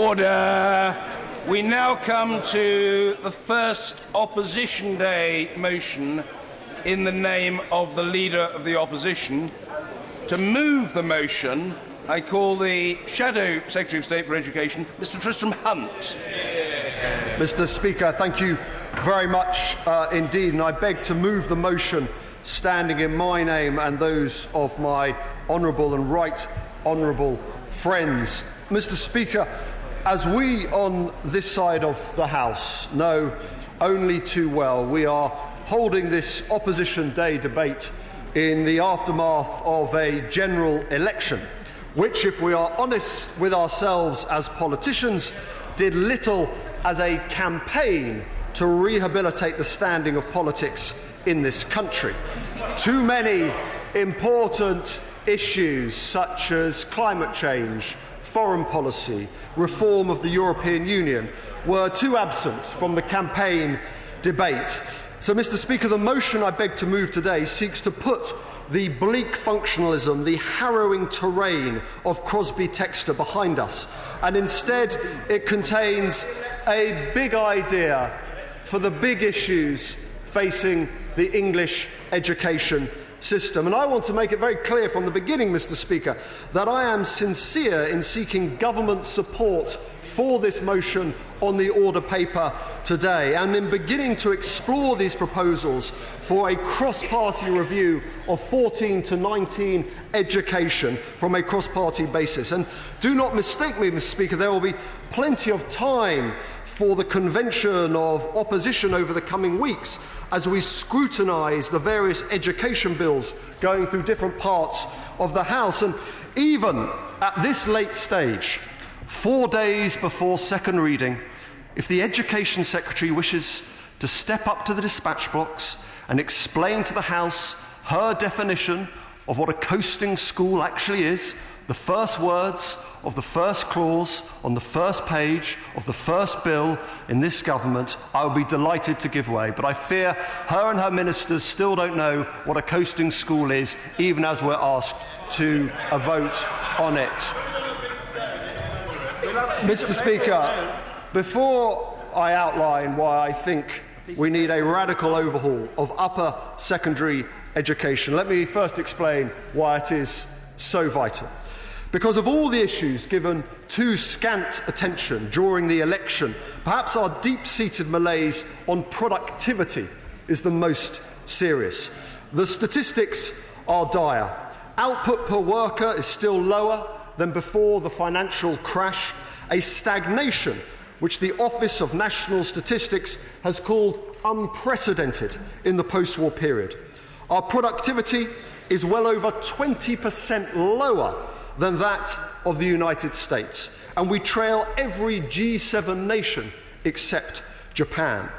Order. We now come to the first Opposition Day motion in the name of the Leader of the Opposition. To move the motion, I call the Shadow Secretary of State for Education, Mr. Tristram Hunt. Mr. Speaker, thank you very much indeed, and I beg to move the motion standing in my name and those of my honourable and right honourable friends. Mr. Speaker, as we on this side of the House know only too well, we are holding this Opposition Day debate in the aftermath of a general election, which, if we are honest with ourselves as politicians, did little as a campaign to rehabilitate the standing of politics in this country. Too many important issues such as climate change, foreign policy, reform of the European Union were too absent from the campaign debate. So, Mr. Speaker, the motion I beg to move today seeks to put the bleak functionalism, the harrowing terrain of Crosby-Textor behind us, and instead it contains a big idea for the big issues facing the English education system. And I want to make it very clear from the beginning, Mr. Speaker, that I am sincere in seeking government support for this motion on the order paper today, and in beginning to explore these proposals for a cross-party review of 14 to 19 education from a cross-party basis. And do not mistake me, Mr. Speaker, there will be plenty of time for the convention of opposition over the coming weeks as we scrutinise the various education bills going through different parts of the House. And even at this late stage, 4 days before second reading, if the Education Secretary wishes to step up to the dispatch box and explain to the House her definition of what a coasting school actually is, the first words of the first clause on the first page of the first bill in this government, I would be delighted to give way. But I fear her and her ministers still don't know what a coasting school is, even as we're asked to a vote on it. Mr. Speaker, before I outline why I think we need a radical overhaul of upper secondary education, let me first explain why it is so vital. Because of all the issues given too scant attention during the election, perhaps our deep-seated malaise on productivity is the most serious. The statistics are dire. Output per worker is still lower than before the financial crash, a stagnation which the Office of National Statistics has called unprecedented in the post-war period. Our productivity is well over 20% lower than that of the United States, and we trail every G7 nation except Japan.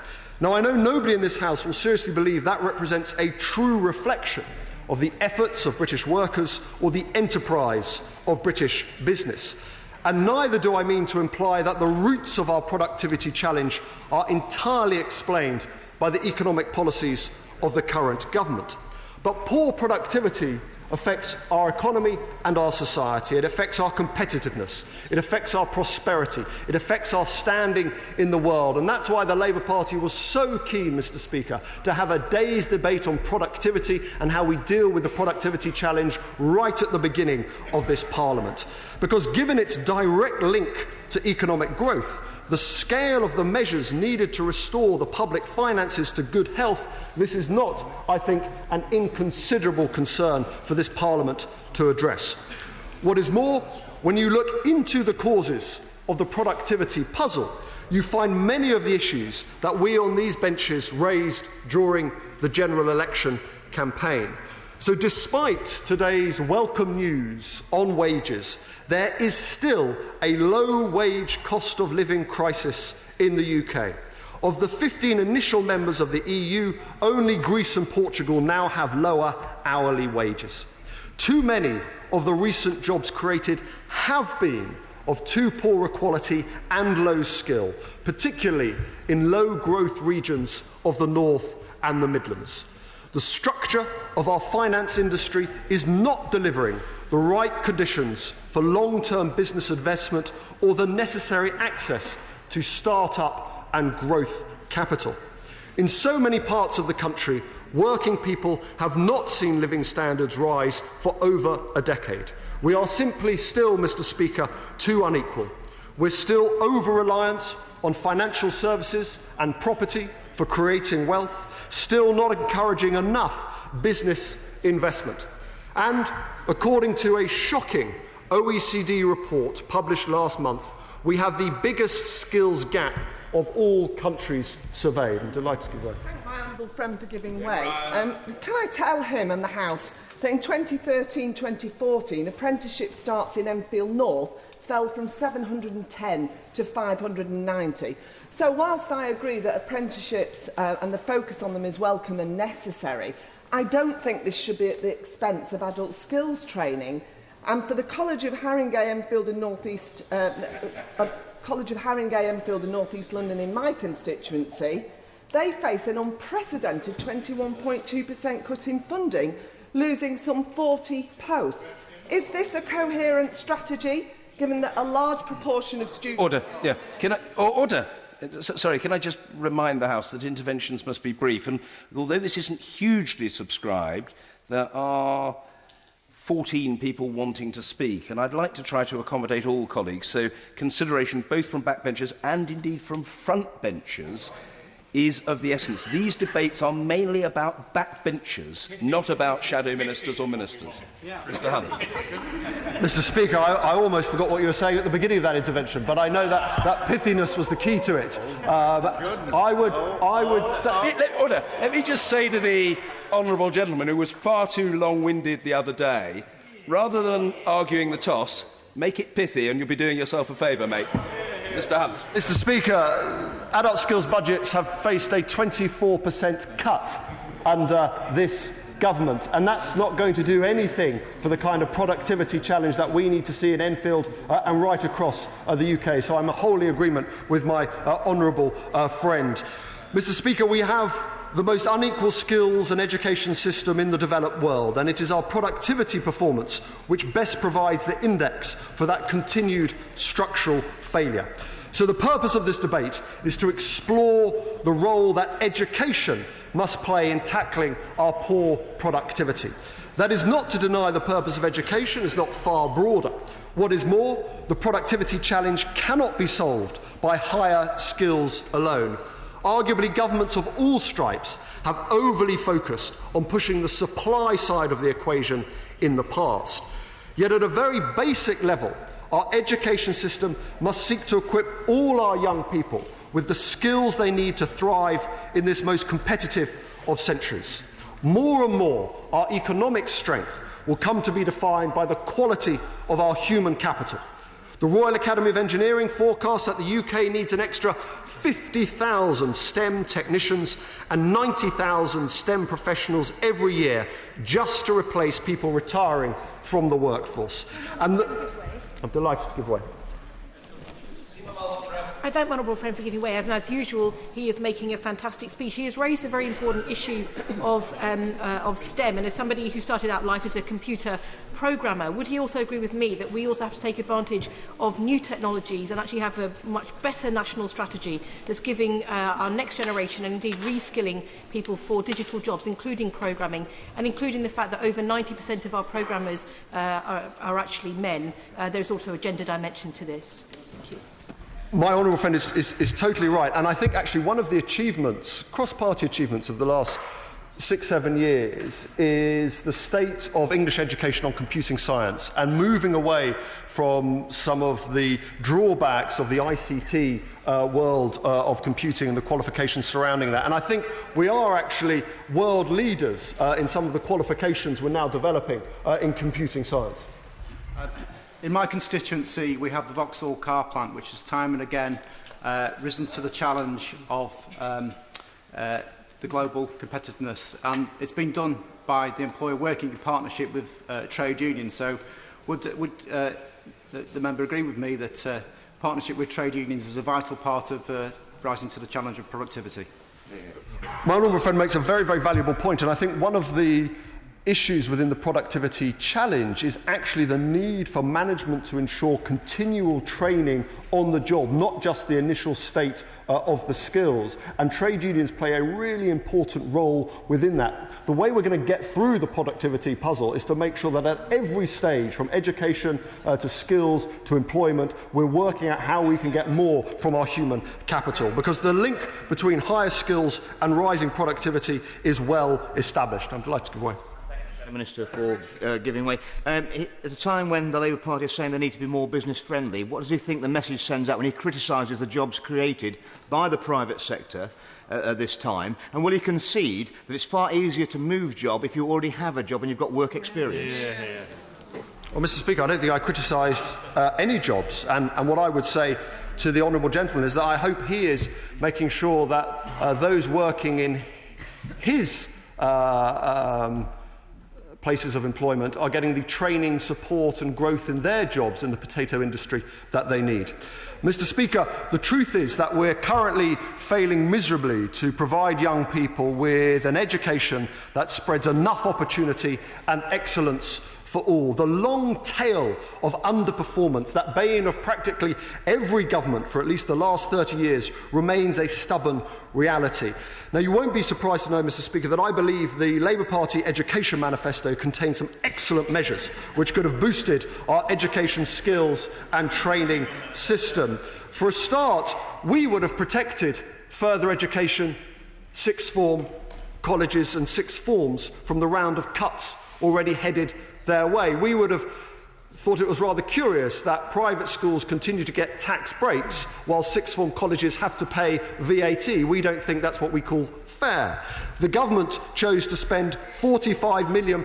Now, I know nobody in this House will seriously believe that represents a true reflection of the efforts of British workers or the enterprise of British business. And neither do I mean to imply that the roots of our productivity challenge are entirely explained by the economic policies of the current government. But poor productivity affects our economy and our society. It affects our competitiveness. It affects our prosperity. It affects our standing in the world. And that's why the Labour Party was so keen, Mr. Speaker, to have a day's debate on productivity and how we deal with the productivity challenge right at the beginning of this Parliament. Because given its direct link to economic growth, the scale of the measures needed to restore the public finances to good health, this is not, I think, an inconsiderable concern for this Parliament to address. What is more, when you look into the causes of the productivity puzzle, you find many of the issues that we on these benches raised during the general election campaign. So despite today's welcome news on wages, there is still a low-wage cost of living crisis in the UK. Of the 15 initial members of the EU, only Greece and Portugal now have lower hourly wages. Too many of the recent jobs created have been of too poor a quality and low skill, particularly in low-growth regions of the North and the Midlands. The structure of our finance industry is not delivering the right conditions for long-term business investment or the necessary access to start-up and growth capital. In so many parts of the country, working people have not seen living standards rise for over a decade. We are simply still, Mr. Speaker, too unequal. We're still over-reliant on financial services and property for creating wealth, still not encouraging enough business investment. And according to a shocking OECD report published last month, we have the biggest skills gap of all countries surveyed. I'm delighted to give way. Thank my honourable friend for giving way. Can I tell him and the House that in 2013-2014, apprenticeship starts in Enfield North fell from 710 to 590. So whilst I agree that apprenticeships and the focus on them is welcome and necessary, I don't think this should be at the expense of adult skills training. And for the College of Haringey, Enfield and North East, College of Haringey, Enfield and North East London in my constituency, they face an unprecedented 21.2% cut in funding, losing some 40 posts. Is this a coherent strategy, given that a large proportion of students... Order, yeah. Order. Sorry, can I just remind the House that interventions must be brief, and although this isn't hugely subscribed, there are 14 people wanting to speak, and I'd like to try to accommodate all colleagues, so consideration both from backbenchers and indeed from frontbenchers is of the essence. These debates are mainly about backbenchers, not about shadow ministers or ministers. Mr Hunt. Mr Speaker, I almost forgot what you were saying at the beginning of that intervention, but I know that pithiness was the key to it. I would say... Order. Let me just say to the honourable gentleman who was far too long-winded the other day, rather than arguing the toss, make it pithy and you'll be doing yourself a favour, mate. Mr Hunt. Mr Speaker, adult skills budgets have faced a 24% cut under this government, and that's not going to do anything for the kind of productivity challenge that we need to see in Enfield and right across the UK. So I'm in wholly agreement with my honourable friend. Mr Speaker, we have the most unequal skills and education system in the developed world, and it is our productivity performance which best provides the index for that continued structural failure. So the purpose of this debate is to explore the role that education must play in tackling our poor productivity. That is not to deny the purpose of education, it's not far broader. What is more, the productivity challenge cannot be solved by higher skills alone. Arguably, governments of all stripes have overly focused on pushing the supply side of the equation in the past. Yet at a very basic level, our education system must seek to equip all our young people with the skills they need to thrive in this most competitive of centuries. More and more, our economic strength will come to be defined by the quality of our human capital. The Royal Academy of Engineering forecasts that the UK needs an extra 50,000 STEM technicians and 90,000 STEM professionals every year just to replace people retiring from the workforce. And I'm delighted to give way. I thank my honourable friend for giving way, and as usual, he is making a fantastic speech. He has raised a very important issue of STEM, and as somebody who started out life as a computer programmer, would he also agree with me that we also have to take advantage of new technologies and actually have a much better national strategy that's giving our next generation and indeed reskilling people for digital jobs, including programming, and including the fact that over 90% of our programmers are actually men. There's also a gender dimension to this. Thank you. My honourable friend is totally right, and I think actually one of the achievements, cross-party achievements of the last 6-7 years is the state of English education on computing science and moving away from some of the drawbacks of the ICT world of computing and the qualifications surrounding that. And I think we are actually world leaders in some of the qualifications we're now developing in computing science. In my constituency, we have the Vauxhall car plant, which has time and again risen to the challenge of the global competitiveness, and it's been done by the employer working in partnership with trade unions. So would the member agree with me that partnership with trade unions is a vital part of rising to the challenge of productivity? My honourable friend makes a very, very valuable point, and I think one of the issues within the productivity challenge is actually the need for management to ensure continual training on the job, not just the initial state of the skills. And trade unions play a really important role within that. The way we're going to get through the productivity puzzle is to make sure that at every stage, from education to skills to employment, we're working out how we can get more from our human capital, because the link between higher skills and rising productivity is well established. I'm delighted to give way. Minister, for giving way. At a time when the Labour Party is saying they need to be more business friendly, what does he think the message sends out when he criticises the jobs created by the private sector at this time? And will he concede that it's far easier to move job if you already have a job and you've got work experience? Well, Mr. Speaker, I don't think I criticised any jobs, and what I would say to the honourable gentleman is that I hope he is making sure that those working in his places of employment are getting the training, support and growth in their jobs in the potato industry that they need. Mr. Speaker, the truth is that we're currently failing miserably to provide young people with an education that spreads enough opportunity and excellence for all. The long tail of underperformance, that bane of practically every government for at least the last 30 years, remains a stubborn reality. Now, you won't be surprised to know, Mr. Speaker, that I believe the Labour Party Education Manifesto contains some excellent measures which could have boosted our education skills and training system. For a start, we would have protected further education, sixth form colleges and sixth forms from the round of cuts already headed their way. We would have thought it was rather curious that private schools continue to get tax breaks while sixth form colleges have to pay VAT. We don't think that's what we call fair. The government chose to spend £45 million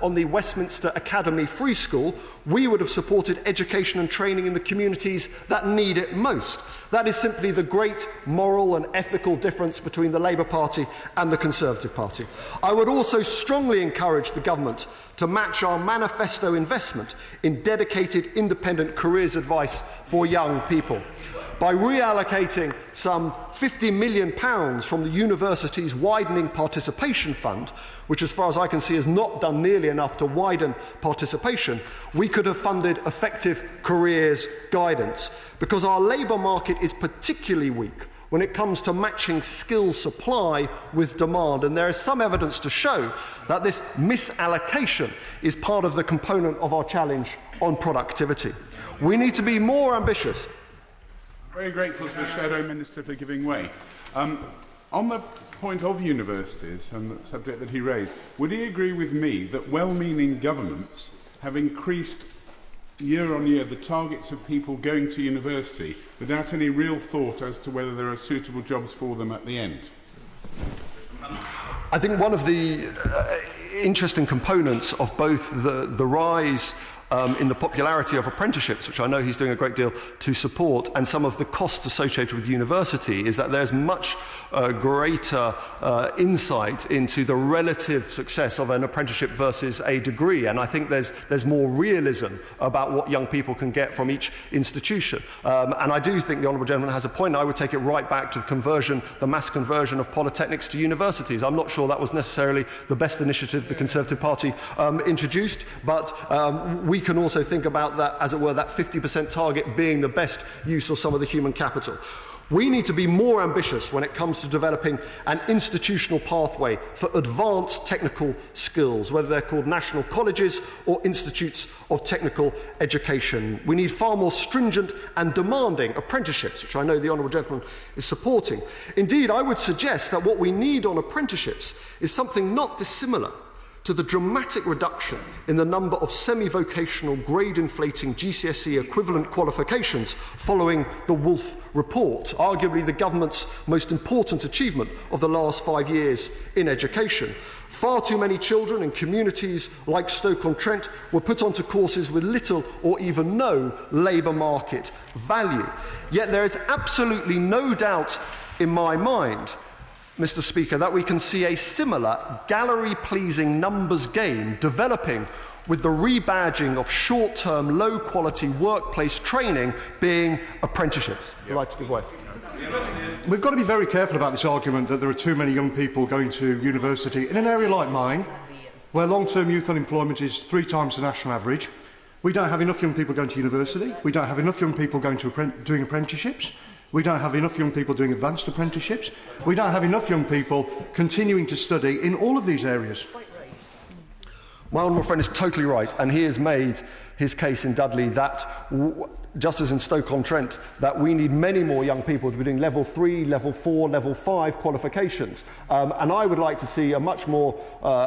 on the Westminster Academy Free School. We would have supported education and training in the communities that need it most. That is simply the great moral and ethical difference between the Labour Party and the Conservative Party. I would also strongly encourage the government to match our manifesto investment in dedicated independent careers advice for young people by reallocating some £50 million from the university's widening participation fund, which as far as I can see has not done nearly enough to widen participation. We could have funded effective careers guidance, because our labour market is particularly weak when it comes to matching skills supply with demand, and there is some evidence to show that this misallocation is part of the component of our challenge on productivity. We need to be more ambitious. Very grateful to the Shadow Minister for giving way. On the point of universities and the subject that he raised, would he agree with me that well-meaning governments have increased year on year the targets of people going to university without any real thought as to whether there are suitable jobs for them at the end? I think one of the interesting components of both the rise in the popularity of apprenticeships, which I know he's doing a great deal to support, and some of the costs associated with university, is that there's much greater insight into the relative success of an apprenticeship versus a degree, and I think there's more realism about what young people can get from each institution. And I do think the Honourable Gentleman has a point. I would take it right back to the mass conversion of polytechnics to universities. I'm not sure that was necessarily the best initiative the Conservative Party introduced, but we can also think about that, as it were, that 50% target being the best use of some of the human capital. We need to be more ambitious when it comes to developing an institutional pathway for advanced technical skills, whether they're called national colleges or institutes of technical education. We need far more stringent and demanding apprenticeships, which I know the Honourable Gentleman is supporting. Indeed, I would suggest that what we need on apprenticeships is something not dissimilar to the dramatic reduction in the number of semi-vocational grade-inflating GCSE equivalent qualifications following the Wolf report, arguably the government's most important achievement of the last 5 years in education. Far too many children in communities like Stoke-on-Trent were put onto courses with little or even no labour market value. Yet there is absolutely no doubt in my mind Mr. Speaker, that we can see a similar gallery-pleasing numbers game developing with the rebadging of short-term, low-quality workplace training being apprenticeships. I'd like to give way. We've got to be very careful about this argument that there are too many young people going to university. In an area like mine, where long-term youth unemployment is 3 times the national average, we don't have enough young people going to university, we don't have enough young people going to doing apprenticeships, we don't have enough young people doing advanced apprenticeships, we don't have enough young people continuing to study in all of these areas. My honourable friend is totally right, and he has made his case in Dudley that, just as in Stoke-on-Trent, that we need many more young people to be doing level 3, level 4, level 5 qualifications. And I would like to see a much more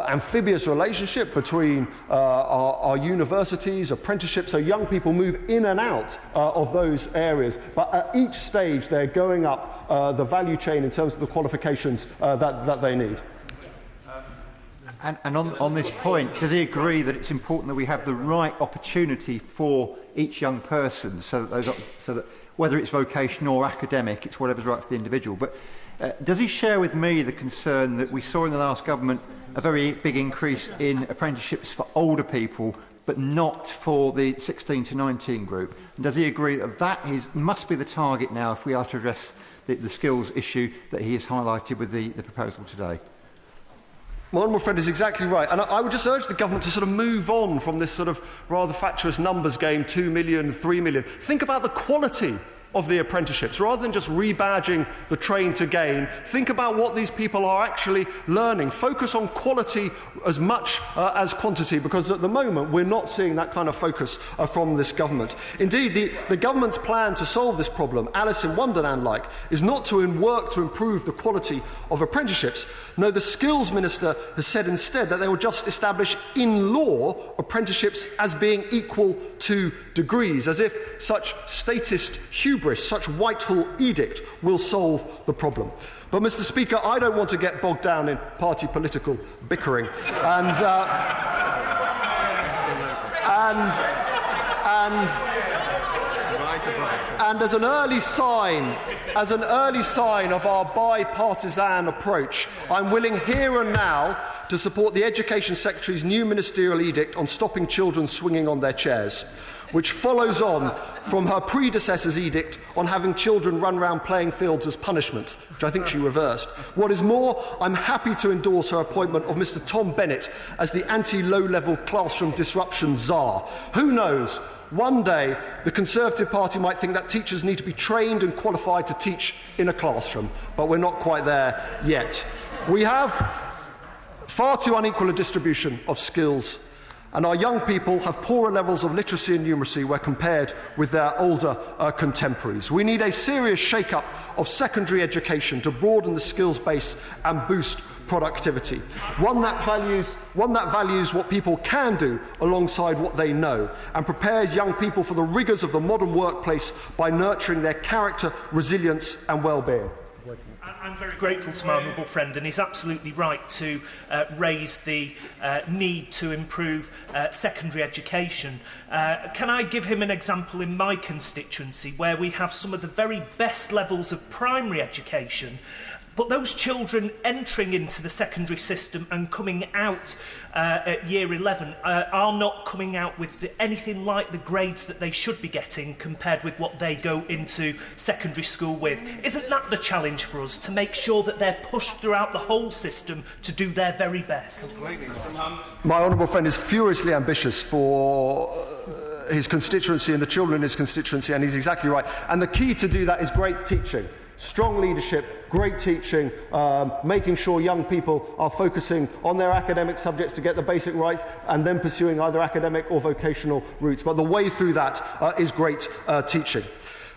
amphibious relationship between our universities, apprenticeships, so young people move in and out of those areas. But at each stage, they're going up the value chain in terms of the qualifications that they need. And on this point, does he agree that it's important that we have the right opportunity for each young person, so that whether it's vocational or academic, it's whatever's right for the individual? But does he share with me the concern that we saw in the last government a very big increase in apprenticeships for older people, but not for the 16 to 19 group? And does he agree that must be the target now if we are to address the skills issue that he has highlighted with the proposal today? My honourable friend is exactly right, and I would just urge the government to sort of move on from this sort of rather fatuous numbers game, 2 million, 3 million. Think about the quality of the apprenticeships. Rather than just rebadging the train to gain, think about what these people are actually learning. Focus on quality as much as quantity, because at the moment we're not seeing that kind of focus from this government. Indeed, the government's plan to solve this problem, Alice in Wonderland-like, is not to work to improve the quality of apprenticeships. No, the Skills Minister has said instead that they will just establish in law apprenticeships as being equal to degrees, as if such statist hubris, such Whitehall edict, will solve the problem. But, Mr. Speaker, I don't want to get bogged down in party political bickering, and as an early sign of our bipartisan approach, I'm willing here and now to support the Education Secretary's new ministerial edict on stopping children swinging on their chairs, which follows on from her predecessor's edict on having children run round playing fields as punishment, which I think she reversed. What is more, I'm happy to endorse her appointment of Mr. Tom Bennett as the anti-low-level classroom disruption czar. Who knows? One day, the Conservative Party might think that teachers need to be trained and qualified to teach in a classroom, but we're not quite there yet. We have far too unequal a distribution of skills, and our young people have poorer levels of literacy and numeracy where compared with their older contemporaries. We need a serious shake-up of secondary education to broaden the skills base and boost productivity. One that values what people can do alongside what they know, and prepares young people for the rigours of the modern workplace by nurturing their character, resilience and well-being. I'm very grateful to my honourable friend, and he's absolutely right to raise the need to improve secondary education. Can I give him an example in my constituency where we have some of the very best levels of primary education, but those children entering into the secondary system and coming out at year 11 are not coming out with anything like the grades that they should be getting compared with what they go into secondary school with. Isn't that the challenge for us, to make sure that they're pushed throughout the whole system to do their very best? My honourable friend is furiously ambitious for his constituency and the children in his constituency, and he's exactly right. And the key to do that is great teaching. Strong leadership, great teaching, making sure young people are focusing on their academic subjects to get the basic rights and then pursuing either academic or vocational routes. But the way through that is great teaching.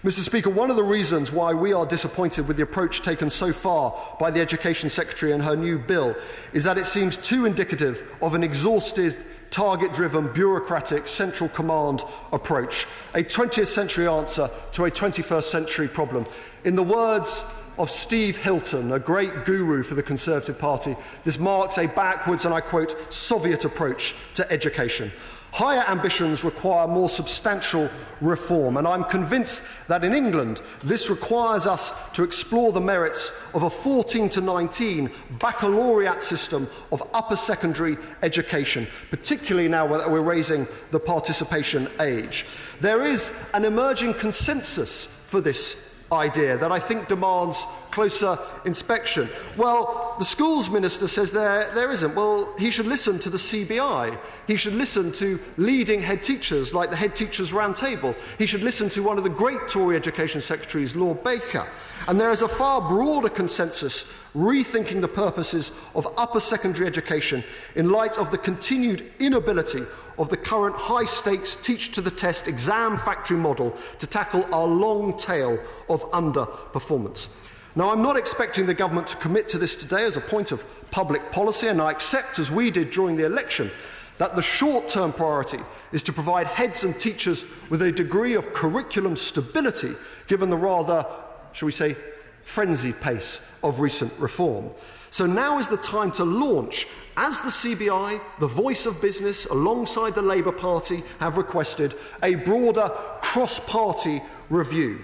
Mr. Speaker, one of the reasons why we are disappointed with the approach taken so far by the Education Secretary and her new bill is that it seems too indicative of an exhaustive, target-driven, bureaucratic, central command approach, a 20th century answer to a 21st century problem. In the words of Steve Hilton, a great guru for the Conservative Party, this marks a backwards, and I quote, Soviet approach to education. Higher ambitions require more substantial reform, and I'm convinced that in England this requires us to explore the merits of a 14 to 19 baccalaureate system of upper secondary education, particularly now that we're raising the participation age. There is an emerging consensus for this idea that I think demands closer inspection. Well, the schools minister says there isn't. Well, he should listen to the CBI. He should listen to leading head teachers like the Head Teachers Roundtable. He should listen to one of the great Tory education secretaries, Lord Baker. And there is a far broader consensus rethinking the purposes of upper secondary education in light of the continued inability of the current high-stakes teach-to-the-test exam factory model to tackle our long tail of underperformance. Now, I'm not expecting the government to commit to this today as a point of public policy, and I accept, as we did during the election, that the short-term priority is to provide heads and teachers with a degree of curriculum stability, given the rather, shall we say, frenzied pace of recent reform. So now is the time to launch, as the CBI, the voice of business, alongside the Labour Party, have requested, a broader cross-party review.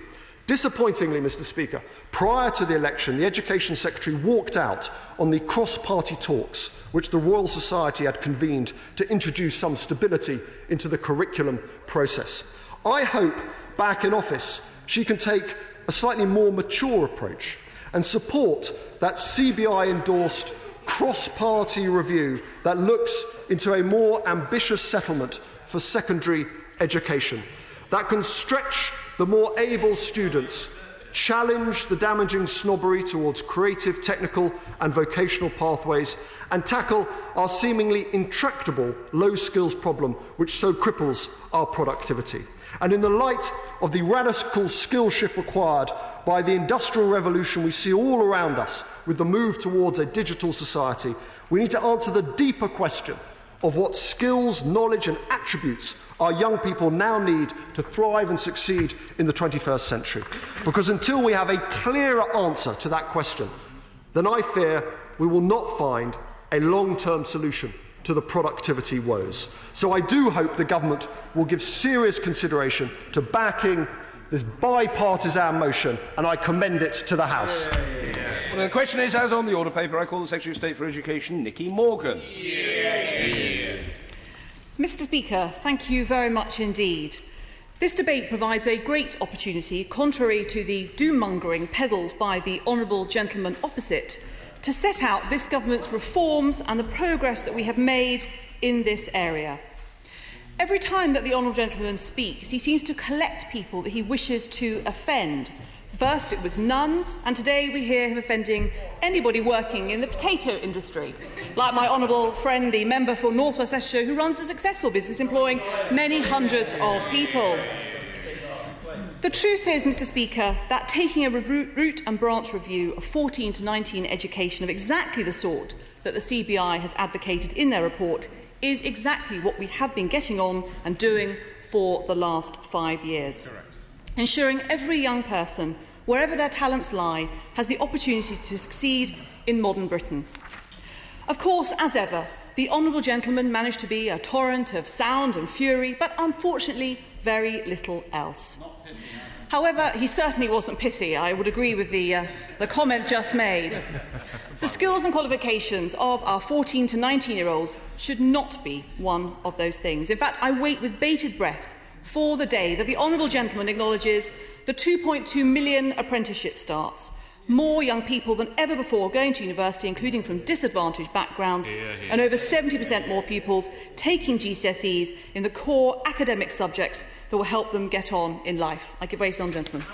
Disappointingly, Mr. Speaker, prior to the election, the Education Secretary walked out on the cross-party talks which the Royal Society had convened to introduce some stability into the curriculum process. I hope, back in office, she can take a slightly more mature approach and support that CBI-endorsed cross-party review that looks into a more ambitious settlement for secondary education, that can stretch the more able students, challenge the damaging snobbery towards creative, technical and vocational pathways, and tackle our seemingly intractable low-skills problem which so cripples our productivity. And in the light of the radical skill shift required by the industrial revolution we see all around us with the move towards a digital society, we need to answer the deeper question of what skills, knowledge and attributes our young people now need to thrive and succeed in the 21st century. Because until we have a clearer answer to that question, then I fear we will not find a long-term solution to the productivity woes. So I do hope the government will give serious consideration to backing this bipartisan motion, and I commend it to the House. Well, the question is, as on the order paper, I call the Secretary of State for Education, Nicky Morgan. Mr. Speaker, thank you very much indeed. This debate provides a great opportunity, contrary to the doom-mongering peddled by the honourable gentleman opposite, to set out this government's reforms and the progress that we have made in this area. Every time that the honourable gentleman speaks, he seems to collect people that he wishes to offend. First it was nuns, and today we hear him offending anybody working in the potato industry, like my honourable friend, the member for North West Leicestershire, who runs a successful business employing many hundreds of people. The truth is, Mr. Speaker, that taking a root and branch review of 14 to 19 education of exactly the sort that the CBI has advocated in their report is exactly what we have been getting on and doing for the last 5 years. Correct. Ensuring every young person, wherever their talents lie, has the opportunity to succeed in modern Britain. Of course, as ever, the honourable gentleman managed to be a torrent of sound and fury, but unfortunately very little else. However, he certainly wasn't pithy. I would agree with the comment just made. The skills and qualifications of our 14 to 19-year-olds should not be one of those things. In fact, I wait with bated breath for the day that the honourable gentleman acknowledges the 2.2 million apprenticeship starts, more young people than ever before going to university, including from disadvantaged backgrounds, and over 70% more pupils taking GCSEs in the core academic subjects that will help them get on in life. I give way to the honourable gentleman.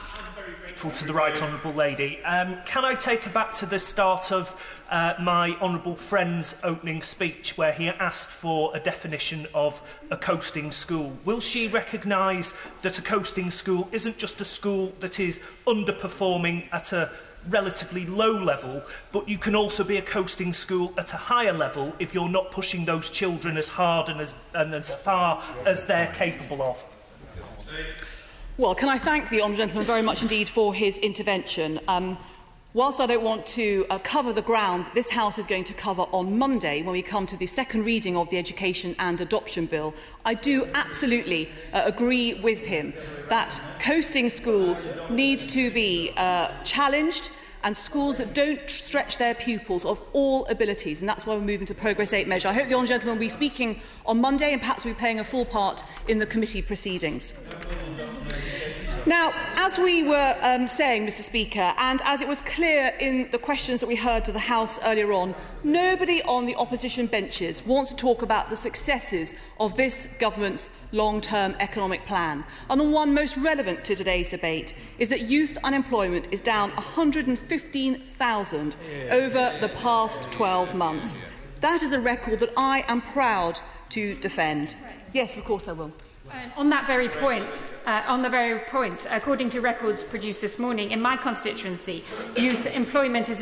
To the right honourable lady. Can I take her back to the start of my honourable friend's opening speech, where he asked for a definition of a coasting school? Will she recognise that a coasting school isn't just a school that is underperforming at a relatively low level, but you can also be a coasting school at a higher level if you're not pushing those children as hard and as far as they're capable of? Well, can I thank the honourable gentleman very much indeed for his intervention. Whilst I don't want to cover the ground this House is going to cover on Monday when we come to the second reading of the Education and Adoption Bill, I do absolutely agree with him that coasting schools need to be challenged, and schools that don't stretch their pupils of all abilities, and that's why we're moving to the Progress 8 measure. I hope the honourable gentleman will be speaking on Monday and perhaps will be playing a full part in the committee proceedings. Now, as we were saying, Mr Speaker, and as it was clear in the questions that we heard to the House earlier on, nobody on the opposition benches wants to talk about the successes of this government's long-term economic plan. And the one most relevant to today's debate is that youth unemployment is down 115,000 over the past 12 months. That is a record that I am proud to defend. Yes, of course I will. On that very point, according to records produced this morning in my constituency, youth unemployment is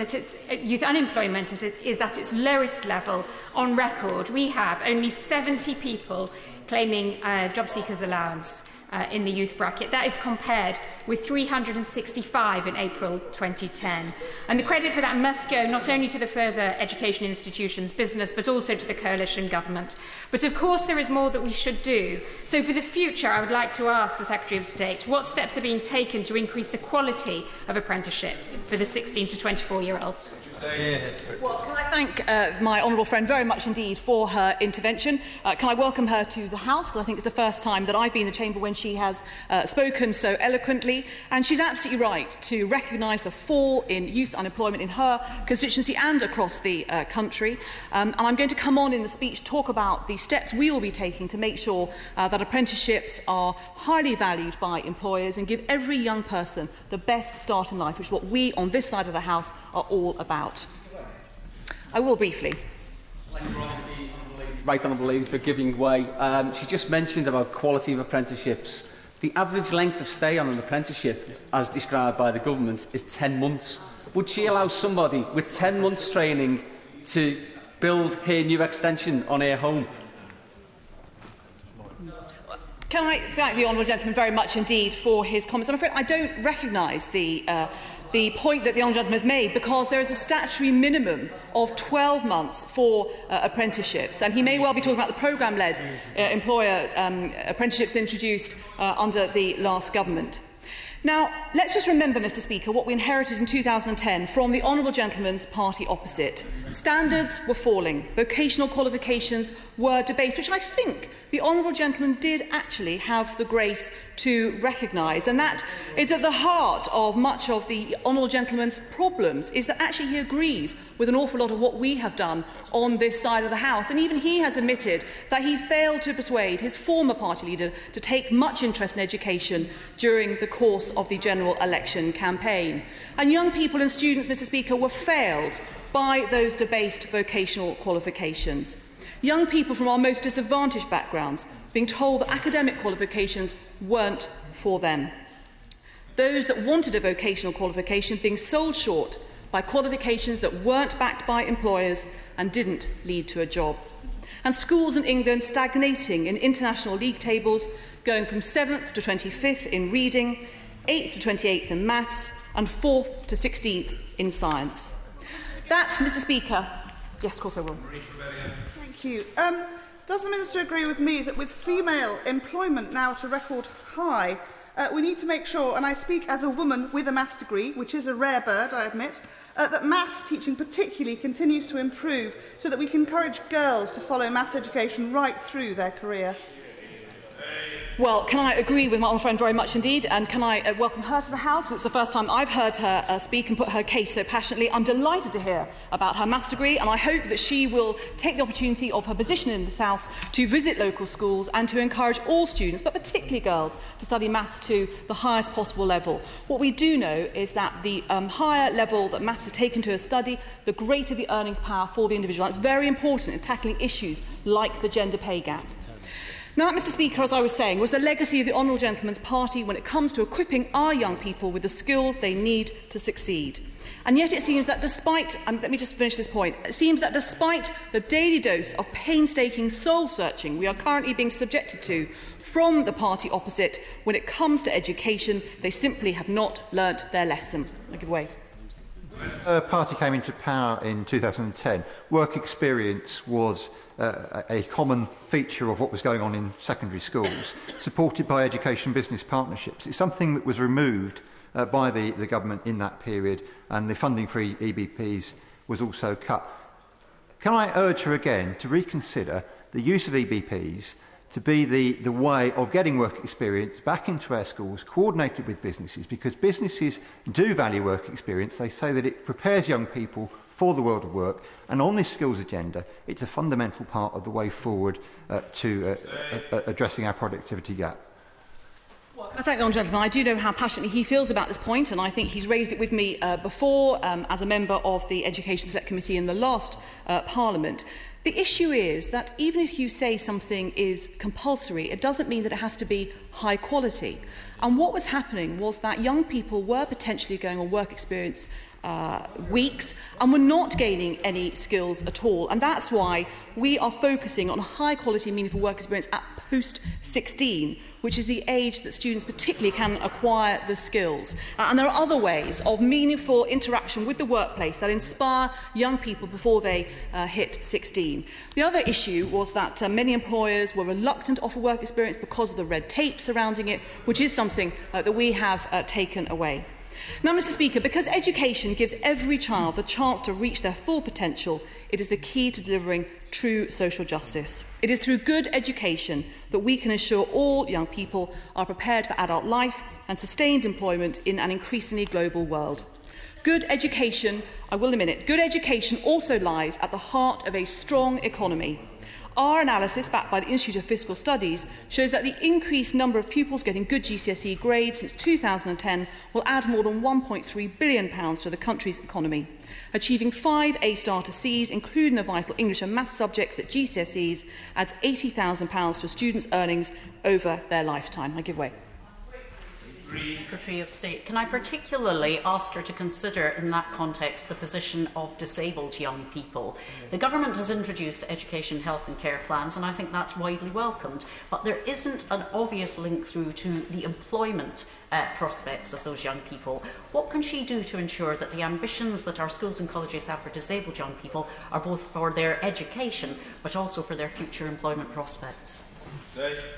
at its lowest level on record. We have only 70 people claiming job seekers allowance in the youth bracket. That is compared with 365 in April 2010. And the credit for that must go not only to the further education institutions business, but also to the coalition government. But of course there is more that we should do. So for the future, I would like to ask the Secretary of State what steps are being taken to increase the quality of apprenticeships for the 16 to 24-year-olds. Well, can I thank my honourable friend very much indeed for her intervention. Can I welcome her to the House, because I think it's the first time that I've been in the chamber when she has spoken so eloquently. And she's absolutely right to recognise the fall in youth unemployment in her constituency and across the country. And I'm going to come on in the speech to talk about the steps we will be taking to make sure that apprenticeships are highly valued by employers and give every young person the best start in life, which is what we on this side of the House are all about. I will briefly. Right honourable lady for giving way. She just mentioned about quality of apprenticeships. The average length of stay on an apprenticeship, as described by the government, is 10 months. Would she allow somebody with 10 months training to build her new extension on her home? Can I thank the honourable gentleman very much indeed for his comments? I'm afraid I don't recognise the point that the honourable gentleman has made, because there is a statutory minimum of 12 months for apprenticeships, and he may well be talking about the programme-led employer apprenticeships introduced under the last government. Now, let's just remember, Mr Speaker, what we inherited in 2010 from the honourable gentleman's party opposite. Standards were falling, vocational qualifications were debated, which I think the honourable gentleman did actually have the grace to recognise, and that is at the heart of much of the honourable gentleman's problems, is that actually he agrees with an awful lot of what we have done on this side of the House, and even he has admitted that he failed to persuade his former party leader to take much interest in education during the course of the general election campaign. And young people and students, Mr Speaker, were failed by those debased vocational qualifications. Young people from our most disadvantaged backgrounds being told that academic qualifications weren't for them. Those that wanted a vocational qualification being sold short by qualifications that weren't backed by employers and didn't lead to a job. And schools in England stagnating in international league tables, going from 7th to 25th in reading, 8th to 28th in maths, and 4th to 16th in science. That, Mr Speaker... Yes, of course I will. Thank you. Does the Minister agree with me that with female employment now at a record high, we need to make sure, and I speak as a woman with a maths degree, which is a rare bird, I admit, that maths teaching particularly continues to improve so that we can encourage girls to follow maths education right through their career? Well, can I agree with my old friend very much indeed, and can I welcome her to the House? It's the first time I've heard her speak and put her case so passionately. I'm delighted to hear about her maths degree, and I hope that she will take the opportunity of her position in this House to visit local schools and to encourage all students, but particularly girls, to study maths to the highest possible level. What we do know is that the higher level that maths is taken to a study, the greater the earnings power for the individual. That's very important in tackling issues like the gender pay gap. Now, Mr Speaker, as I was saying, was the legacy of the honourable gentleman's party when it comes to equipping our young people with the skills they need to succeed. And yet it seems that despite, and let me just finish this point, it seems that despite the daily dose of painstaking soul-searching we are currently being subjected to from the party opposite when it comes to education, they simply have not learnt their lesson. I give way. The party came into power in 2010. Work experience was a common feature of what was going on in secondary schools, supported by education business partnerships. It's something that was removed by the government in that period, and the funding for EBPs was also cut. Can I urge her again to reconsider the use of EBPs to be the way of getting work experience back into our schools, coordinated with businesses, because businesses do value work experience. They say that it prepares young people for the world of work, and on this skills agenda, it's a fundamental part of the way forward to addressing our productivity gap. I thank the honourable gentleman. I do know how passionately he feels about this point, and I think he's raised it with me before as a member of the Education Select Committee in the last Parliament. The issue is that even if you say something is compulsory, it doesn't mean that it has to be high quality. And what was happening was that young people were potentially going on work experience weeks and were not gaining any skills at all. And that's why we are focusing on high quality, meaningful work experience at post-16, which is the age that students particularly can acquire the skills. And there are other ways of meaningful interaction with the workplace that inspire young people before they hit 16. The other issue was that many employers were reluctant to offer work experience because of the red tape surrounding it, which is something that we have taken away. Now, Mr. Speaker, because education gives every child the chance to reach their full potential, it is the key to delivering true social justice. It is through good education that we can ensure all young people are prepared for adult life and sustained employment in an increasingly global world. Good education, good education also lies at the heart of a strong economy. Our analysis, backed by the Institute of Fiscal Studies, shows that the increased number of pupils getting good GCSE grades since 2010 will add more than £1.3 billion to the country's economy. Achieving 5 A-star to Cs, including the vital English and Maths subjects at GCSEs, adds £80,000 to students' earnings over their lifetime. I give way. Secretary of State, can I particularly ask her to consider in that context the position of disabled young people? The government has introduced education, health and care plans, and I think that's widely welcomed, but there isn't an obvious link through to the employment prospects of those young people. What can she do to ensure that the ambitions that our schools and colleges have for disabled young people are both for their education but also for their future employment prospects?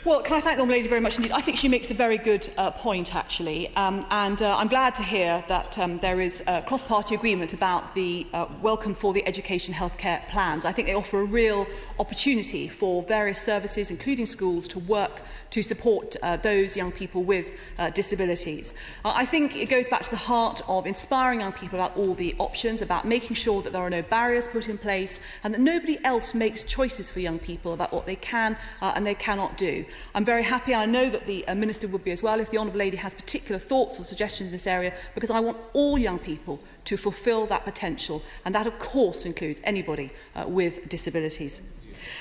Well, can I thank the lady very much indeed? I think she makes a very good point, actually, and I'm glad to hear that there is cross-party agreement about the welcome for the education healthcare plans. I think they offer a real opportunity for various services, including schools, to work to support those young people with disabilities. I think it goes back to the heart of inspiring young people about all the options, about making sure that there are no barriers put in place and that nobody else makes choices for young people about what they can and they cannot do. I'm very happy, and I know that the Minister would be as well, if the Honourable Lady has particular thoughts or suggestions in this area, because I want all young people to fulfil that potential, and that of course includes anybody with disabilities.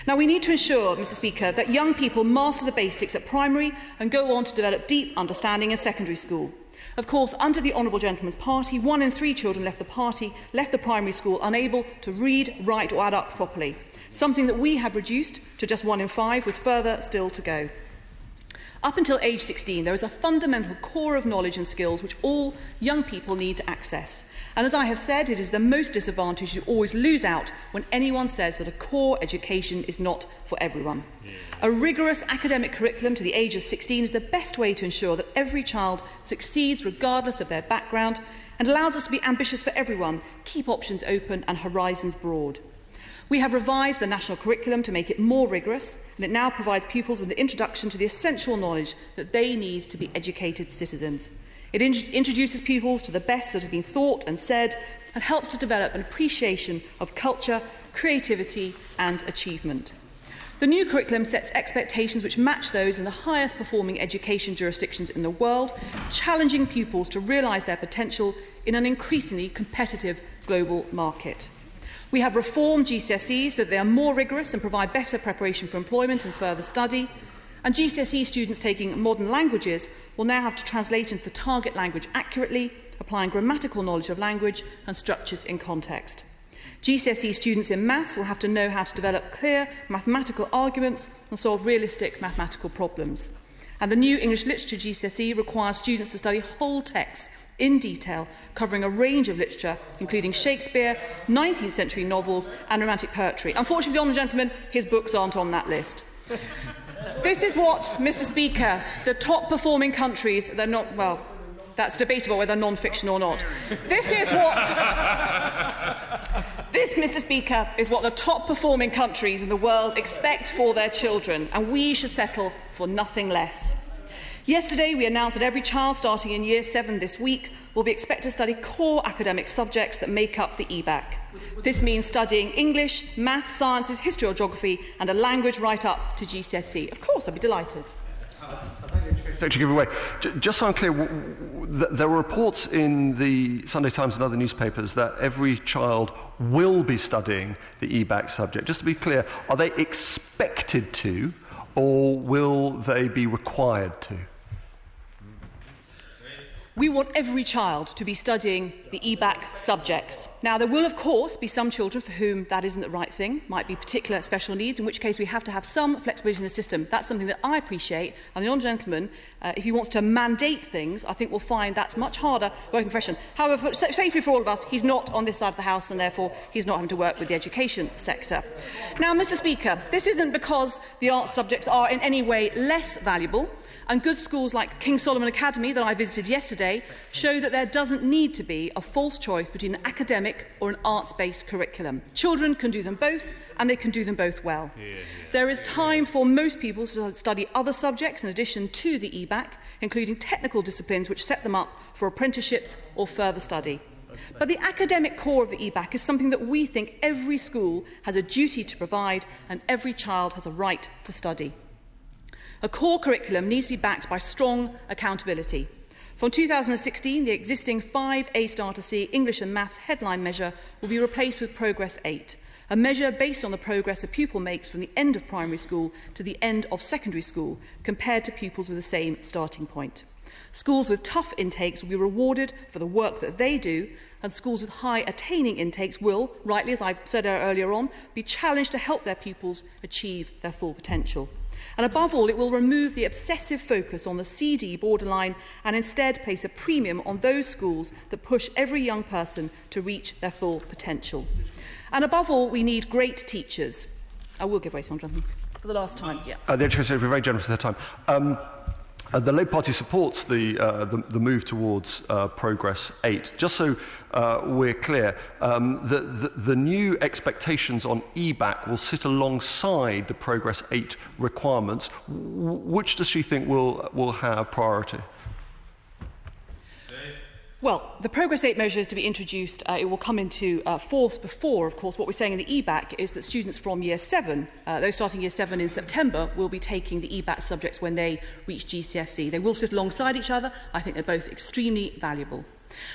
Now, we need to ensure, Mr. Speaker, that young people master the basics at primary and go on to develop deep understanding in secondary school. Of course, under the Honourable Gentleman's party, 1 in 3 children left the primary school unable to read, write or add up properly, something that we have reduced to just 1 in 5, with further still to go. Up until age 16, there is a fundamental core of knowledge and skills which all young people need to access. And as I have said, it is the most disadvantaged who always lose out when anyone says that a core education is not for everyone. A rigorous academic curriculum to the age of 16 is the best way to ensure that every child succeeds regardless of their background, and allows us to be ambitious for everyone, keep options open and horizons broad. We have revised the national curriculum to make it more rigorous, and it now provides pupils with the introduction to the essential knowledge that they need to be educated citizens. It introduces pupils to the best that has been thought and said, and helps to develop an appreciation of culture, creativity and achievement. The new curriculum sets expectations which match those in the highest performing education jurisdictions in the world, challenging pupils to realise their potential in an increasingly competitive global market. We have reformed GCSEs so that they are more rigorous and provide better preparation for employment and further study. And GCSE students taking modern languages will now have to translate into the target language accurately, applying grammatical knowledge of language and structures in context. GCSE students in maths will have to know how to develop clear mathematical arguments and solve realistic mathematical problems. And the new English Literature GCSE requires students to study whole texts in detail, covering a range of literature, including Shakespeare, 19th century novels and romantic poetry. Unfortunately, the honourable gentleman, his books aren't on that list. This is what, Mr. Speaker, the top-performing countries, they're not, well, that's debatable whether non-fiction or not. This is what... This, Mr. Speaker, is what the top-performing countries in the world expect for their children, and we should settle for nothing less. Yesterday, we announced that every child starting in Year 7 this week will be expected to study core academic subjects that make up the EBAC. This means studying English, maths, sciences, history or geography, and a language right up to GCSE. Of course, I'd be delighted. Just so I'm clear, there were reports in the Sunday Times and other newspapers that every child will be studying the EBAC subject. Just to be clear, are they expected to, or will they be required to? We want every child to be studying the EBAC subjects. Now, there will, of course, be some children for whom that isn't the right thing, might be particular special needs, in which case we have to have some flexibility in the system. That's something that I appreciate, and the honourable gentleman, if he wants to mandate things, I think we'll find that's much harder working profession. However, safely for all of us, he's not on this side of the House, and therefore he's not having to work with the education sector. Now, Mr. Speaker, this isn't because the arts subjects are in any way less valuable, and good schools like King Solomon Academy that I visited yesterday show that there doesn't need to be a false choice between an academic or an arts-based curriculum. Children can do them both, and they can do them both well. There is time for most people to study other subjects in addition to the EBAC, including technical disciplines which set them up for apprenticeships or further study. But the academic core of the EBAC is something that we think every school has a duty to provide, and every child has a right to study. A core curriculum needs to be backed by strong accountability. From 2016, the existing 5 A-star to C English and Maths headline measure will be replaced with Progress 8, a measure based on the progress a pupil makes from the end of primary school to the end of secondary school, compared to pupils with the same starting point. Schools with tough intakes will be rewarded for the work that they do, and schools with high attaining intakes will, rightly as I said earlier on, be challenged to help their pupils achieve their full potential. And above all, it will remove the obsessive focus on the CD borderline and instead place a premium on those schools that push every young person to reach their full potential. And above all, we need great teachers. I will give way to Jonathan for the last time. Yeah. The Education Secretary will be very generous with their time. The Labour Party supports the move towards Progress 8. Just so we're clear, the new expectations on EBAC will sit alongside the Progress 8 requirements. Which does she think will have priority? Well, the Progress 8 measure is to be introduced. It will come into force before, of course. What we're saying in the EBAC is that students from Year 7, those starting Year 7 in September, will be taking the EBAC subjects when they reach GCSE. They will sit alongside each other. I think they're both extremely valuable.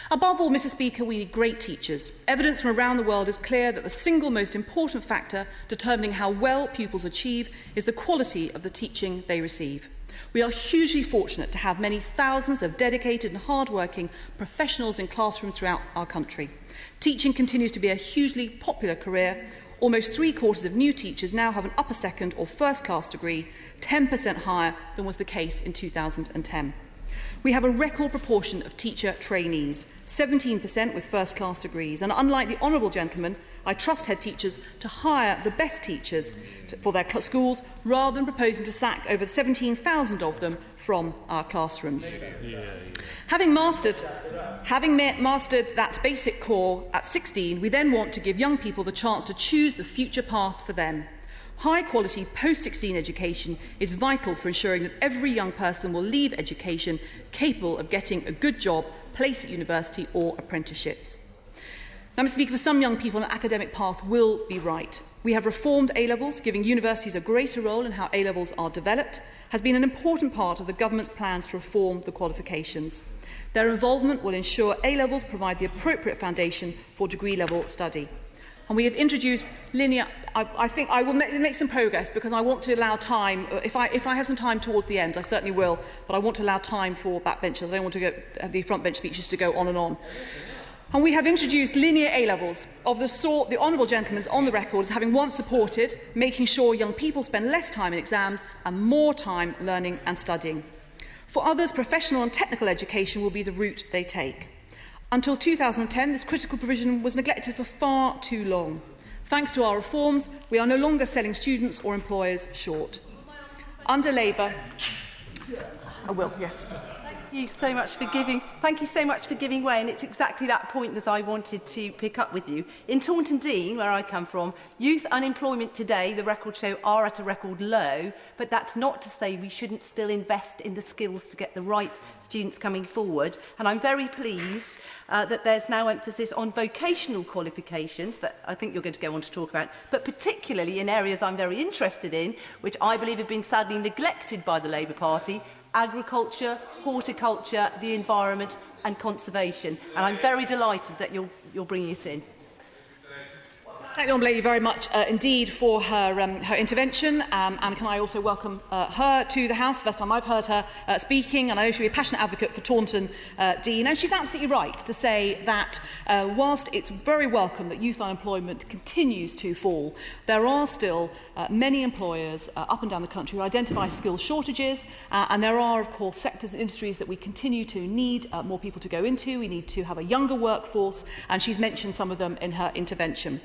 Above all, Mr. Speaker, we need great teachers. Evidence from around the world is clear that the single most important factor determining how well pupils achieve is the quality of the teaching they receive. We are hugely fortunate to have many thousands of dedicated and hard-working professionals in classrooms throughout our country. Teaching continues to be a hugely popular career. Almost 3/4 of new teachers now have an upper second or first-class degree, 10% higher than was the case in 2010. We have a record proportion of teacher trainees, 17% with first-class degrees, and unlike the honourable gentleman, I trust head teachers to hire the best teachers for their schools rather than proposing to sack over 17,000 of them from our classrooms. Having mastered that basic core at 16, we then want to give young people the chance to choose the future path for them. High-quality post-16 education is vital for ensuring that every young person will leave education capable of getting a good job, placed at university or apprenticeships. Now, Mr. Speaker, for some young people, an academic path will be right. We have reformed A-levels, giving universities a greater role in how A-levels are developed, has been an important part of the government's plans to reform the qualifications. Their involvement will ensure A-levels provide the appropriate foundation for degree-level study. And we have introduced linear... I think I will make some progress because I want to allow time. If I have some time towards the end, I certainly will, but I want to allow time for backbenchers. I don't want to have the front-bench speeches to go on and on. And we have introduced linear A-levels of the sort the honourable gentleman is on the record as having once supported, making sure young people spend less time in exams and more time learning and studying. For others, professional and technical education will be the route they take. Until 2010, this critical provision was neglected for far too long. Thanks to our reforms, we are no longer selling students or employers short. Under Labour... I will, yes. Thank you so much for giving way, and it's exactly that point that I wanted to pick up with you. In Taunton Deane, where I come from, youth unemployment today, the records show, are at a record low, but that's not to say we shouldn't still invest in the skills to get the right students coming forward. And I'm very pleased that there's now emphasis on vocational qualifications that I think you're going to go on to talk about, but particularly in areas I'm very interested in, which I believe have been sadly neglected by the Labour Party: agriculture, horticulture, the environment and conservation. And I'm very delighted that you're bringing it in. Thank the Honourable Lady very much indeed for her intervention, and can I also welcome her to the House. First time I've heard her speaking, and I know she'll be a passionate advocate for Taunton Deane. And she's absolutely right to say that whilst it's very welcome that youth unemployment continues to fall, there are still many employers up and down the country who identify skill shortages, and there are, of course, sectors and industries that we continue to need more people to go into. We need to have a younger workforce, and she's mentioned some of them in her intervention.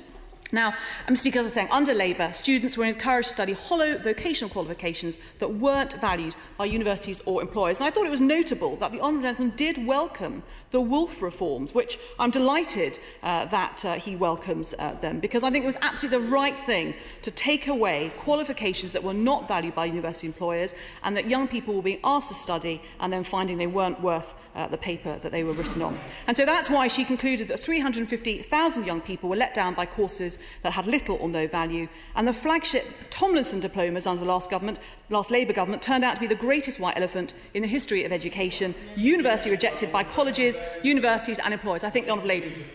Now, Speaker, as I was saying, under Labour, students were encouraged to study hollow vocational qualifications that weren't valued by universities or employers. And I thought it was notable that the Honourable Gentleman did welcome the Wolf reforms, which I'm delighted that he welcomes them, because I think it was absolutely the right thing to take away qualifications that were not valued by university employers, and that young people were being asked to study and then finding they weren't worth the paper that they were written on. And so that's why she concluded that 350,000 young people were let down by courses that had little or no value, and the flagship Tomlinson diplomas under the last Labour government turned out to be the greatest white elephant in the history of education, universally rejected by colleges, universities and employers. I think the Honourable Lady.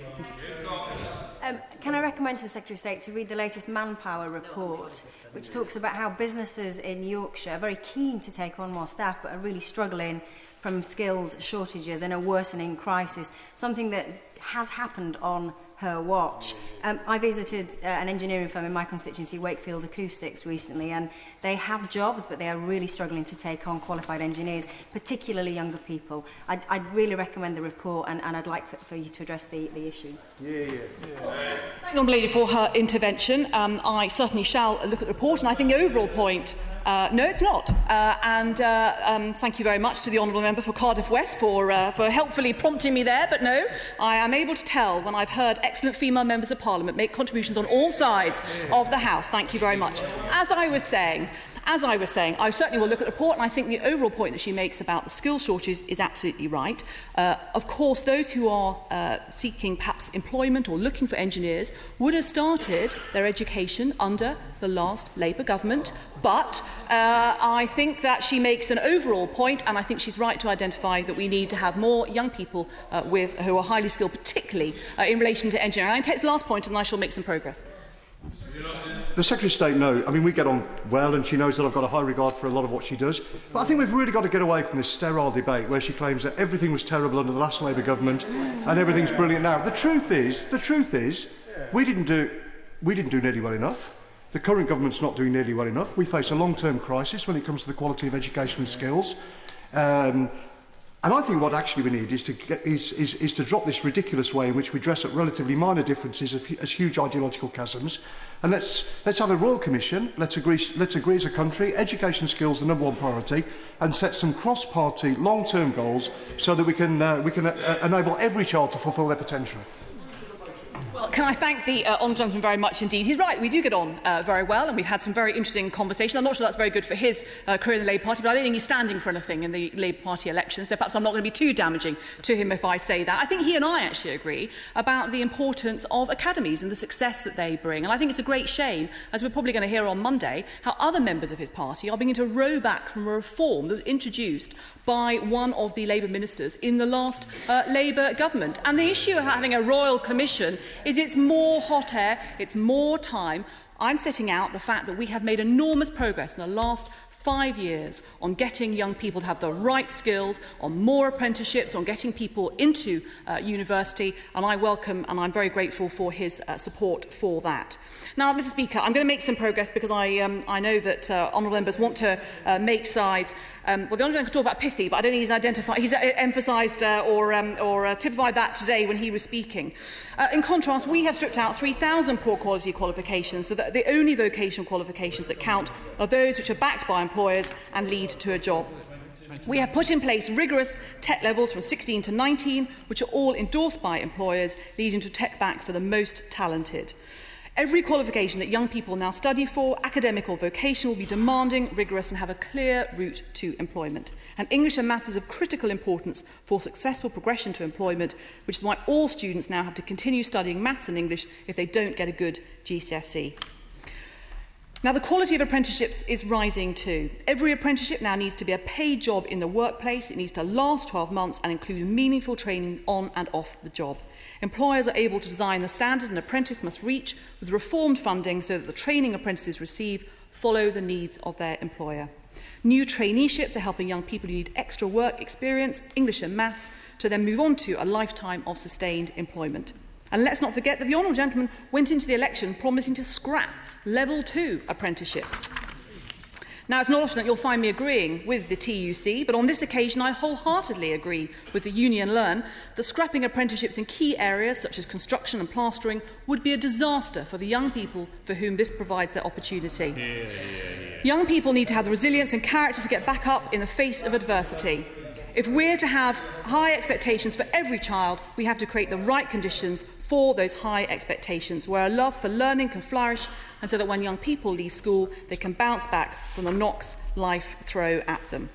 Can I recommend to the Secretary of State to read the latest Manpower report, which talks about how businesses in Yorkshire are very keen to take on more staff but are really struggling from skills shortages and a worsening crisis, something that has happened on her watch. I visited an engineering firm in my constituency, Wakefield Acoustics, recently, and they have jobs, but they are really struggling to take on qualified engineers, particularly younger people. I'd really recommend the report, and I'd like for you to address the issue. Thank the Honourable Lady for her intervention. I certainly shall look at the report, and I think the overall point no, it's not. Thank you very much to the Honourable Member for Cardiff West for helpfully prompting me there. But no, I am able to tell when I've heard excellent female members of Parliament make contributions on all sides of the House. Thank you very much. As I was saying, I certainly will look at the report, and I think the overall point that she makes about the skill shortages is absolutely right. Of course, those who are seeking perhaps employment or looking for engineers would have started their education under the last Labour government, but I think that she makes an overall point, and I think she's right to identify that we need to have more young people who are highly skilled, particularly in relation to engineering. I take the last point, and I shall make some progress. The Secretary of State knows, we get on well, and she knows that I've got a high regard for a lot of what she does. But I think we've really got to get away from this sterile debate where she claims that everything was terrible under the last Labour government and everything's brilliant now. The truth is, we didn't do nearly well enough. The current government's not doing nearly well enough. We face a long-term crisis when it comes to the quality of education and skills. And I think what actually we need is to drop this ridiculous way in which we dress up relatively minor differences as huge ideological chasms. And let's have a Royal Commission, let's agree as a country, education skills the #1 priority, and set some cross-party long-term goals so that we can enable every child to fulfil their potential. Well, can I thank the Honourable Gentleman very much indeed. He's right, we do get on very well, and we've had some very interesting conversations. I'm not sure that's very good for his career in the Labour Party, but I don't think he's standing for anything in the Labour Party elections, so perhaps I'm not going to be too damaging to him if I say that. I think he and I actually agree about the importance of academies and the success that they bring, and I think it's a great shame, as we're probably going to hear on Monday, how other members of his party are beginning to row back from a reform that was introduced by one of the Labour ministers in the last Labour government. And the issue of having a Royal Commission is it's more hot air, it's more time. I'm setting out the fact that we have made enormous progress in the last 5 years on getting young people to have the right skills, on more apprenticeships, on getting people into university, and I welcome and I'm very grateful for his support for that. Now, Mr. Speaker, I'm going to make some progress because I know that honourable members want to make sides. Well, the honourable member can talk about pithy, but I don't think he's emphasised or typified that today when he was speaking. In contrast, we have stripped out 3,000 poor quality qualifications so that the only vocational qualifications that count are those which are backed by employers and lead to a job. We have put in place rigorous tech levels from 16 to 19, which are all endorsed by employers, leading to tech back for the most talented. Every qualification that young people now study for, academic or vocational, will be demanding, rigorous and have a clear route to employment. And English and maths is of critical importance for successful progression to employment, which is why all students now have to continue studying maths and English if they don't get a good GCSE. Now, the quality of apprenticeships is rising too. Every apprenticeship now needs to be a paid job in the workplace. It needs to last 12 months and include meaningful training on and off the job. Employers are able to design the standard an apprentice must reach with reformed funding so that the training apprentices receive follow the needs of their employer. New traineeships are helping young people who need extra work experience, English and maths, to then move on to a lifetime of sustained employment. And let's not forget that the honourable gentleman went into the election promising to scrap Level 2 apprenticeships. Now, it's not often that you'll find me agreeing with the TUC, but on this occasion I wholeheartedly agree with the Union Learn that scrapping apprenticeships in key areas such as construction and plastering would be a disaster for the young people for whom this provides their opportunity. Young people need to have the resilience and character to get back up in the face of adversity. If we're to have high expectations for every child, we have to create the right conditions for those high expectations, where a love for learning can flourish, and so that when young people leave school, they can bounce back from the knocks life throw at them.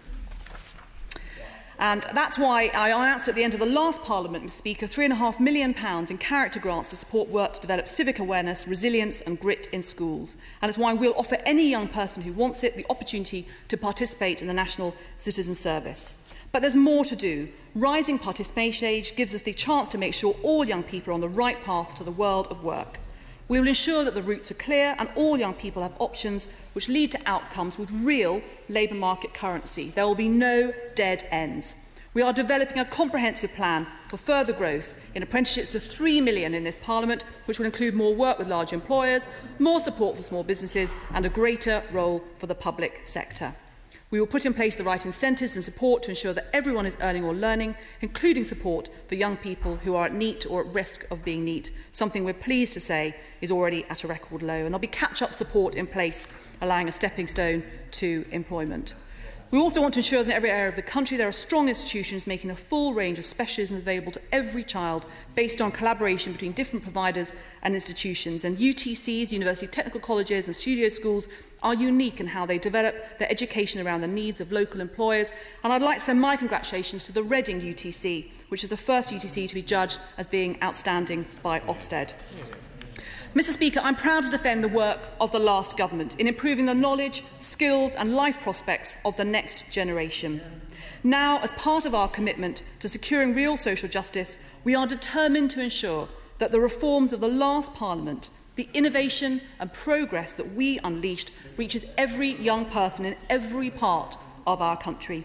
And that's why I announced at the end of the last Parliament, Mr. Speaker, £3.5 million in character grants to support work to develop civic awareness, resilience and grit in schools. And it's why we'll offer any young person who wants it the opportunity to participate in the National Citizen Service. But there's more to do. Rising participation age gives us the chance to make sure all young people are on the right path to the world of work. We will ensure that the routes are clear and all young people have options which lead to outcomes with real labour market currency. There will be no dead ends. We are developing a comprehensive plan for further growth in apprenticeships of 3 million in this Parliament, which will include more work with large employers, more support for small businesses and a greater role for the public sector. We will put in place the right incentives and support to ensure that everyone is earning or learning, including support for young people who are at NEET or at risk of being NEET, something we're pleased to say is already at a record low. And there'll be catch-up support in place, allowing a stepping stone to employment. We also want to ensure that in every area of the country there are strong institutions making a full range of specialisms available to every child based on collaboration between different providers and institutions. And UTCs, University Technical Colleges and studio schools are unique in how they develop their education around the needs of local employers. And I'd like to send my congratulations to the Reading UTC, which is the first UTC to be judged as being outstanding by Ofsted. Mr. Speaker, I'm proud to defend the work of the last government in improving the knowledge, skills and life prospects of the next generation. Now, as part of our commitment to securing real social justice, we are determined to ensure that the reforms of the last Parliament, the innovation and progress that we unleashed, reaches every young person in every part of our country.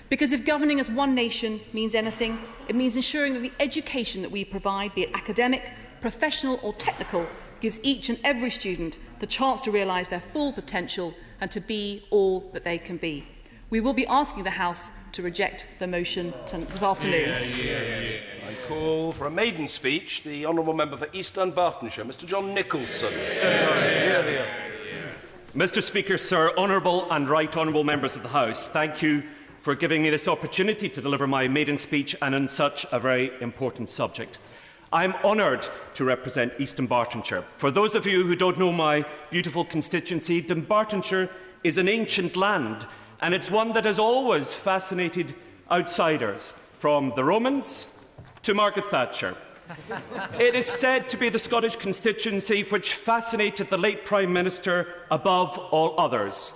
Because if governing as one nation means anything, it means ensuring that the education that we provide, be it academic, professional or technical, gives each and every student the chance to realise their full potential and to be all that they can be. We will be asking the House to reject the motion this afternoon. I call for a maiden speech the Honourable Member for East Dunbartonshire, Mr John Nicolson. Mr Speaker, Sir, Honourable and Right Honourable Members of the House, thank you for giving me this opportunity to deliver my maiden speech and on such a very important subject. I am honoured to represent East Dunbartonshire. For those of you who don't know my beautiful constituency, Dunbartonshire is an ancient land, and it's one that has always fascinated outsiders, from the Romans to Margaret Thatcher. It is said to be the Scottish constituency which fascinated the late Prime Minister above all others.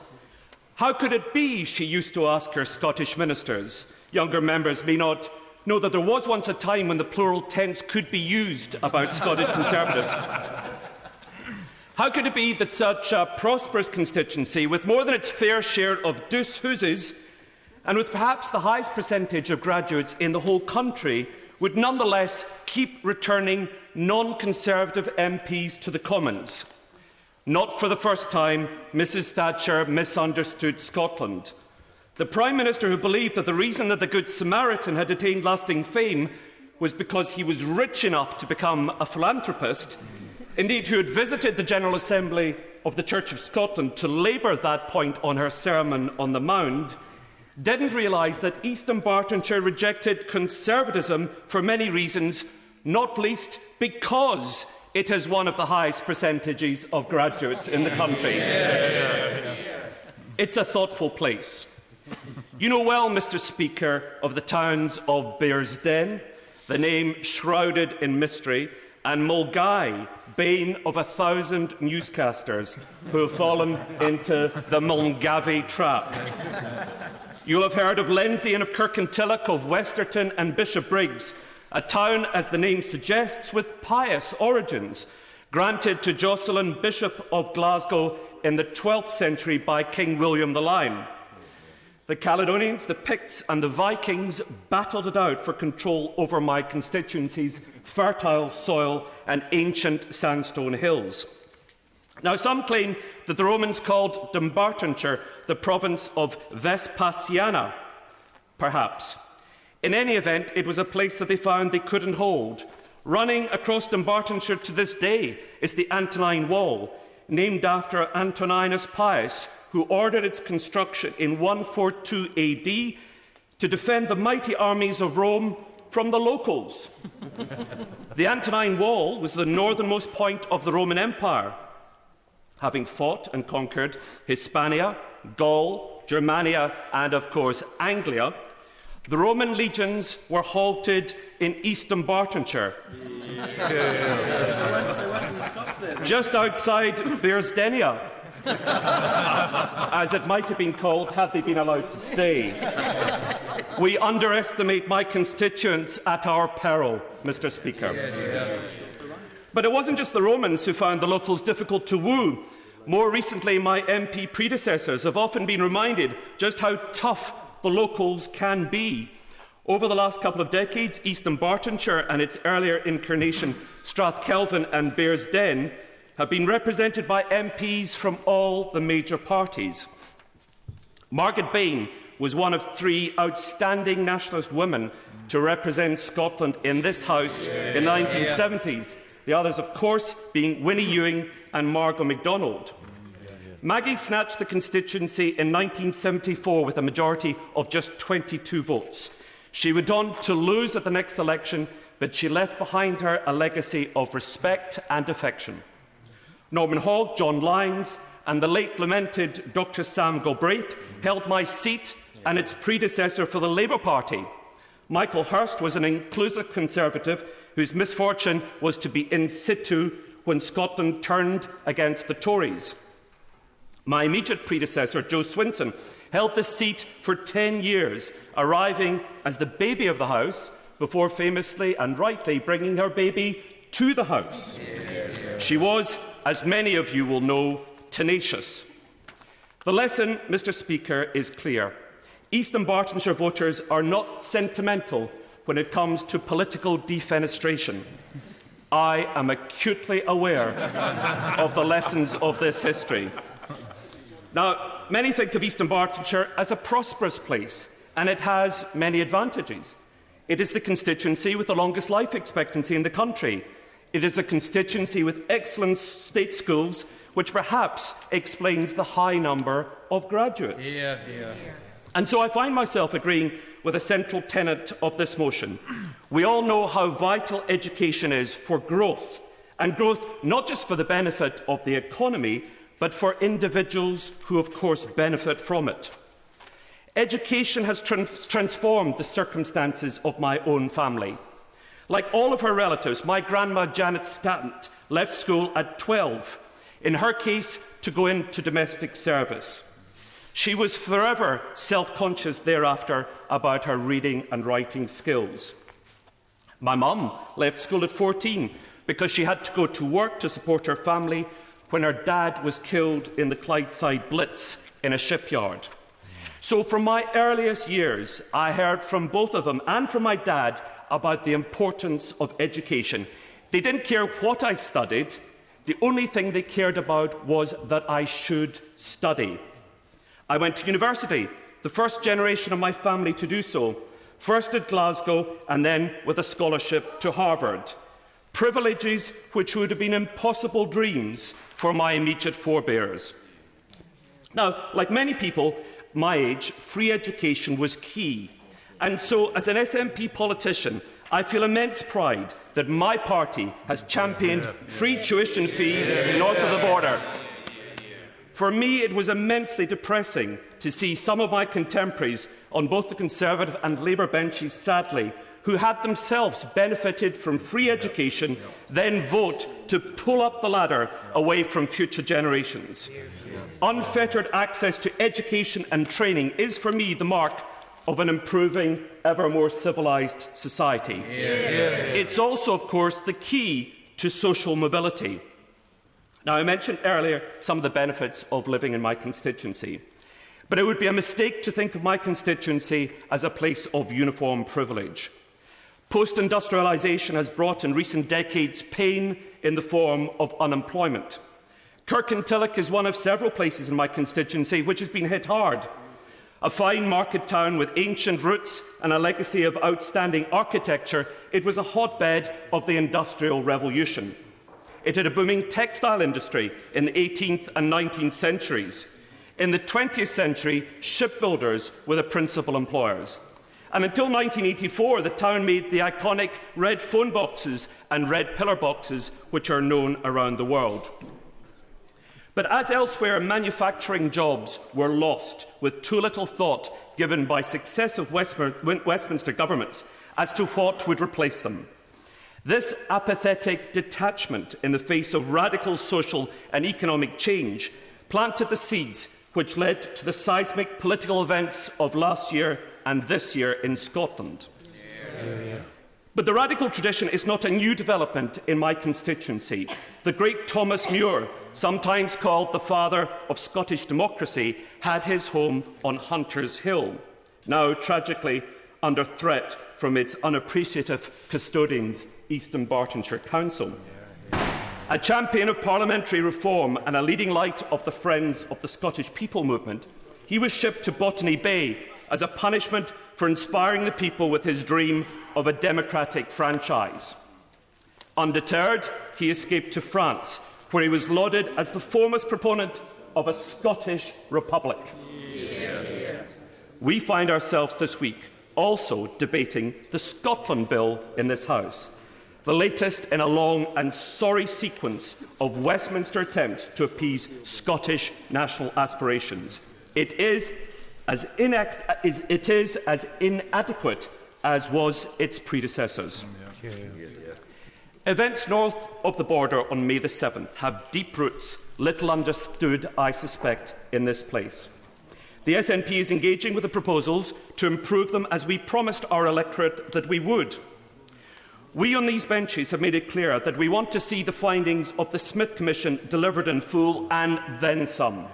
How could it be, she used to ask her Scottish ministers. Younger members may not know that there was once a time when the plural tense could be used about Scottish Conservatives. How could it be that such a prosperous constituency, with more than its fair share of douce hussies, and with perhaps the highest percentage of graduates in the whole country, would nonetheless keep returning non-Conservative MPs to the Commons? Not for the first time, Mrs Thatcher misunderstood Scotland. The Prime Minister, who believed that the reason that the Good Samaritan had attained lasting fame was because he was rich enough to become a philanthropist, indeed who had visited the General Assembly of the Church of Scotland to labour that point on her Sermon on the Mount, didn't realise that East Dunbartonshire rejected conservatism for many reasons, not least because it has one of the highest percentages of graduates in the country. It's a thoughtful place. You know well, Mr Speaker, of the towns of Bearsden, the name shrouded in mystery, and Mulgai, bane of 1,000 newscasters who have fallen into the Mulgavy trap. You'll have heard of Lenzie and of Kirkintilloch, of Westerton and Bishopbriggs, a town, as the name suggests, with pious origins, granted to Jocelyn, Bishop of Glasgow in the 12th century by King William the Lion. The Caledonians, the Picts and the Vikings battled it out for control over my constituency's fertile soil and ancient sandstone hills. Now, some claim that the Romans called Dumbartonshire the province of Vespasiana. Perhaps. In any event, it was a place that they found they couldn't hold. Running across Dumbartonshire to this day is the Antonine Wall, named after Antoninus Pius, who ordered its construction in 142 AD to defend the mighty armies of Rome from the locals. The Antonine Wall was the northernmost point of the Roman Empire. Having fought and conquered Hispania, Gaul, Germania, and of course Anglia, the Roman legions were halted in East Dunbartonshire, just outside Bearsdenia, as it might have been called had they been allowed to stay. We underestimate my constituents at our peril, Mr Speaker. But it wasn't just the Romans who found the locals difficult to woo. More recently, my MP predecessors have often been reminded just how tough the locals can be. Over the last couple of decades, East Dunbartonshire and its earlier incarnation, Strathkelvin and Bearsden, have been represented by MPs from all the major parties. Margaret Bain was one of 3 outstanding nationalist women to represent Scotland in this House in the 1970s. The others, of course, being Winnie Ewing and Margot MacDonald. Maggie snatched the constituency in 1974 with a majority of just 22 votes. She went on to lose at the next election, but she left behind her a legacy of respect and affection. Norman Hogg, John Lyons, and the late lamented Dr Sam Galbraith held my seat and its predecessor for the Labour Party. Michael Hirst was an inclusive Conservative whose misfortune was to be in situ when Scotland turned against the Tories. My immediate predecessor, Joe Swinson, held this seat for 10 years, arriving as the baby of the House before famously and rightly bringing her baby to the House. She was, as many of you will know, tenacious. The lesson, Mr Speaker, is clear. East Dunbartonshire voters are not sentimental when it comes to political defenestration. I am acutely aware of the lessons of this history. Now, many think of East Dunbartonshire as a prosperous place, and it has many advantages. It is the constituency with the longest life expectancy in the country. It is a constituency with excellent state schools, which perhaps explains the high number of graduates. And so I find myself agreeing with a central tenet of this motion. We all know how vital education is for growth, and growth not just for the benefit of the economy, but for individuals who, of course, benefit from it. Education has transformed the circumstances of my own family. Like all of her relatives, my grandma Janet Stant left school at 12, in her case to go into domestic service. She was forever self-conscious thereafter about her reading and writing skills. My mum left school at 14 because she had to go to work to support her family, when her dad was killed in the Clydeside Blitz in a shipyard. So from my earliest years, I heard from both of them and from my dad about the importance of education. They didn't care what I studied. The only thing they cared about was that I should study. I went to university, the first generation of my family to do so, first at Glasgow and then with a scholarship to Harvard. Privileges which would have been impossible dreams for my immediate forebears. Now, like many people my age, free education was key. And so, as an SNP politician, I feel immense pride that my party has championed free tuition fees north of the border. For me, it was immensely depressing to see some of my contemporaries on both the Conservative and Labour benches, sadly, who had themselves benefited from free education, then vote to pull up the ladder away from future generations. Unfettered access to education and training is, for me, the mark of an improving, ever more civilised society. It's also, of course, the key to social mobility. Now, I mentioned earlier some of the benefits of living in my constituency, but it would be a mistake to think of my constituency as a place of uniform privilege. Post-industrialisation has brought in recent decades pain in the form of unemployment. Kirkintilloch is one of several places in my constituency which has been hit hard. A fine market town with ancient roots and a legacy of outstanding architecture, it was a hotbed of the Industrial Revolution. It had a booming textile industry in the 18th and 19th centuries. In the 20th century, shipbuilders were the principal employers. And until 1984, the town made the iconic red phone boxes and red pillar boxes, which are known around the world. But as elsewhere, manufacturing jobs were lost, with too little thought given by successive Westminster governments as to what would replace them. This apathetic detachment in the face of radical social and economic change planted the seeds which led to the seismic political events of last year and this year in Scotland. But the radical tradition is not a new development in my constituency. The great Thomas Muir, sometimes called the father of Scottish democracy, had his home on Hunter's Hill, now tragically under threat from its unappreciative custodians, East Dunbartonshire Council. A champion of parliamentary reform and a leading light of the Friends of the Scottish People movement, he was shipped to Botany Bay as a punishment for inspiring the people with his dream of a democratic franchise. Undeterred, he escaped to France, where he was lauded as the foremost proponent of a Scottish republic. We find ourselves this week also debating the Scotland Bill in this House, the latest in a long and sorry sequence of Westminster attempts to appease Scottish national aspirations. It is as inadequate as was its predecessors. Events north of the border on May the 7th have deep roots, little understood, I suspect, in this place. The SNP is engaging with the proposals to improve them as we promised our electorate that we would. We on these benches have made it clear that we want to see the findings of the Smith Commission delivered in full and then some.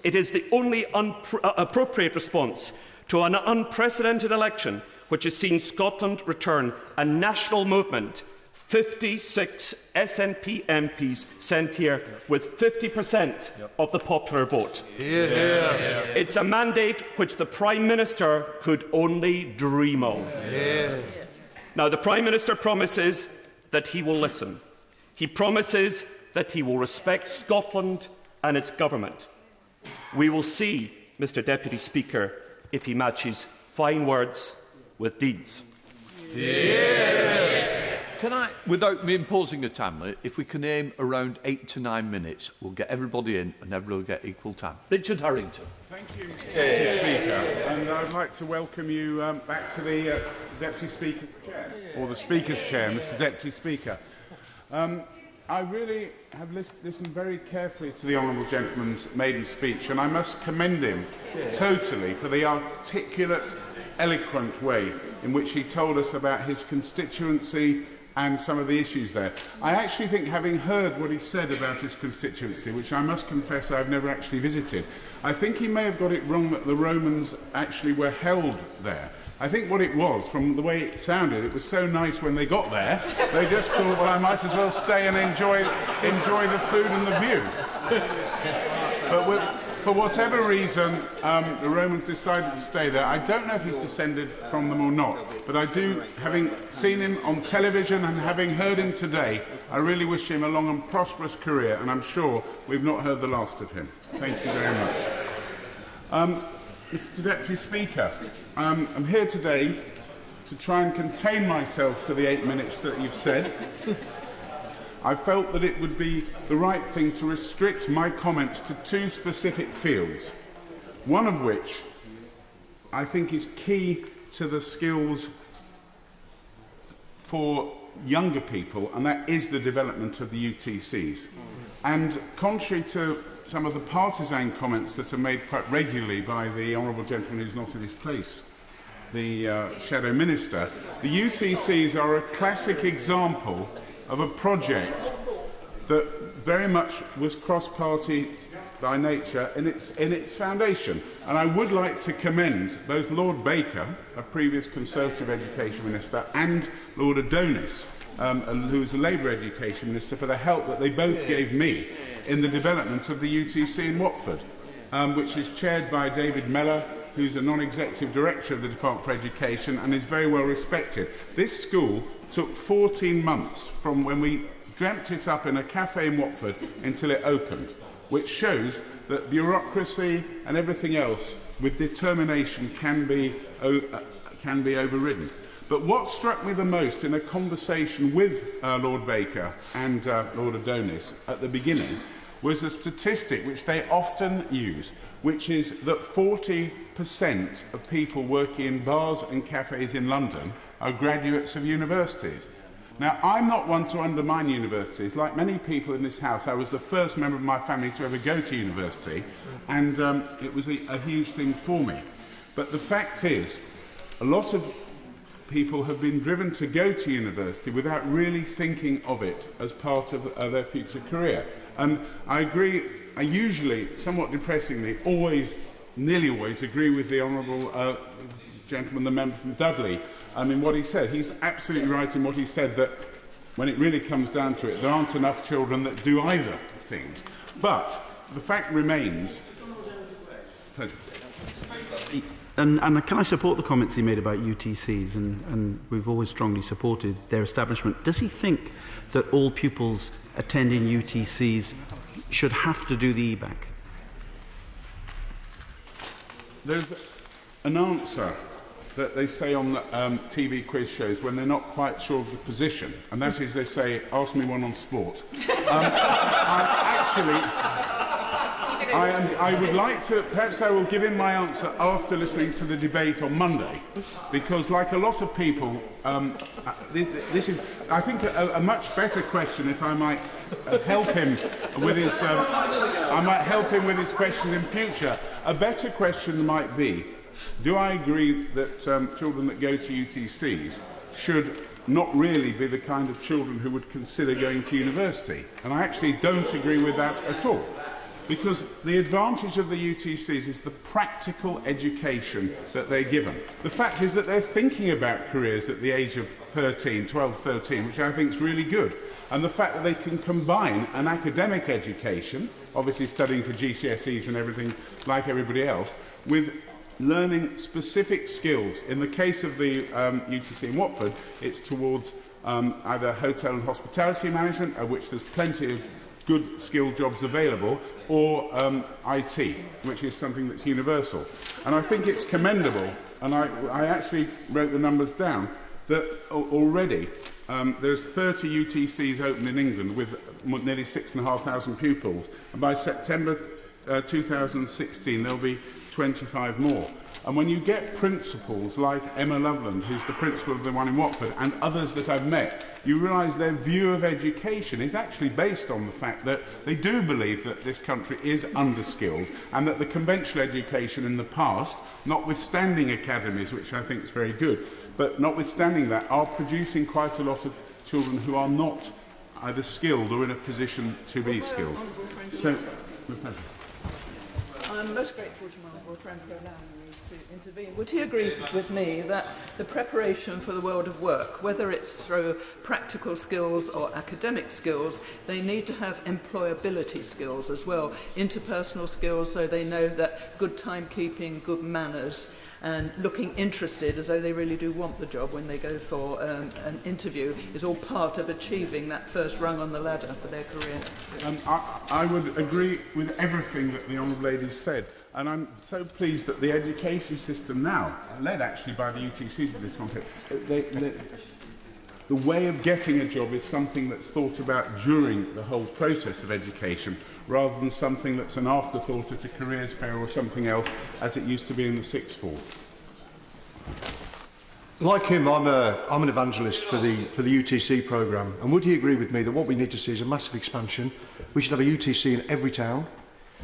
It is the only appropriate response to an unprecedented election which has seen Scotland return a national movement, 56 SNP MPs sent here with 50% of the popular vote. It's a mandate which the Prime Minister could only dream of. Now, the Prime Minister promises that he will listen. He promises that he will respect Scotland and its government. We will see, Mr Deputy Speaker, if he matches fine words with deeds. Can I, without me imposing a time limit, if we can aim around 8 to 9 minutes, we'll get everybody in and everybody will get equal time. Richard Harrington. Thank you, Mr Speaker. And I'd like to welcome you back to the Deputy Speaker's chair, or the Speaker's chair, Mr Deputy Speaker. I really have listened very carefully to the Honourable Gentleman's maiden speech, and I must commend him totally for the articulate, eloquent way in which he told us about his constituency and some of the issues there. I actually think, having heard what he said about his constituency, which I must confess I've never actually visited, I think he may have got it wrong that the Romans actually were held there. I think what it was, from the way it sounded, it was so nice when they got there, they just thought, well, I might as well stay and enjoy the food and the view. But for whatever reason, the Romans decided to stay there. I don't know if he's descended from them or not, but I do, having seen him on television and having heard him today, I really wish him a long and prosperous career, and I'm sure we've not heard the last of him. Thank you very much. Mr. Deputy Speaker, I'm here today to try and contain myself to the 8 minutes that you've said. I felt that it would be the right thing to restrict my comments to two specific fields, one of which I think is key to the skills for younger people, and that is the development of the UTCs. And contrary to some of the partisan comments that are made quite regularly by the honourable gentleman who's not in his place, the Shadow Minister, the UTCs are a classic example of a project that very much was cross-party by nature in its foundation. And I would like to commend both Lord Baker, a previous Conservative Education Minister, and Lord Adonis, who was a Labour Education Minister, for the help that they both gave me in the development of the UTC in Watford, which is chaired by David Mellor, who's a non-executive director of the Department for Education and is very well respected. This school took 14 months from when we dreamt it up in a cafe in Watford until it opened, which shows that bureaucracy and everything else with determination can be overridden. But what struck me the most in a conversation with Lord Baker and Lord Adonis at the beginning was a statistic which they often use, which is that 40% of people working in bars and cafes in London are graduates of universities. Now, I'm not one to undermine universities. Like many people in this House, I was the first member of my family to ever go to university, and it was a huge thing for me. But the fact is, a lot of people have been driven to go to university without really thinking of it as part of their future career. And I agree, I usually, somewhat depressingly, nearly always agree with the honourable gentleman, the member from Dudley, in what he said. He's absolutely right in what he said, that when it really comes down to it, there aren't enough children that do either things. But the fact remains... Pleasure. And can I support the comments he made about UTCs, and we've always strongly supported their establishment. Does he think that all pupils attending UTCs should have to do the EBAC? There's an answer that they say on the TV quiz shows when they're not quite sure of the position, and that is they say, ask me one on sport. I would like to, perhaps I will give him my answer after listening to the debate on Monday, because like a lot of people, this is, I think, a much better question, if I might help him with his, I might help him with his questions in future. A better question might be, do I agree that children that go to UTCs should not really be the kind of children who would consider going to university? And I actually don't agree with that at all. Because the advantage of the UTCs is the practical education that they're given. The fact is that they're thinking about careers at the age of 12, 13, which I think is really good. And the fact that they can combine an academic education, obviously studying for GCSEs and everything like everybody else, with learning specific skills. In the case of the UTC in Watford, it's towards either hotel and hospitality management, of which there's plenty of good skilled jobs available, or IT, which is something that's universal. And I think it's commendable, and I actually wrote the numbers down, that already there's 30 UTCs open in England with nearly 6,500 pupils, and by September 2016 there'll be 25 more. And when you get principals like Emma Loveland, who's the principal of the one in Watford, and others that I've met, you realise their view of education is actually based on the fact that they do believe that this country is underskilled, and that the conventional education in the past, notwithstanding academies, which I think is very good, but notwithstanding that, are producing quite a lot of children who are not either skilled or in a position to be skilled. So, with pleasure. I'm most grateful to my honourable friend for allowing me to intervene. Would he agree with me that the preparation for the world of work, whether it's through practical skills or academic skills, they need to have employability skills as well, interpersonal skills, so they know that good timekeeping, good manners, and looking interested as though they really do want the job when they go for an interview is all part of achieving that first rung on the ladder for their career. I would agree with everything that the Honourable Lady said, and I'm so pleased that the education system now, led actually by the UTCs in this context, the way of getting a job is something that's thought about during the whole process of education, rather than something that's an afterthought at a careers fair or something else, as it used to be in the sixth form. Like him, I'm an evangelist for the UTC programme, and would he agree with me that what we need to see is a massive expansion? We should have a UTC in every town,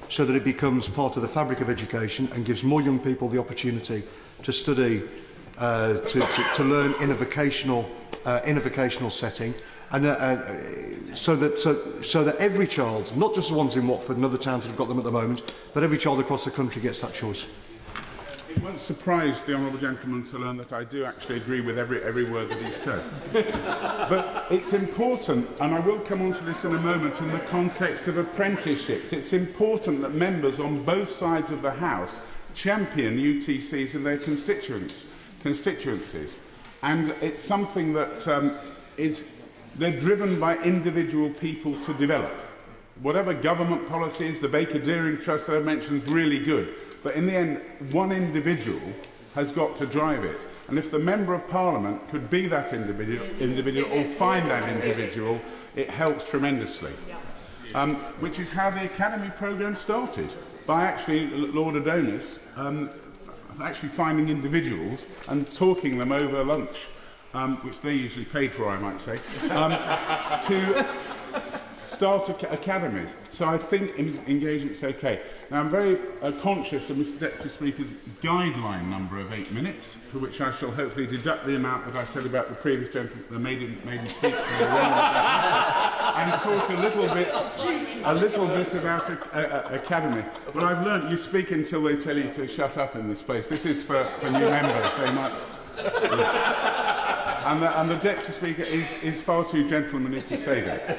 so that it becomes part of the fabric of education and gives more young people the opportunity to study, to learn in a vocational setting, and so that every child, not just the ones in Watford and other towns that have got them at the moment, but every child across the country gets that choice. It won't surprise the honourable gentleman to learn that I do actually agree with every word that he said. But it's important, and I will come on to this in a moment, in the context of apprenticeships. It's important that members on both sides of the House champion UTCs in their constituencies. And it's something that they're driven by individual people to develop. Whatever government policy is, the Baker-Deering Trust that I mentioned is really good. But in the end, one individual has got to drive it. And if the Member of Parliament could be that individual or find that individual, it helps tremendously. Which is how the Academy programme started, by actually Lord Adonis actually finding individuals and talking them over lunch, which they usually paid for, I might say, to start academies. So I think engagement's okay. Now, I'm very conscious of Mr Deputy Speaker's guideline number of 8 minutes, for which I shall hopefully deduct the amount that I said about the previous gentleman, the maiden speech, and talk a little bit about academy. But I've learnt you speak until they tell you to shut up in this place. This is for new members. They might. And the Deputy Speaker is far too gentlemanly to say that.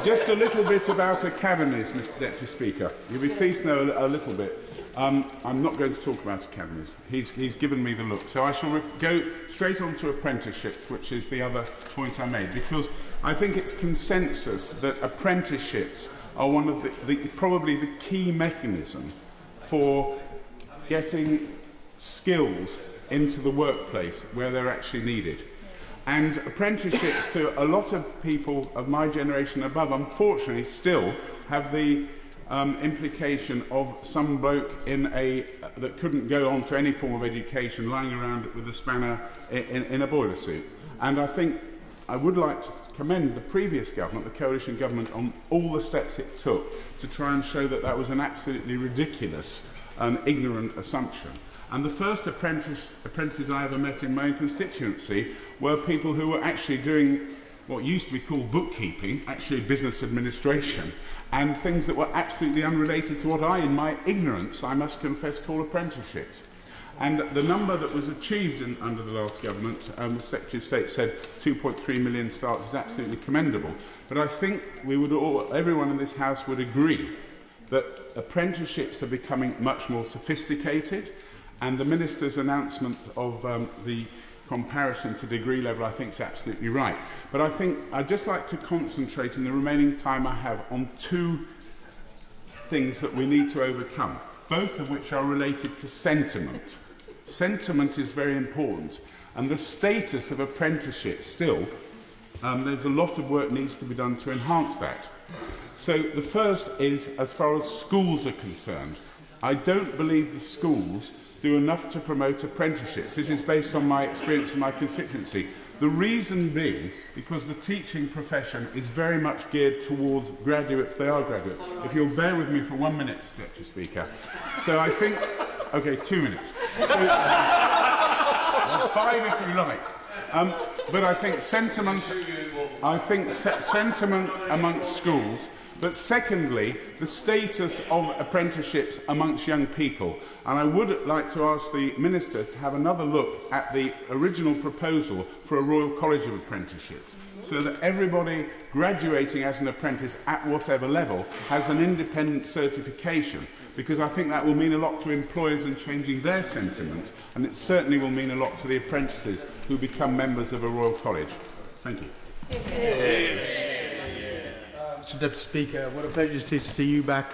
Just a little bit about academies, Mr Deputy Speaker. You'll be pleased to know a little bit. I'm not going to talk about academies. He's given me the look. So I shall go straight on to apprenticeships, which is the other point I made, because I think it's consensus that apprenticeships are one of probably the key mechanism for getting skills into the workplace where they're actually needed. And apprenticeships to a lot of people of my generation above, unfortunately, still have the implication of some bloke that couldn't go on to any form of education, lying around with a spanner in a boiler suit. And I think I would like to commend the previous government, the coalition government, on all the steps it took to try and show that that was an absolutely ridiculous and ignorant assumption. And the first apprentices I ever met in my own constituency were people who were actually doing what used to be called bookkeeping, actually business administration, and things that were absolutely unrelated to what I, in my ignorance, I must confess, call apprenticeships. And the number that was achieved under the last government, the Secretary of State said 2.3 million starts, is absolutely commendable. But I think everyone in this House would agree that apprenticeships are becoming much more sophisticated. And the Minister's announcement of the comparison to degree level, I think, is absolutely right. But I think I'd just like to concentrate in the remaining time I have on two things that we need to overcome, both of which are related to sentiment. Sentiment is very important, and the status of apprenticeship still, there's a lot of work needs to be done to enhance that. So the first is, as far as schools are concerned, I don't believe the schools do enough to promote apprenticeships. This is based on my experience in my constituency. The reason being because the teaching profession is very much geared towards graduates. They are graduates. If you'll bear with me for 1 minute, Deputy Speaker. So I think, okay, 2 minutes. So, 5 if you like. but I think sentiment amongst schools. But secondly, the status of apprenticeships amongst young people. And I would like to ask the Minister to have another look at the original proposal for a Royal College of Apprenticeships, so that everybody graduating as an apprentice at whatever level has an independent certification, because I think that will mean a lot to employers in changing their sentiment, and it certainly will mean a lot to the apprentices who become members of a Royal College. Thank you. Mr Deputy Speaker, what a pleasure to see you back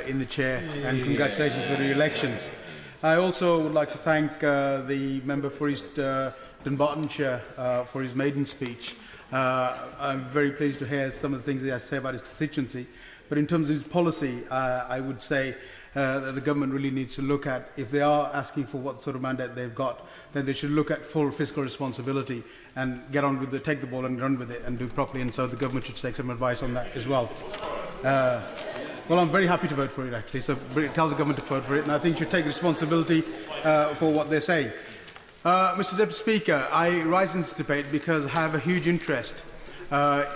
in the chair, and congratulations for the elections. I also would like to thank the member for East Dunbartonshire for his maiden speech. I'm very pleased to hear some of the things he has to say about his constituency, but in terms of his policy, I would say that the government really needs to look at, if they are asking for what sort of mandate they've got, then they should look at full fiscal responsibility and get on with take the ball and run with it and do it properly, and so the government should take some advice on that as well. Well, I'm very happy to vote for it, actually, so tell the government to vote for it, and I think you should take responsibility for what they're saying. Mr Deputy Speaker, I rise in this debate because I have a huge interest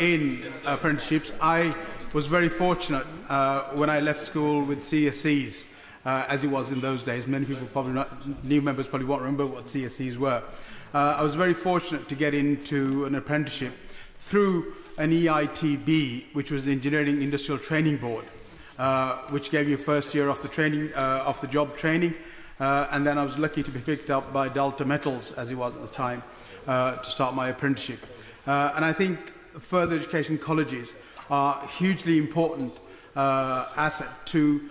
in apprenticeships. I was very fortunate when I left school with CSCs, as it was in those days. Many people probably not, new members probably won't remember what CSCs were. I was very fortunate to get into an apprenticeship through an EITB, which was the Engineering Industrial Training Board, which gave you first year of the training, of the job training, and then I was lucky to be picked up by Delta Metals, as it was at the time, to start my apprenticeship. And I think further education colleges are a hugely important asset to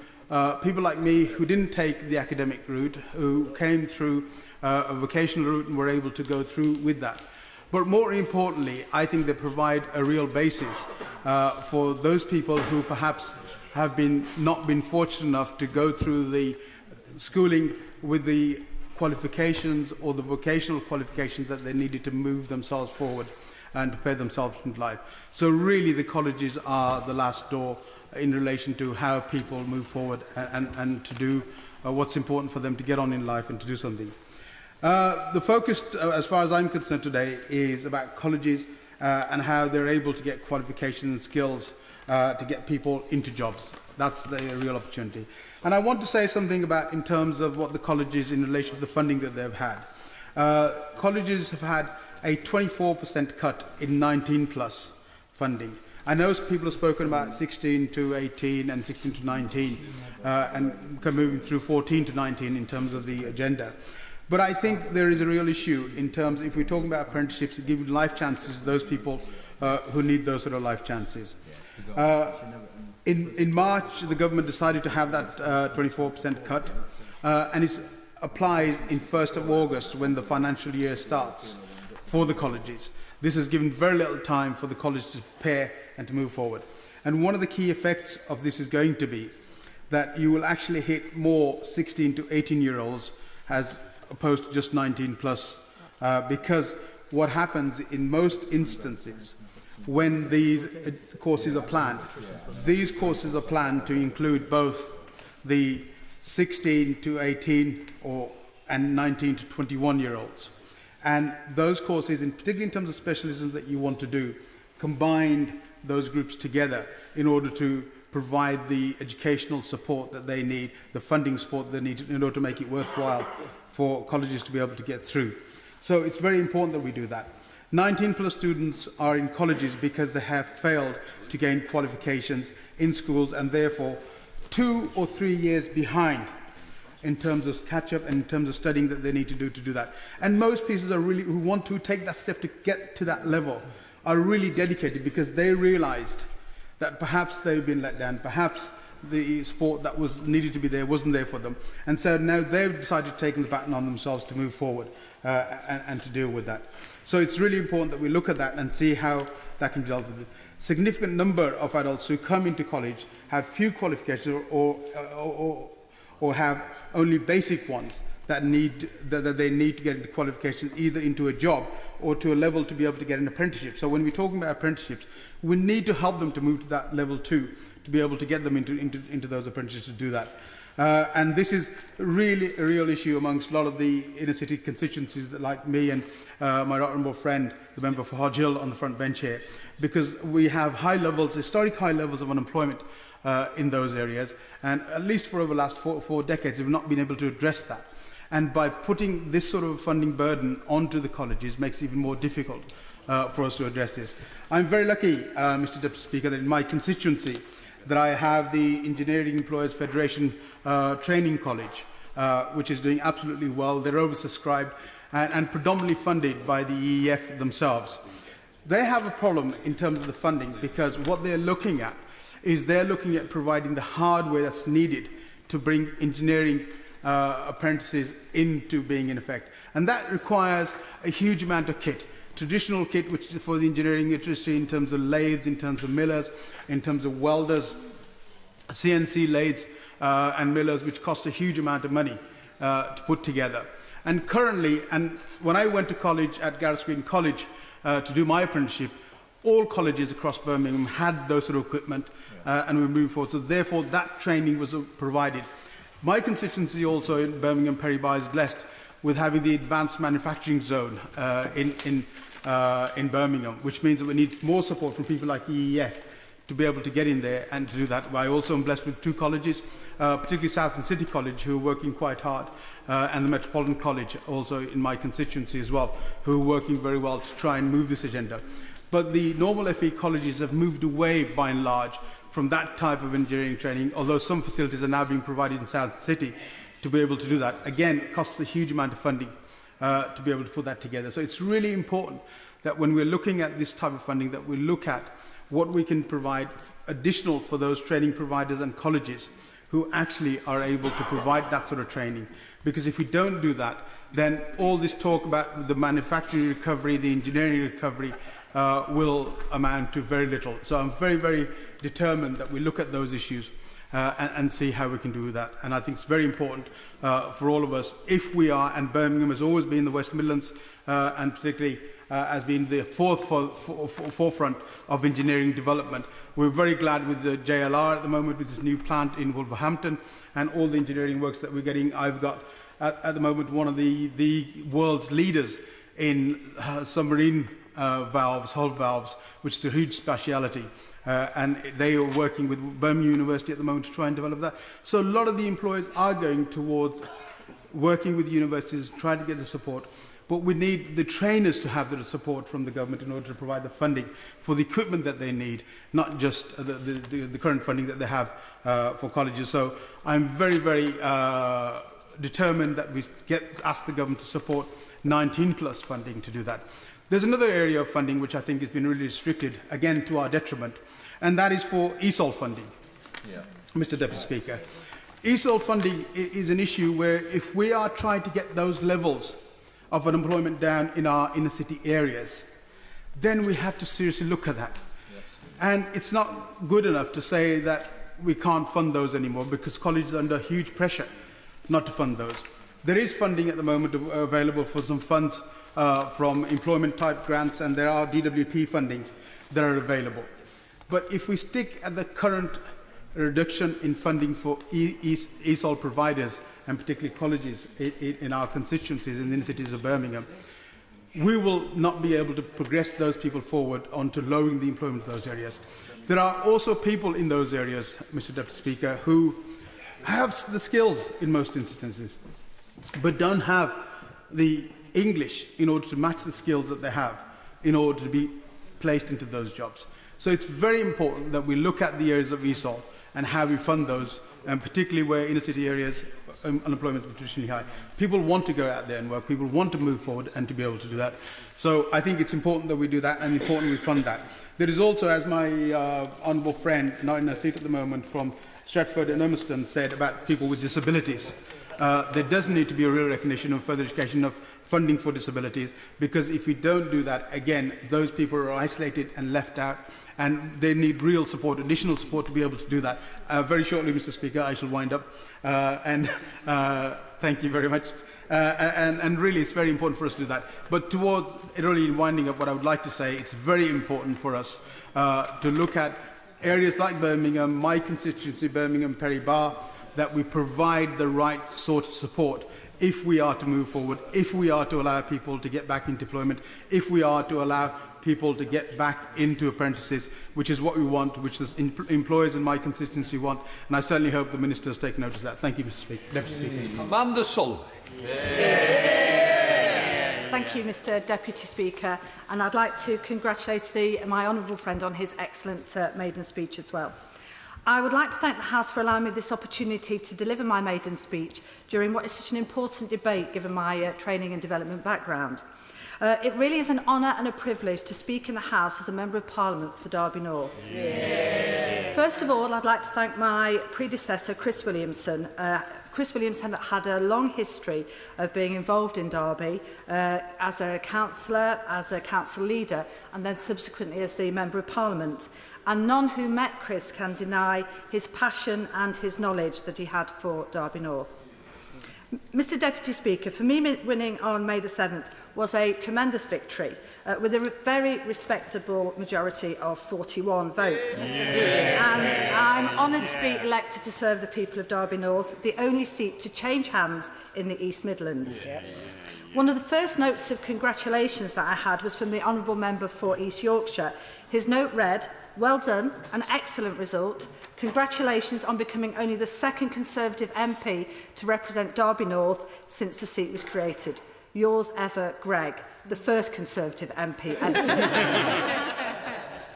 people like me who didn't take the academic route, who came through a vocational route and were able to go through with that. But more importantly, I think they provide a real basis for those people who perhaps have not been fortunate enough to go through the schooling with the qualifications or the vocational qualifications that they needed to move themselves forward and prepare themselves in life. So really the colleges are the last door in relation to how people move forward and to do what's important for them to get on in life and to do something. The focus, as far as I'm concerned today, is about colleges and how they're able to get qualifications and skills to get people into jobs. That's the real opportunity. And I want to say something about in terms of what the colleges in relation to the funding that they've had. Colleges have had a 24% cut in 19+ funding. I know people have spoken about 16 to 18 and 16 to 19 and moving through 14 to 19 in terms of the agenda. But I think there is a real issue in terms, if we're talking about apprenticeships, giving life chances to those people who need those sort of life chances. In March, the government decided to have that 24% cut, and it applies in 1st of August when the financial year starts for the colleges. This has given very little time for the college to prepare and to move forward. And one of the key effects of this is going to be that you will actually hit more 16 to 18-year-olds as opposed to just 19+, because what happens in most instances when these courses are planned to include both the 16 to 18 and 19 to 21-year-olds. And those courses, particularly in terms of specialisms that you want to do, combine those groups together in order to provide the educational support that they need, the funding support they need in order to make it worthwhile for colleges to be able to get through. So it's very important that we do that. 19+ students are in colleges because they have failed to gain qualifications in schools and therefore 2 or 3 years behind in terms of catch-up and in terms of studying that they need to do that. And most pieces are really, who want to take that step to get to that level, are really dedicated because they realised that perhaps they've been let down, perhaps the support that was needed to be there wasn't there for them. And so now they've decided to take the baton on themselves to move forward and to deal with that. So it's really important that we look at that and see how that can be dealt with. A significant number of adults who come into college have few qualifications or have only basic ones that they need to get into qualifications, either into a job or to a level to be able to get an apprenticeship. So when we're talking about apprenticeships, we need to help them to move to that level too, to be able to get them into those apprenticeships to do that. And this is really a real issue amongst a lot of the inner city constituencies that, like me and my honourable friend, the member for Hodge Hill on the front bench here, because we have high levels, historic high levels of unemployment in those areas, and at least for over the last four decades we've not been able to address that. And by putting this sort of funding burden onto the colleges makes it even more difficult for us to address this. I'm very lucky, Mr Deputy Speaker, that in my constituency that I have the Engineering Employers Federation Training College, which is doing absolutely well. They're oversubscribed and predominantly funded by the EEF themselves. They have a problem in terms of the funding because what they're looking at is they're looking at providing the hardware that's needed to bring engineering apprentices into being in effect. And that requires a huge amount of kit. Traditional kit, which is for the engineering industry in terms of lathes, in terms of millers, in terms of welders, CNC lathes and millers, which cost a huge amount of money to put together. And currently, and when I went to college at Gareth Green College to do my apprenticeship, all colleges across Birmingham had those sort of equipment and we moved forward. So therefore, that training was provided. My constituency also in Birmingham, Perry Barr, is blessed with having the advanced manufacturing zone in Birmingham, which means that we need more support from people like EEF to be able to get in there and to do that. I also am blessed with two colleges, particularly South and City College, who are working quite hard, and the Metropolitan College, also in my constituency as well, who are working very well to try and move this agenda. But the normal FE colleges have moved away, by and large, from that type of engineering training, although some facilities are now being provided in South City to be able to do that. Again, it costs a huge amount of funding to be able to put that together. So it's really important that when we're looking at this type of funding, that we look at what we can provide additional for those training providers and colleges who actually are able to provide that sort of training. Because if we don't do that, then all this talk about the manufacturing recovery, the engineering recovery, will amount to very little. So I'm very, very determined that we look at those issues and see how we can do that. And I think it's very important for all of us, if we are, and Birmingham has always been the West Midlands, and particularly has been the forefront of engineering development. We're very glad with the JLR at the moment, with this new plant in Wolverhampton, and all the engineering works that we're getting. I've got, at the moment, one of the world's leaders in submarine valves, hull valves, which is a huge speciality. And they are working with Birmingham University at the moment to try and develop that. So a lot of the employers are going towards working with universities, trying to get the support. But we need the trainers to have the support from the government in order to provide the funding for the equipment that they need, not just the current funding that they have for colleges. So I'm very, very determined that we ask the government to support 19+ funding to do that. There's another area of funding which I think has been really restricted, again to our detriment, and that is for ESOL funding. Mr. Deputy Speaker, ESOL funding is an issue where if we are trying to get those levels of unemployment down in our inner city areas, then we have to seriously look at that. And it's not good enough to say that we can't fund those anymore, because colleges are under huge pressure not to fund those. There is funding at the moment available for some funds from employment-type grants, and there are DWP fundings that are available. But if we stick at the current reduction in funding for ESOL providers, and particularly colleges in our constituencies in the inner cities of Birmingham, we will not be able to progress those people forward onto lowering the employment of those areas. There are also people in those areas, Mr. Deputy Speaker, who have the skills in most instances, but don't have the English in order to match the skills that they have in order to be placed into those jobs. So it's very important that we look at the areas of ESOL and how we fund those, and particularly where inner city areas unemployment is traditionally high. People want to go out there and work. People want to move forward and to be able to do that. So I think it's important that we do that, and important we fund that. There is also, as my honourable friend, not in her seat at the moment, from Stratford and Urmston said about people with disabilities. There does need to be a real recognition of further education of funding for disabilities, because if we don't do that, again, those people are isolated and left out, and they need real support, additional support to be able to do that. Very shortly, Mr. Speaker, I shall wind up, and thank you very much. And really, it's very important for us to do that. But towards really winding up, what I would like to say, it's very important for us to look at areas like Birmingham, my constituency, Birmingham, Perry Barr, that we provide the right sort of support if we are to move forward, if we are to allow people to get back into employment, if we are to allow people to get back into apprentices, which is what we want, which the employers in my constituency want, and I certainly hope the Minister has taken notice of that. Thank you, Mr. Speaker. Deputy Speaker. Amanda Solloway. Thank you, Mr. Deputy Speaker, and I'd like to congratulate my honourable friend on his excellent maiden speech as well. I would like to thank the House for allowing me this opportunity to deliver my maiden speech during what is such an important debate given my training and development background. It really is an honour and a privilege to speak in the House as a Member of Parliament for Derby North. Yeah. First of all, I'd like to thank my predecessor, Chris Williamson. Chris Williamson had a long history of being involved in Derby as a councillor, as a council leader, and then subsequently as the Member of Parliament. And none who met Chris can deny his passion and his knowledge that he had for Derby North. Mr Deputy Speaker, for me winning on May the 7th was a tremendous victory with a very respectable majority of 41 votes. Yeah. And I'm honoured to be elected to serve the people of Derby North, the only seat to change hands in the East Midlands. Yeah. One of the first notes of congratulations that I had was from the Honourable Member for East Yorkshire. His note read, "Well done, an excellent result. Congratulations on becoming only the second Conservative MP to represent Derby North since the seat was created. Yours ever, Greg, the first Conservative MP ever."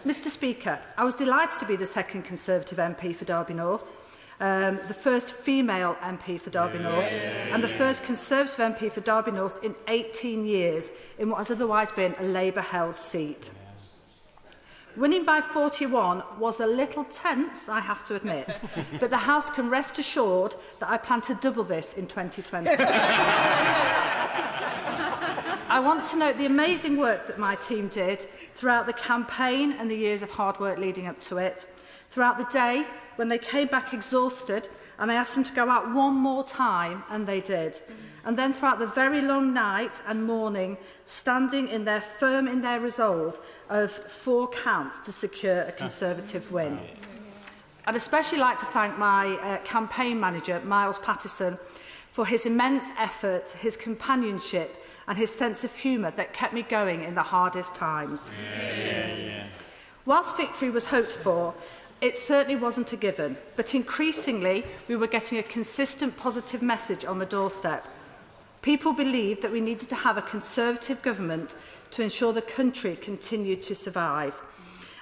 Mr Speaker, I was delighted to be the second Conservative MP for Derby North, the first female MP for Derby North, and the first Conservative MP for Derby North in 18 years in what has otherwise been a Labour-held seat. Winning by 41 was a little tense, I have to admit, but the House can rest assured that I plan to double this in 2020. I want to note the amazing work that my team did throughout the campaign and the years of hard work leading up to it, throughout the day when they came back exhausted and I asked them to go out one more time, and they did. And then throughout the very long night and morning, standing firm in their resolve of 4 counts to secure a Conservative win. I'd especially like to thank my campaign manager, Miles Pattison, for his immense effort, his companionship and his sense of humour that kept me going in the hardest times. Whilst victory was hoped for, it certainly wasn't a given, but increasingly we were getting a consistent positive message on the doorstep. People believed that we needed to have a Conservative government to ensure the country continued to survive.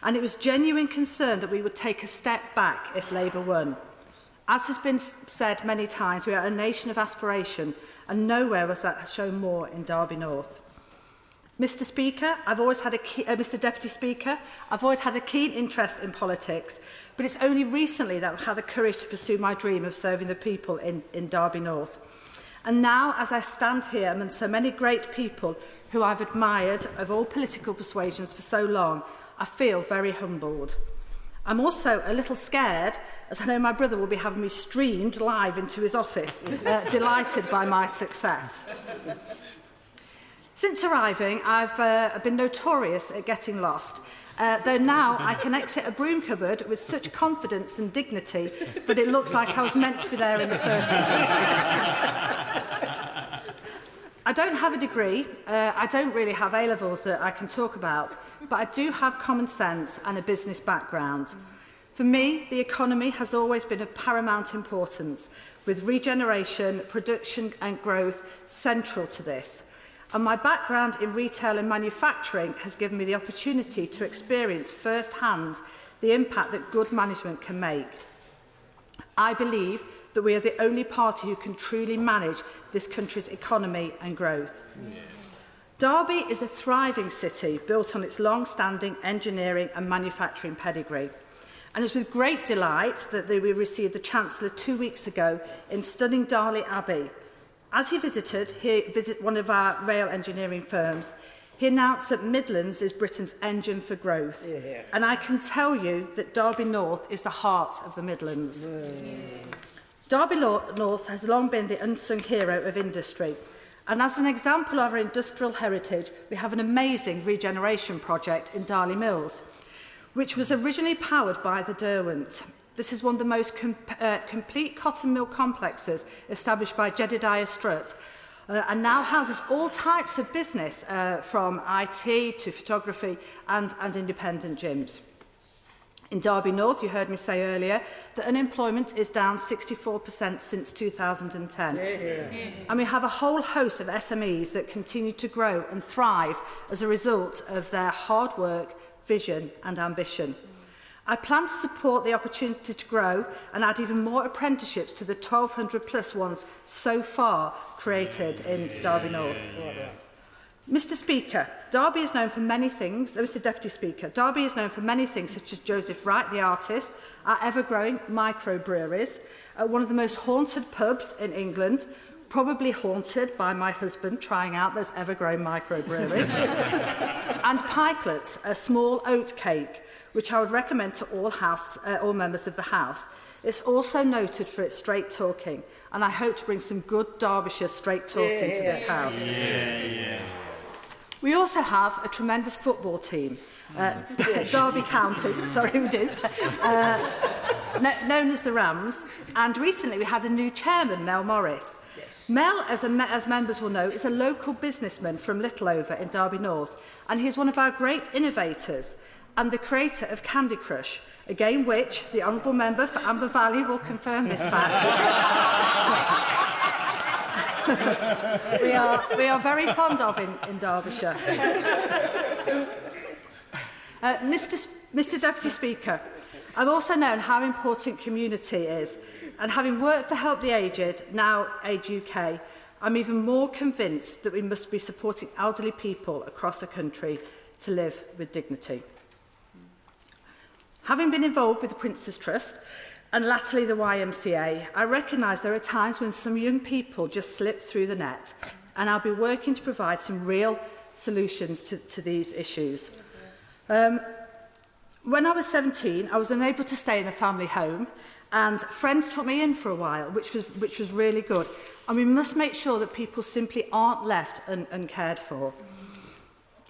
And it was genuine concern that we would take a step back if Labour won. As has been said many times, we are a nation of aspiration, and nowhere was that shown more in Derby North. Mr Speaker, Mr Deputy Speaker, I've always had a keen interest in politics, but it's only recently that I've had the courage to pursue my dream of serving the people in Derby North. And now, as I stand here among so many great people who I've admired of all political persuasions for so long, I feel very humbled. I'm also a little scared, as I know my brother will be having me streamed live into his office, delighted by my success. Since arriving, I've been notorious at getting lost, though now I can exit a broom cupboard with such confidence and dignity that it looks like I was meant to be there in the first place. I don't have a degree, I don't really have A-levels that I can talk about, but I do have common sense and a business background. For me, the economy has always been of paramount importance, with regeneration, production and growth central to this. And my background in retail and manufacturing has given me the opportunity to experience firsthand the impact that good management can make. I believe that we are the only party who can truly manage this country's economy and growth. Yeah. Derby is a thriving city built on its long-standing engineering and manufacturing pedigree. And it's with great delight that we received the Chancellor 2 weeks ago in stunning Darley Abbey. As he visited one of our rail engineering firms, he announced that Midlands is Britain's engine for growth. Yeah. And I can tell you that Derby North is the heart of the Midlands. Yeah. Derby North has long been the unsung hero of industry. And as an example of our industrial heritage, we have an amazing regeneration project in Darley Mills, which was originally powered by the Derwent. This is one of the most complete cotton mill complexes established by Jedediah Strutt, and now houses all types of business, from IT to photography and independent gyms. In Derby North, you heard me say earlier that unemployment is down 64% since 2010. And we have a whole host of SMEs that continue to grow and thrive as a result of their hard work, vision and ambition. I plan to support the opportunity to grow and add even more apprenticeships to the 1,200 plus ones so far created in Derby North. Mr. Speaker, Derby is known for many things. Mr. Deputy Speaker, Derby is known for many things such as Joseph Wright, the artist, our ever-growing microbreweries, one of the most haunted pubs in England, probably haunted by my husband trying out those ever-growing microbreweries, and Pikelets, a small oat cake, which I would recommend to all members of the House. It's also noted for its straight talking, and I hope to bring some good Derbyshire straight talking to this House. We also have a tremendous football team, Derby County, sorry we do, known as the Rams, and recently we had a new chairman, Mel Morris. Mel, as members will know, is a local businessman from Littleover in Derby North, and he's one of our great innovators and the creator of Candy Crush, a game which the Honourable Member for Amber Valley will confirm this fact. we are very fond of in Derbyshire. Mr. Deputy Speaker, I've also known how important community is, and having worked for Help the Aged, now Age UK, I'm even more convinced that we must be supporting elderly people across the country to live with dignity. Having been involved with the Prince's Trust and latterly the YMCA, I recognise there are times when some young people just slip through the net, and I'll be working to provide some real solutions to these issues. When I was 17, I was unable to stay in the family home, and friends took me in for a while, which was really good. And we must make sure that people simply aren't left uncared for.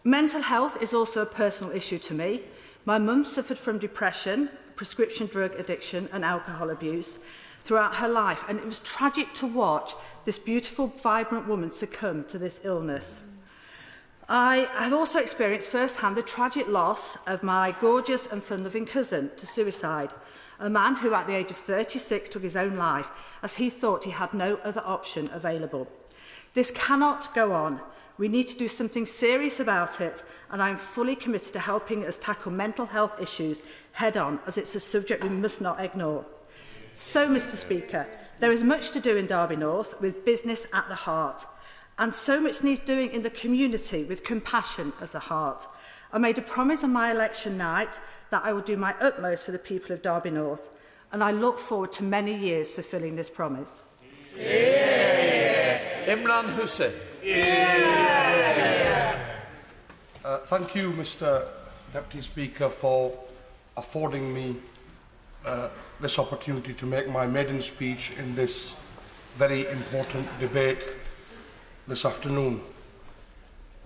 Mental health is also a personal issue to me. My mum suffered from depression, prescription drug addiction and alcohol abuse throughout her life, and it was tragic to watch this beautiful, vibrant woman succumb to this illness. I have also experienced firsthand the tragic loss of my gorgeous and fun-loving cousin to suicide, a man who at the age of 36 took his own life as he thought he had no other option available. This cannot go on. We need to do something serious about it, and I am fully committed to helping us tackle mental health issues head-on, as it's a subject we must not ignore. So, Mr. Speaker, there is much to do in Derby North with business at the heart, and so much needs doing in the community with compassion at the heart. I made a promise on my election night that I will do my utmost for the people of Derby North, and I look forward to many years fulfilling this promise. Imran Hussain. Thank you, Mr. Deputy Speaker, for affording me this opportunity to make my maiden speech in this very important debate this afternoon.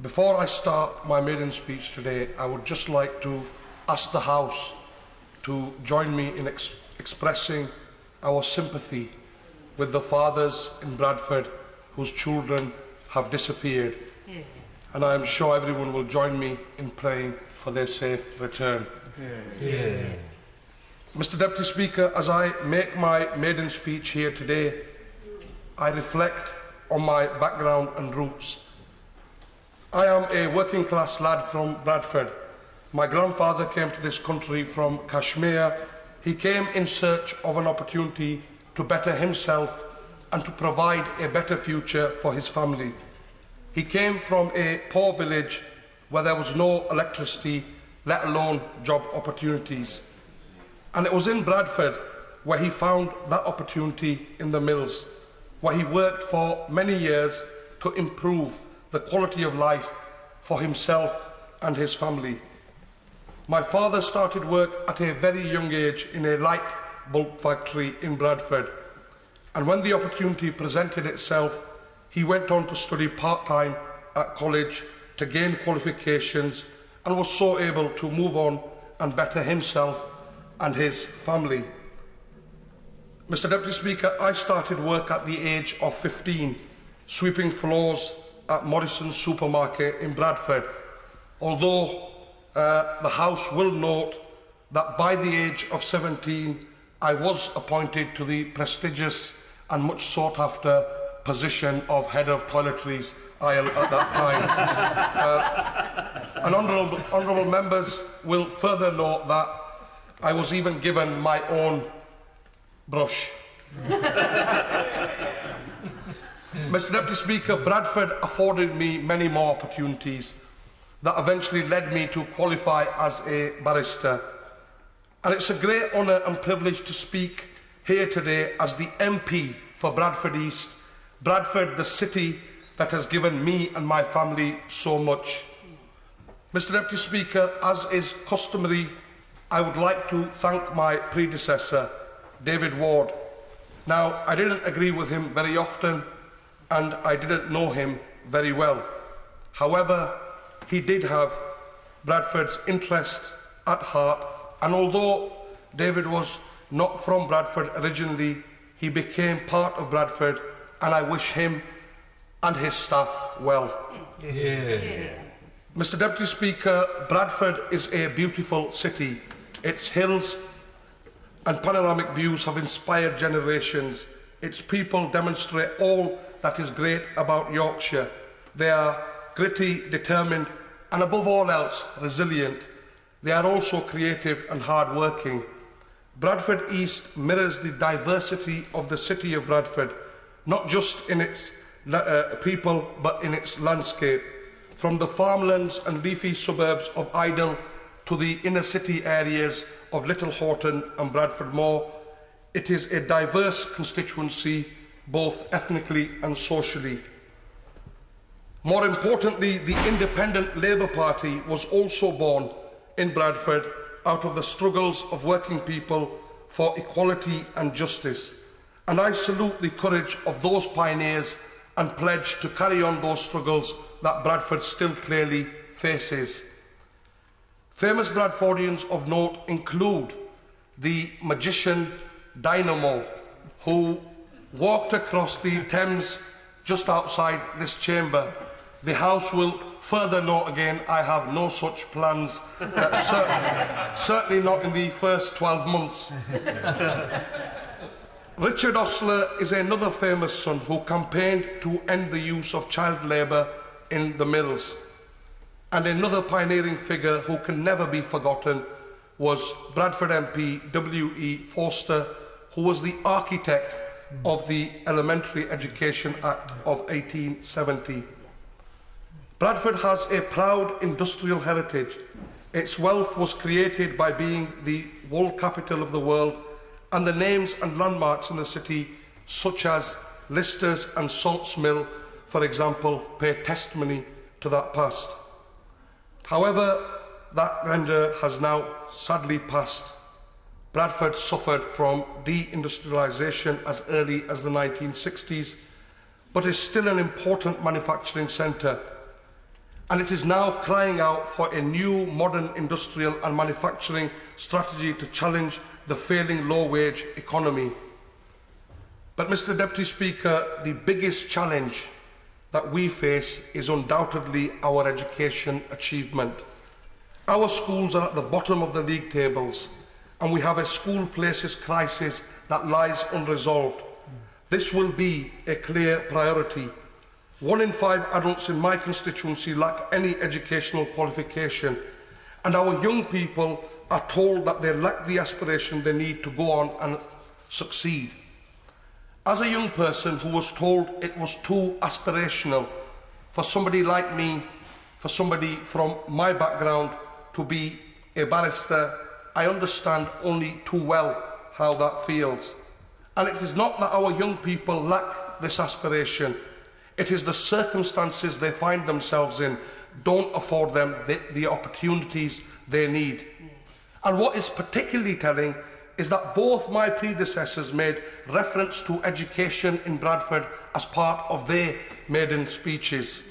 Before I start my maiden speech today, I would just like to ask the House to join me in expressing our sympathy with the fathers in Bradford whose children have disappeared. And I am sure everyone will join me in praying for their safe return. Mr. Deputy Speaker, as I make my maiden speech here today, I reflect on my background and roots. I am a working class lad from Bradford. My grandfather came to this country from Kashmir. He came in search of an opportunity to better himself and to provide a better future for his family. He came from a poor village where there was no electricity, let alone job opportunities. And it was in Bradford where he found that opportunity in the mills, where he worked for many years to improve the quality of life for himself and his family. My father started work at a very young age in a light bulb factory in Bradford. And when the opportunity presented itself, he went on to study part-time at college to gain qualifications and was so able to move on and better himself and his family. Mr Deputy Speaker, I started work at the age of 15, sweeping floors at Morrison's supermarket in Bradford, although the House will note that by the age of 17 I was appointed to the prestigious and much sought after position of Head of Toiletries aisle at that time. And honourable members will further note that I was even given my own brush. Mr Deputy Speaker, Bradford afforded me many more opportunities that eventually led me to qualify as a barrister. And it's a great honour and privilege to speak here today as the MP for Bradford East, Bradford, the city that has given me and my family so much. Mr Deputy Speaker, as is customary, I would like to thank my predecessor, David Ward. Now, I didn't agree with him very often, and I didn't know him very well. However, he did have Bradford's interests at heart, and although David was not from Bradford originally, he became part of Bradford, and I wish him and his staff well. Yeah. Mr Deputy Speaker, Bradford is a beautiful city. Its hills and panoramic views have inspired generations. Its people demonstrate all that is great about Yorkshire. They are gritty, determined, and above all else, resilient. They are also creative and hard-working. Bradford East mirrors the diversity of the city of Bradford, not just in its people, but in its landscape. From the farmlands and leafy suburbs of Idle to the inner city areas of Little Horton and Bradford Moor, it is a diverse constituency, both ethnically and socially. More importantly, the Independent Labour Party was also born in Bradford out of the struggles of working people for equality and justice, and I salute the courage of those pioneers and pledge to carry on those struggles that Bradford still clearly faces. Famous Bradfordians of note include the magician Dynamo, who walked across the Thames just outside this chamber. The House will further note again, I have no such plans, certainly not in the first 12 months. Richard Ostler is another famous son who campaigned to end the use of child labour in the mills. And another pioneering figure who can never be forgotten was Bradford MP W.E. Forster, who was the architect of the Elementary Education Act of 1870. Bradford has a proud industrial heritage. Its wealth was created by being the wool capital of the world, and the names and landmarks in the city, such as Lister's and Salts Mill, for example, pay testimony to that past. However, that grandeur has now sadly passed. Bradford suffered from deindustrialisation as early as the 1960s, but is still an important manufacturing centre, and it is now crying out for a new modern industrial and manufacturing strategy to challenge the failing low-wage economy. But, Mr Deputy Speaker, the biggest challenge that we face is undoubtedly our education achievement. Our schools are at the bottom of the league tables, and we have a school places crisis that lies unresolved. This will be a clear priority. 1 in 5 adults in my constituency lack any educational qualification, and our young people are told that they lack the aspiration they need to go on and succeed. As a young person who was told it was too aspirational for somebody like me, for somebody from my background, to be a barrister, I understand only too well how that feels. And it is not that our young people lack this aspiration. It is the circumstances they find themselves in don't afford them the opportunities they need. And what is particularly telling is that both my predecessors made reference to education in Bradford as part of their maiden speeches.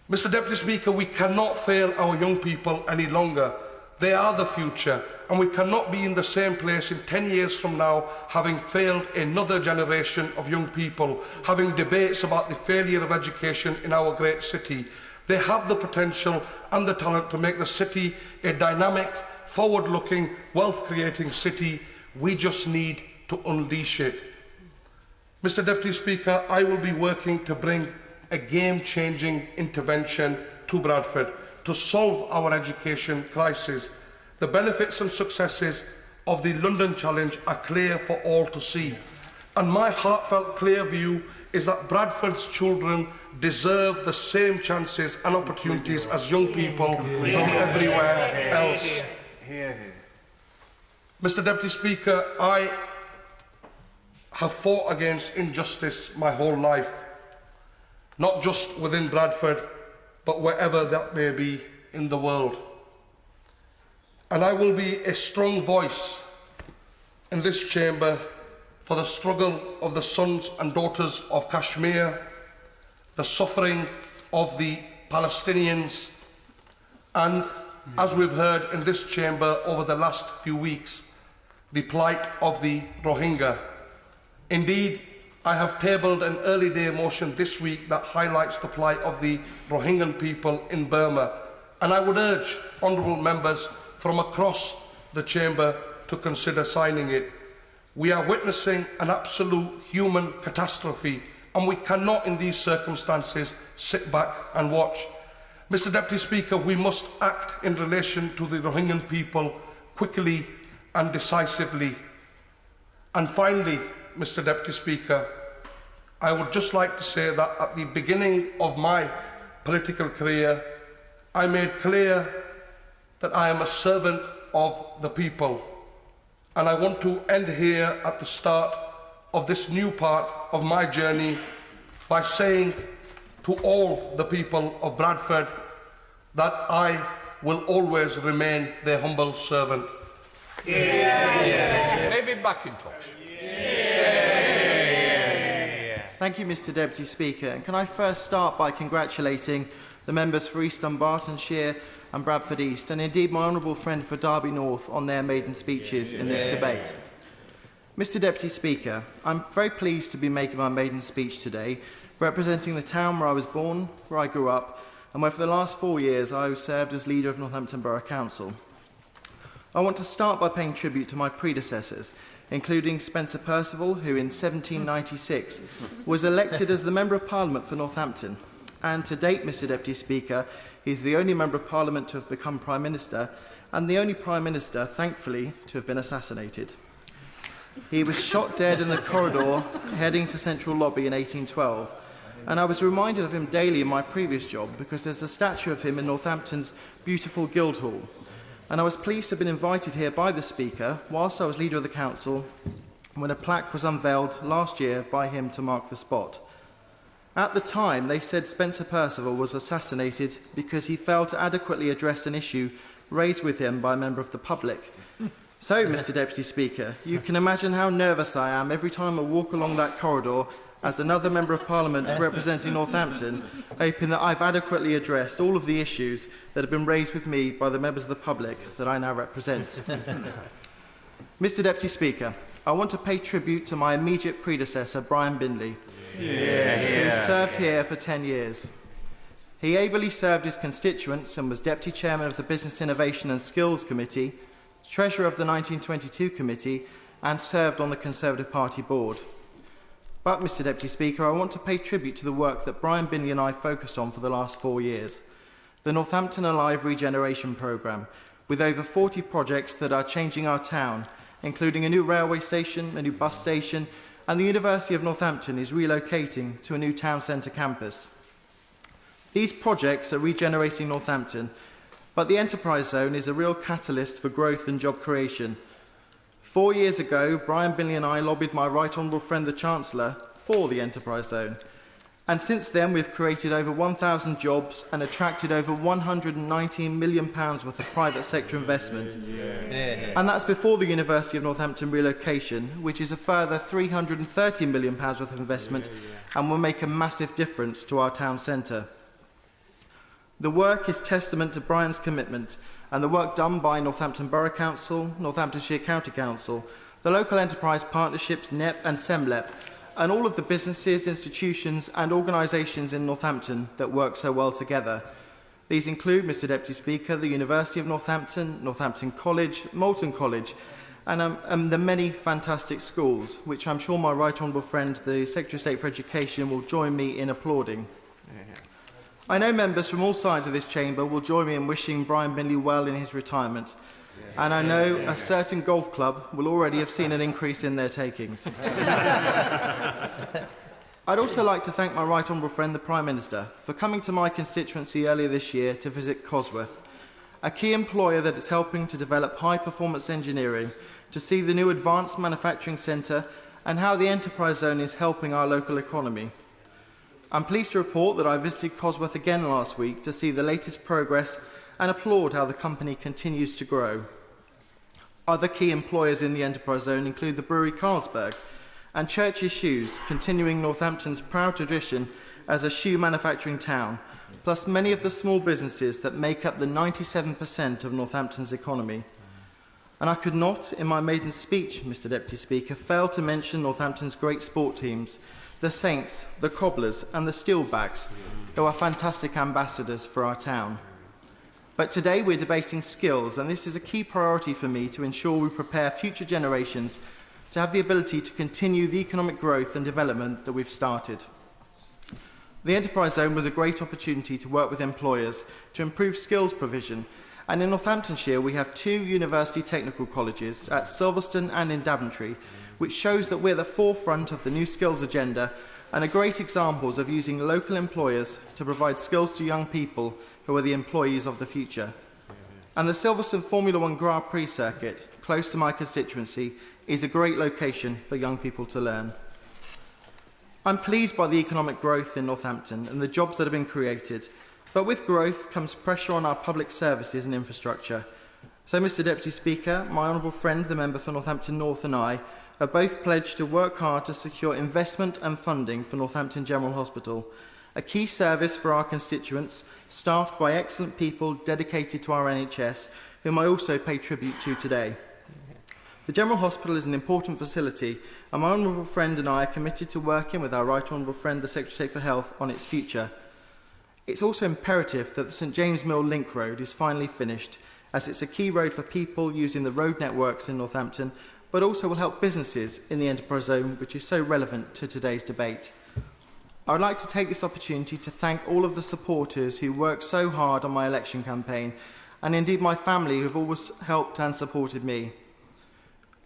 Mr Deputy Speaker, we cannot fail our young people any longer. They are the future, and we cannot be in the same place in 10 years from now, having failed another generation of young people, having debates about the failure of education in our great city. They have the potential and the talent to make the city a dynamic, forward-looking, wealth-creating city. We just need to unleash it. Mr. Deputy Speaker, I will be working to bring a game-changing intervention to Bradford to solve our education crisis. The benefits and successes of the London Challenge are clear for all to see. And my heartfelt, clear view is that Bradford's children deserve the same chances and opportunities as young people from everywhere else. Mr. Deputy Speaker, I have fought against injustice my whole life, not just within Bradford, but wherever that may be in the world. And I will be a strong voice in this chamber for the struggle of the sons and daughters of Kashmir, the suffering of the Palestinians, and, as we've heard in this chamber over the last few weeks, the plight of the Rohingya. Indeed, I have tabled an early day motion this week that highlights the plight of the Rohingyan people in Burma, and I would urge honourable members from across the chamber to consider signing it. We are witnessing an absolute human catastrophe, and we cannot in these circumstances sit back and watch. Mr. Deputy Speaker, we must act in relation to the Rohingyan people quickly and decisively. And finally, Mr. Deputy Speaker, I would just like to say that at the beginning of my political career, I made clear that I am a servant of the people. And I want to end here at the start of this new part of my journey by saying to all the people of Bradford that I will always remain their humble servant. David Mackintosh. Thank you, Mr. Deputy Speaker. And can I first start by congratulating the members for East Dunbartonshire and Bradford East, and indeed my honourable friend for Derby North on their maiden speeches in this debate. Mr. Deputy Speaker, I'm very pleased to be making my maiden speech today, representing the town where I was born, where I grew up, and where for the last 4 years I served as leader of Northampton Borough Council. I want to start by paying tribute to my predecessors, including Spencer Percival, who in 1796 was elected as the Member of Parliament for Northampton. And to date, Mr. Deputy Speaker, he's the only Member of Parliament to have become Prime Minister, and the only Prime Minister, thankfully, to have been assassinated. He was shot dead in the corridor heading to Central Lobby in 1812, and I was reminded of him daily in my previous job because there's a statue of him in Northampton's beautiful Guildhall. And I was pleased to have been invited here by the Speaker whilst I was Leader of the Council when a plaque was unveiled last year by him to mark the spot. At the time, they said Spencer Percival was assassinated because he failed to adequately address an issue raised with him by a member of the public. So, Mr. Deputy Speaker, you can imagine how nervous I am every time I walk along that corridor as another Member of Parliament representing Northampton, hoping that I've adequately addressed all of the issues that have been raised with me by the members of the public that I now represent. Mr. Deputy Speaker, I want to pay tribute to my immediate predecessor, Brian Binley, who served here for 10 years. He ably served his constituents and was Deputy Chairman of the Business Innovation and Skills Committee, Treasurer of the 1922 Committee, and served on the Conservative Party board. But, Mr. Deputy Speaker, I want to pay tribute to the work that Brian Binley and I focused on for the last 4 years. The Northampton Alive Regeneration Programme, with over 40 projects that are changing our town, including a new railway station, a new bus station, and the University of Northampton is relocating to a new town centre campus. These projects are regenerating Northampton, but the Enterprise Zone is a real catalyst for growth and job creation. 4 years ago, Brian Binley and I lobbied my right honourable friend the Chancellor for the Enterprise Zone. And since then, we've created over 1,000 jobs and attracted over £119 million worth of private sector investment. And that's before the University of Northampton relocation, which is a further £330 million worth of investment and will make a massive difference to our town centre. The work is testament to Brian's commitment and the work done by Northampton Borough Council, Northamptonshire County Council, the local enterprise partnerships NEP and SEMLEP, and all of the businesses, institutions and organisations in Northampton that work so well together. These include, Mr Deputy Speaker, the University of Northampton, Northampton College, Moulton College, and the many fantastic schools, which I'm sure my right honourable friend, the Secretary of State for Education, will join me in applauding. I know members from all sides of this chamber will join me in wishing Brian Binley well in his retirement, and I know a certain golf club will already have seen an increase in their takings. I'd also like to thank my right honourable friend, the Prime Minister, for coming to my constituency earlier this year to visit Cosworth, a key employer that is helping to develop high-performance engineering, to see the new Advanced Manufacturing Centre and how the Enterprise Zone is helping our local economy. I'm pleased to report that I visited Cosworth again last week to see the latest progress and applaud how the company continues to grow. Other key employers in the Enterprise Zone include the brewery Carlsberg and Church's Shoes, continuing Northampton's proud tradition as a shoe manufacturing town, plus many of the small businesses that make up the 97% of Northampton's economy. And I could not, in my maiden speech, Mr Deputy Speaker, fail to mention Northampton's great sport teams, the Saints, the Cobblers and the Steelbacks, who are fantastic ambassadors for our town. But today we're debating skills, and this is a key priority for me to ensure we prepare future generations to have the ability to continue the economic growth and development that we've started. The Enterprise Zone was a great opportunity to work with employers to improve skills provision, and in Northamptonshire we have 2 university technical colleges at Silverstone and in Daventry, which shows that we're at the forefront of the new skills agenda and are great examples of using local employers to provide skills to young people who are the employees of the future. And the Silverstone Formula 1 Grand Prix circuit, close to my constituency, is a great location for young people to learn. I'm pleased by the economic growth in Northampton and the jobs that have been created, but with growth comes pressure on our public services and infrastructure. So, Mr Deputy Speaker, my honourable friend, the member for Northampton North, and I have both pledged to work hard to secure investment and funding for Northampton General Hospital, a key service for our constituents, staffed by excellent people dedicated to our NHS, whom I also pay tribute to today. The General Hospital is an important facility, and my honourable friend and I are committed to working with our right honourable friend, the Secretary of State for Health, on its future. It's also imperative that the St James Mill Link Road is finally finished, as it's a key road for people using the road networks in Northampton, but also will help businesses in the Enterprise Zone, which is so relevant to today's debate. I would like to take this opportunity to thank all of the supporters who worked so hard on my election campaign, and indeed my family who have always helped and supported me.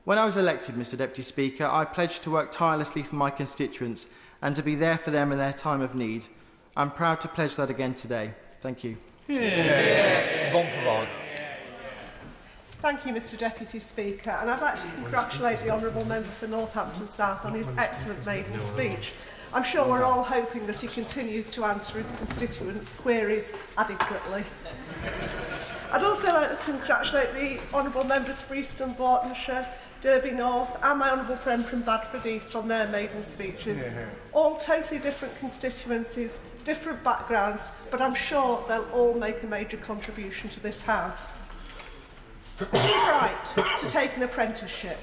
When I was elected, Mr Deputy Speaker, I pledged to work tirelessly for my constituents and to be there for them in their time of need. I'm proud to pledge that again today. Thank you. Fovargue. Thank you, Mr Deputy Speaker, and I'd like to congratulate the Honourable Member for Northampton South on his excellent maiden speech. I'm sure we're all hoping that he continues to answer his constituents' queries adequately. I'd also like to congratulate the Honourable Members for East Dunbartonshire, Derby North and my honourable friend from Bradford East on their maiden speeches. All totally different constituencies, different backgrounds, but I'm sure they'll all make a major contribution to this House. Is it right to take an apprenticeship?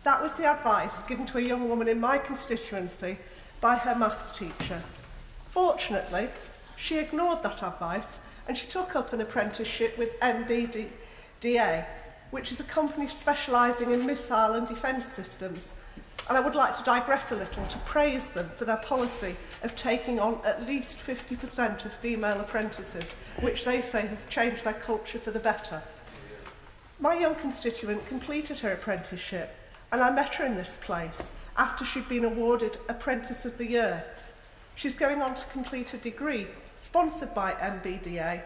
That was the advice given to a young woman in my constituency by her maths teacher. Fortunately, she ignored that advice and she took up an apprenticeship with MBDA, which is a company specialising in missile and defence systems. And I would like to digress a little to praise them for their policy of taking on at least 50% of female apprentices, which they say has changed their culture for the better. My young constituent completed her apprenticeship, and I met her in this place after she'd been awarded Apprentice of the Year. She's going on to complete a degree sponsored by MBDA,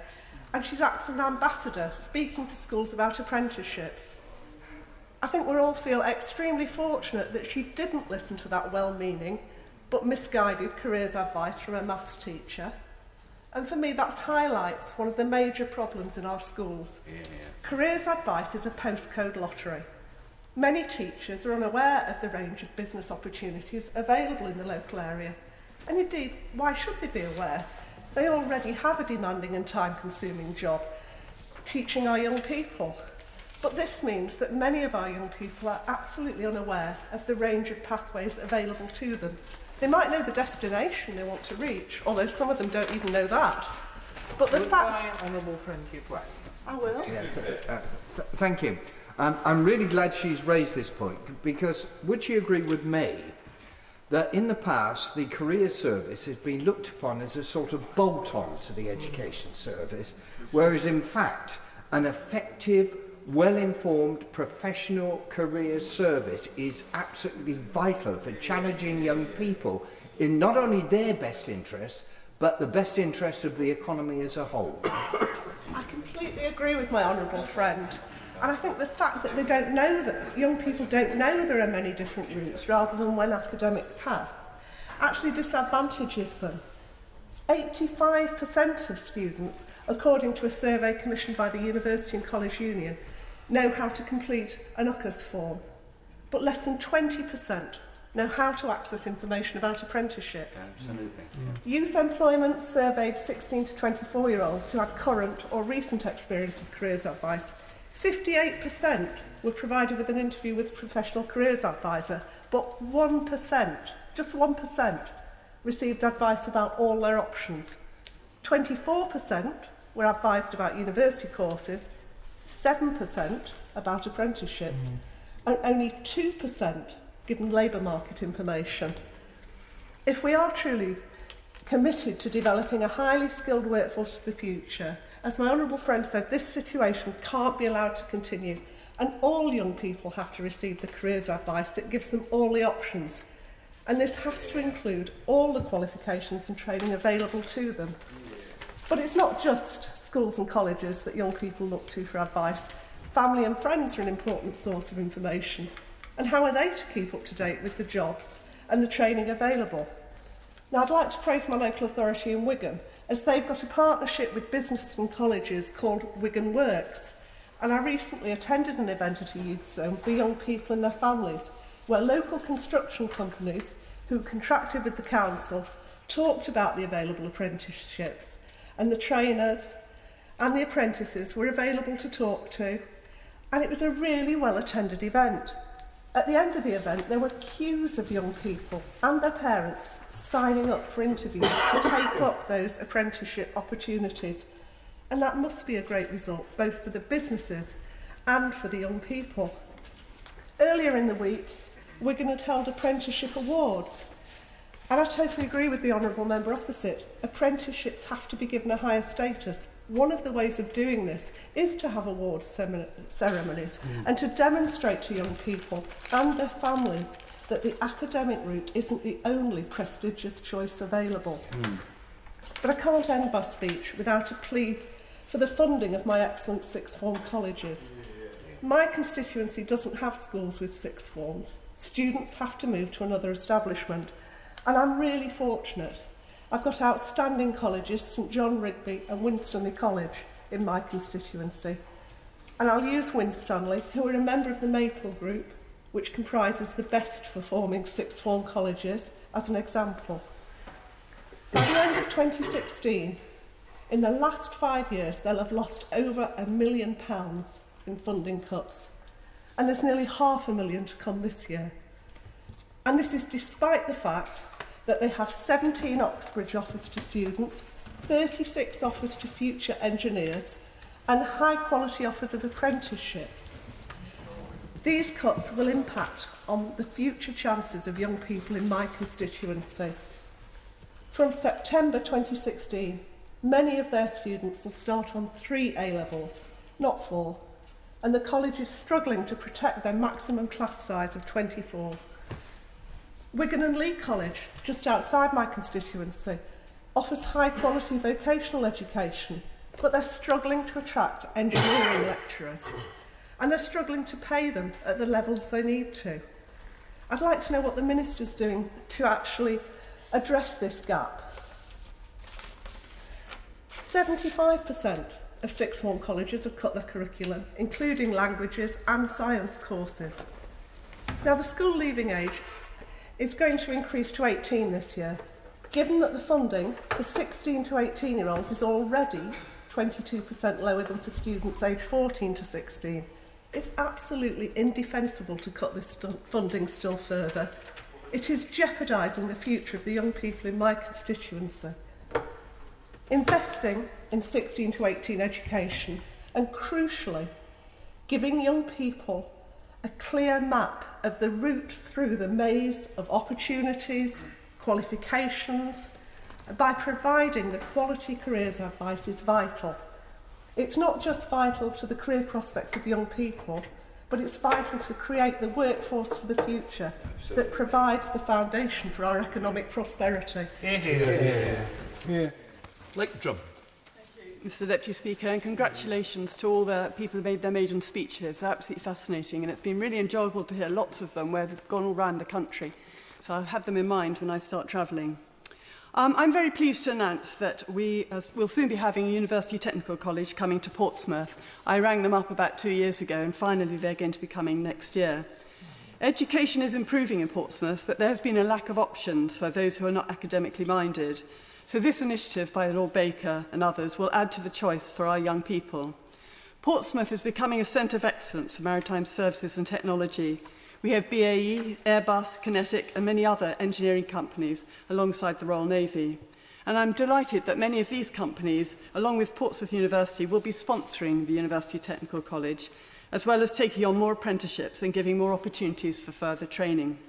and she's acting as an ambassador, speaking to schools about apprenticeships. I think we all feel extremely fortunate that she didn't listen to that well-meaning but misguided careers advice from a maths teacher. And for me, that highlights one of the major problems in our schools. Careers advice is a postcode lottery. Many teachers are unaware of the range of business opportunities available in the local area. And indeed, why should they be aware? They already have a demanding and time-consuming job, teaching our young people. But this means that many of our young people are absolutely unaware of the range of pathways available to them. They might know the destination they want to reach, although some of them don't even know that. But the fact... Honourable friend give way. I will. Thank you. I'm really glad she's raised this point, because would she agree with me that in the past the career service has been looked upon as a sort of bolt-on to the education service, whereas in fact an effective, well-informed professional career service is absolutely vital for challenging young people in not only their best interests, but the best interests of the economy as a whole? I completely agree with my honourable friend. And I think the fact that they don't know, that young people don't know there are many different routes rather than one academic path, actually disadvantages them. 85% of students, according to a survey commissioned by the University and College Union, know how to complete an UCAS form, but less than 20% know how to access information about apprenticeships. Absolutely. Youth Employment surveyed 16 to 24-year-olds who had current or recent experience of careers advice. 58% were provided with an interview with a professional careers advisor, but 1%, just 1%, received advice about all their options. 24% were advised about university courses, 7% about apprenticeships, and only 2% given labour market information. If we are truly committed to developing a highly skilled workforce for the future, as my honourable friend said, this situation can't be allowed to continue, and all young people have to receive the careers advice that gives them all the options. And this has to include all the qualifications and training available to them. But it's not just schools and colleges that young people look to for advice. Family and friends are an important source of information. And how are they to keep up to date with the jobs and the training available? Now, I'd like to praise my local authority in Wigan, as they've got a partnership with businesses and colleges called Wigan Works. And I recently attended an event at a youth zone for young people and their families, where local construction companies who contracted with the council talked about the available apprenticeships, and the trainers and the apprentices were available to talk to, and it was a really well-attended event. At the end of the event, there were queues of young people and their parents signing up for interviews to take up those apprenticeship opportunities. And that must be a great result, both for the businesses and for the young people. Earlier in the week, Wigan had held apprenticeship awards. And I totally agree with the honourable member opposite. Apprenticeships have to be given a higher status. One of the ways of doing this is to have awards ceremonies and to demonstrate to young people and their families that the academic route isn't the only prestigious choice available. But I can't end my speech without a plea for the funding of my excellent sixth form colleges. My constituency doesn't have schools with sixth forms. Students have to move to another establishment, and I'm really fortunate. I've got outstanding colleges, St John Rigby and Winstanley College, in my constituency. And I'll use Winstanley, who are a member of the Maple Group, which comprises the best performing sixth form colleges, as an example. By the end of 2016, in the last 5 years, they'll have lost over £1 million in funding cuts. And there's nearly £500,000 to come this year. And this is despite the fact that they have 17 Oxbridge offers to students, 36 offers to future engineers, and high-quality offers of apprenticeships. These cuts will impact on the future chances of young people in my constituency. From September 2016, many of their students will start on 3 A-levels, not 4, and the college is struggling to protect their maximum class size of 24. Wigan and Lee College, just outside my constituency, offers high-quality vocational education, but they're struggling to attract engineering lecturers, and they're struggling to pay them at the levels they need to. I'd like to know what the Minister's doing to actually address this gap. 75% of sixth form colleges have cut their curriculum, including languages and science courses. Now, the school leaving age is going to increase to 18 this year, given that the funding for 16 to 18-year-olds is already 22% lower than for students aged 14 to 16. It's absolutely indefensible to cut this funding still further. It is jeopardising the future of the young people in my constituency. Investing in 16 to 18 education and, crucially, giving young people a clear map of the routes through the maze of opportunities, qualifications, by providing the quality careers advice is vital. It's not just vital to the career prospects of young people, but it's vital to create the workforce for the future that provides the foundation for our economic prosperity. Drummond. Mr Deputy Speaker, and congratulations to all the people who made their maiden speeches. They're absolutely fascinating, and it's been really enjoyable to hear lots of them where they've gone all around the country. So I'll have them in mind when I start travelling. I'm very pleased to announce that we'll soon be having a University Technical College coming to Portsmouth. I rang them up about 2 years ago, and finally they're going to be coming next year. Education is improving in Portsmouth, but there has been a lack of options for those who are not academically minded. So this initiative by Lord Baker and others will add to the choice for our young people. Portsmouth is becoming a centre of excellence for maritime services and technology. We have BAE, Airbus, Kinetic and many other engineering companies alongside the Royal Navy. And I'm delighted that many of these companies, along with Portsmouth University, will be sponsoring the University Technical College, as well as taking on more apprenticeships and giving more opportunities for further training.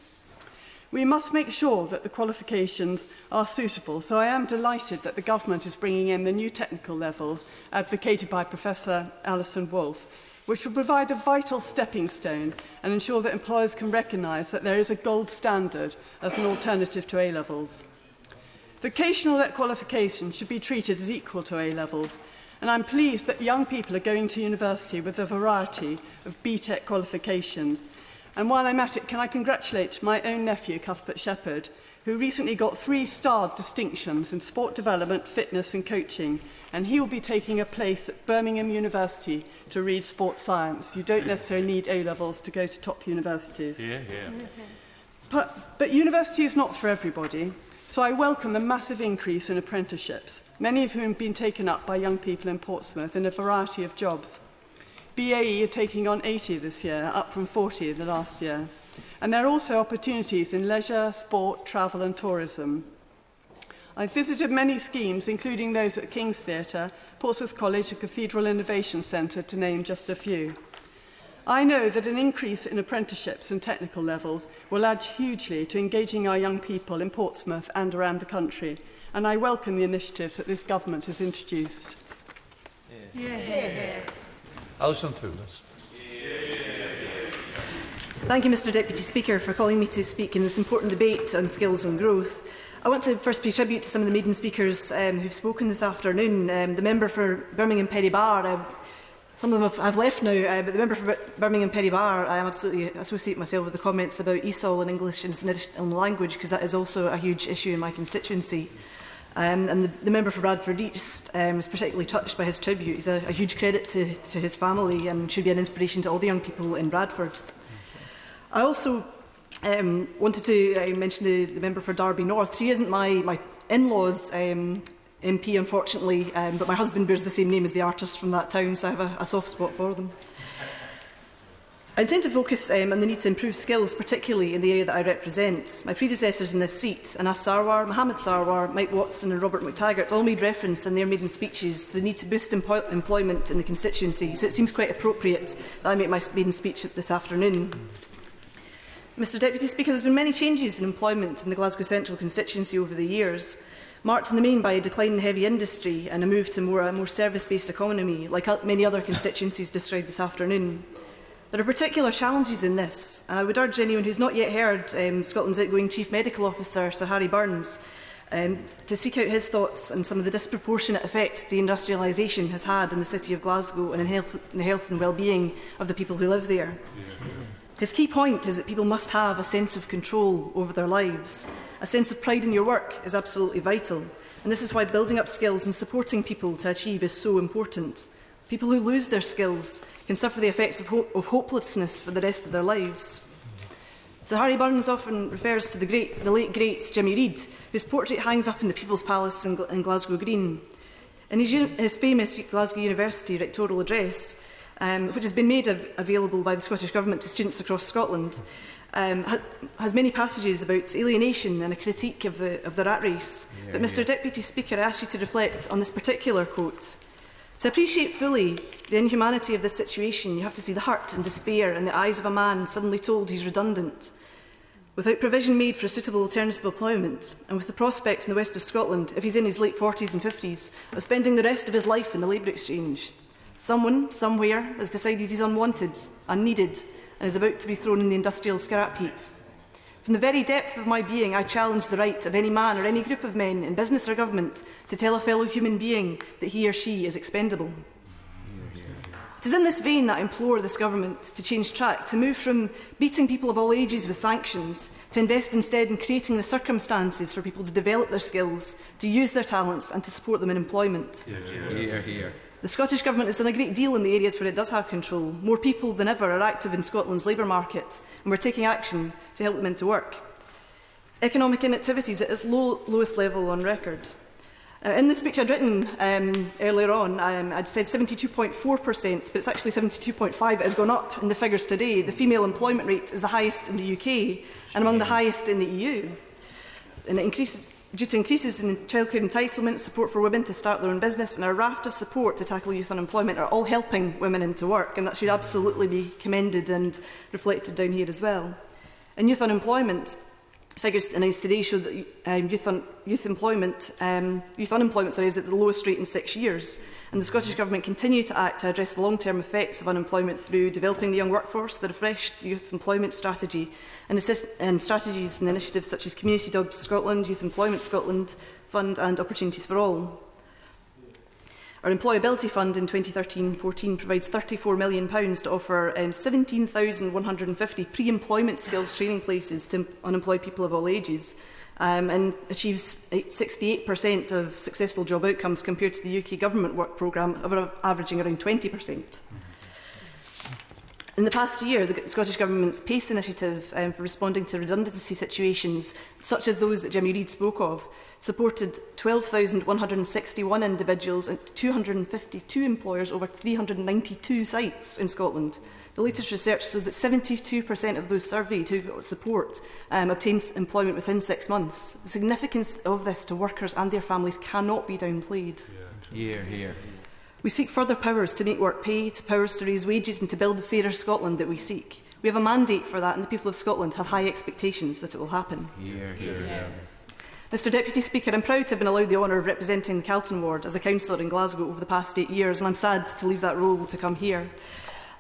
We must make sure that the qualifications are suitable, so I am delighted that the Government is bringing in the new technical levels advocated by Professor Alison, which will provide a vital stepping stone and ensure that employers can recognise that there is a gold standard as an alternative to A-levels. Vocational qualifications should be treated as equal to A-levels, and I'm pleased that young people are going to university with a variety of BTEC qualifications. And while I'm at it, can I congratulate my own nephew, Cuthbert Shepherd, who recently got 3-starred distinctions in sport development, fitness and coaching, and he will be taking a place at Birmingham University to read sports science. You don't necessarily need A-levels to go to top universities. But university is not for everybody, so I welcome the massive increase in apprenticeships, many of whom have been taken up by young people in Portsmouth in a variety of jobs. BAE are taking on 80 this year, up from 40 the last year. And there are also opportunities in leisure, sport, travel and tourism. I've visited many schemes, including those at King's Theatre, Portsmouth College and Cathedral Innovation Centre, to name just a few. I know that an increase in apprenticeships and technical levels will add hugely to engaging our young people in Portsmouth and around the country, and I welcome the initiatives that this Government has introduced. Alison Thewliss. Thank you, Mr Deputy Speaker, for calling me to speak in this important debate on skills and growth. I want to first pay tribute to some of the maiden speakers who've spoken this afternoon. The member for Birmingham Perry Barr, some of them have left now, but the member for Birmingham Perry Barr, I am absolutely associate myself with the comments about ESOL and English as an additional language, because that is also a huge issue in my constituency. And the member for Bradford East was particularly touched by his tribute. He's a huge credit to his family and should be an inspiration to all the young people in Bradford. I also wanted to mention the member for Derby North. She isn't my in-laws MP, unfortunately, but my husband bears the same name as the artist from that town, so I have a soft spot for them. I intend to focus on the need to improve skills, particularly in the area that I represent. My predecessors in this seat, Anas Sarwar, Mohammed Sarwar, Mike Watson and Robert McTaggart, all made reference in their maiden speeches to the need to boost employment in the constituency, so it seems quite appropriate that I make my maiden speech this afternoon. Mr Deputy Speaker, there have been many changes in employment in the Glasgow Central constituency over the years, marked in the main by a decline in heavy industry and a move to a more service-based economy, like many other constituencies described this afternoon. There are particular challenges in this, and I would urge anyone who has not yet heard Scotland's outgoing Chief Medical Officer, Sir Harry Burns, to seek out his thoughts on some of the disproportionate effects deindustrialisation has had in the city of Glasgow and in the health and well-being of the people who live there. His key point is that people must have a sense of control over their lives. A sense of pride in your work is absolutely vital, and this is why building up skills and supporting people to achieve is so important. People who lose their skills can suffer the effects of hopelessness for the rest of their lives. Sir Harry Burns often refers to the late great Jimmy Reid, whose portrait hangs up in the People's Palace in Glasgow Green. In his famous Glasgow University rectorial address, which has been made available by the Scottish Government to students across Scotland, has many passages about alienation and a critique of the rat race. But Mr Deputy Speaker, I ask you to reflect on this particular quote. To appreciate fully the inhumanity of this situation, you have to see the hurt and despair in the eyes of a man suddenly told he's redundant. Without provision made for a suitable alternative employment, and with the prospects in the west of Scotland, if he's in his late 40s and 50s, of spending the rest of his life in the labour exchange. Someone, somewhere, has decided he's unwanted, unneeded, and is about to be thrown in the industrial scrap heap. From the very depth of my being, I challenge the right of any man or any group of men in business or government to tell a fellow human being that he or she is expendable. It is in this vein that I implore this government to change track, to move from beating people of all ages with sanctions, to invest instead in creating the circumstances for people to develop their skills, to use their talents and to support them in employment. Hear, hear. The Scottish Government has done a great deal in the areas where it does have control. More people than ever are active in Scotland's labour market, and we're taking action to help them into work. Economic inactivity is at its lowest level on record. In the speech I'd written earlier on, I'd said 72.4%, but it's actually 72.5%. It has gone up in the figures today. The female employment rate is the highest in the UK and among the highest in the EU. And it increases due to increases in childcare entitlement, support for women to start their own business, and a raft of support to tackle youth unemployment are all helping women into work, and that should absolutely be commended and reflected down here as well. And youth unemployment figures announced today show that youth unemployment is at the lowest rate in 6 years, and the Scottish Government continue to act to address the long-term effects of unemployment through developing the young workforce, the refreshed youth employment strategy, and strategies and initiatives such as Community Jobs Scotland, Youth Employment Scotland Fund and Opportunities for All. Our Employability Fund in 2013-14 provides £34 million to offer 17,150 pre-employment skills training places to unemployed people of all ages, and achieves 68% of successful job outcomes compared to the UK Government Work Programme, averaging around 20%. In the past year, the Scottish Government's PACE initiative for responding to redundancy situations, such as those that Jimmy Reid spoke of, supported 12,161 individuals and 252 employers over 392 sites in Scotland. The latest research shows that 72% of those surveyed who got support obtained employment within 6 months. The significance of this to workers and their families cannot be downplayed. Hear, hear. We seek further powers to make work pay, to powers to raise wages and to build the fairer Scotland that we seek. We have a mandate for that, and the people of Scotland have high expectations that it will happen. Hear, hear, hear. Mr Deputy Speaker, I'm proud to have been allowed the honour of representing the Calton ward as a councillor in Glasgow over the past 8 years, and I'm sad to leave that role to come here,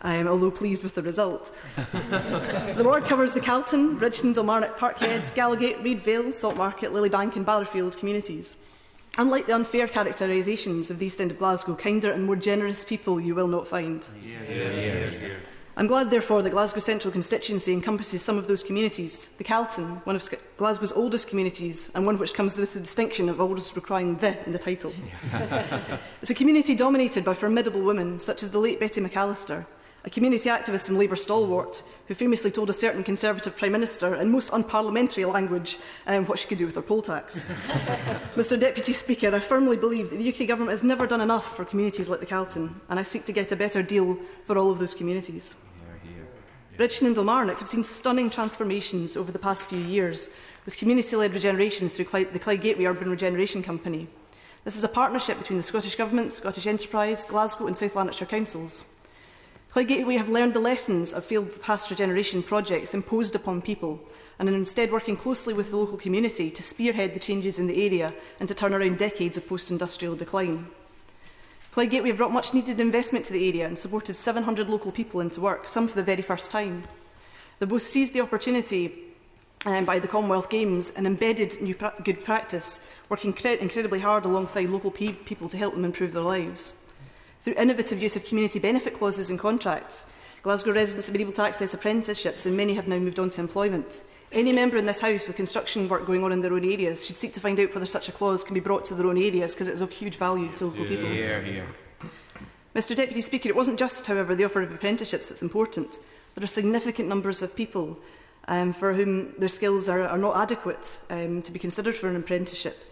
although pleased with the result. The ward covers the Calton, Bridgeton, Dalmarnock, Parkhead, Gallowgate, Reidvale, Saltmarket, Lilybank and Barrowfield communities. Unlike the unfair characterisations of the East End of Glasgow, kinder and more generous people you will not find. I'm glad, therefore, that Glasgow Central constituency encompasses some of those communities. The Calton, one of Glasgow's oldest communities, and one which comes with the distinction of always requiring "the" in the title. It's a community dominated by formidable women, such as the late Betty McAllister, a community activist and Labour stalwart, who famously told a certain Conservative Prime Minister in most unparliamentary language what she could do with her poll tax. Mr Deputy Speaker, I firmly believe that the UK Government has never done enough for communities like the Calton, and I seek to get a better deal for all of those communities. Bridgeton and Dalmarnock have seen stunning transformations over the past few years, with community-led regeneration through the Clyde Gateway Urban Regeneration Company. This is a partnership between the Scottish Government, Scottish Enterprise, Glasgow and South Lanarkshire councils. Clyde Gateway have learned the lessons of failed past regeneration projects imposed upon people, and are instead working closely with the local community to spearhead the changes in the area and to turn around decades of post-industrial decline. Clyde Gateway have brought much needed investment to the area and supported 700 local people into work, some for the very first time. They both seized the opportunity by the Commonwealth Games and embedded good practice, working incredibly hard alongside local people to help them improve their lives. Through innovative use of community benefit clauses and contracts, Glasgow residents have been able to access apprenticeships, and many have now moved on to employment. Any member in this House with construction work going on in their own areas should seek to find out whether such a clause can be brought to their own areas, because it is of huge value to local people. Mr Deputy Speaker, it wasn't just, however, the offer of apprenticeships that's important. There are significant numbers of people for whom their skills are not adequate to be considered for an apprenticeship.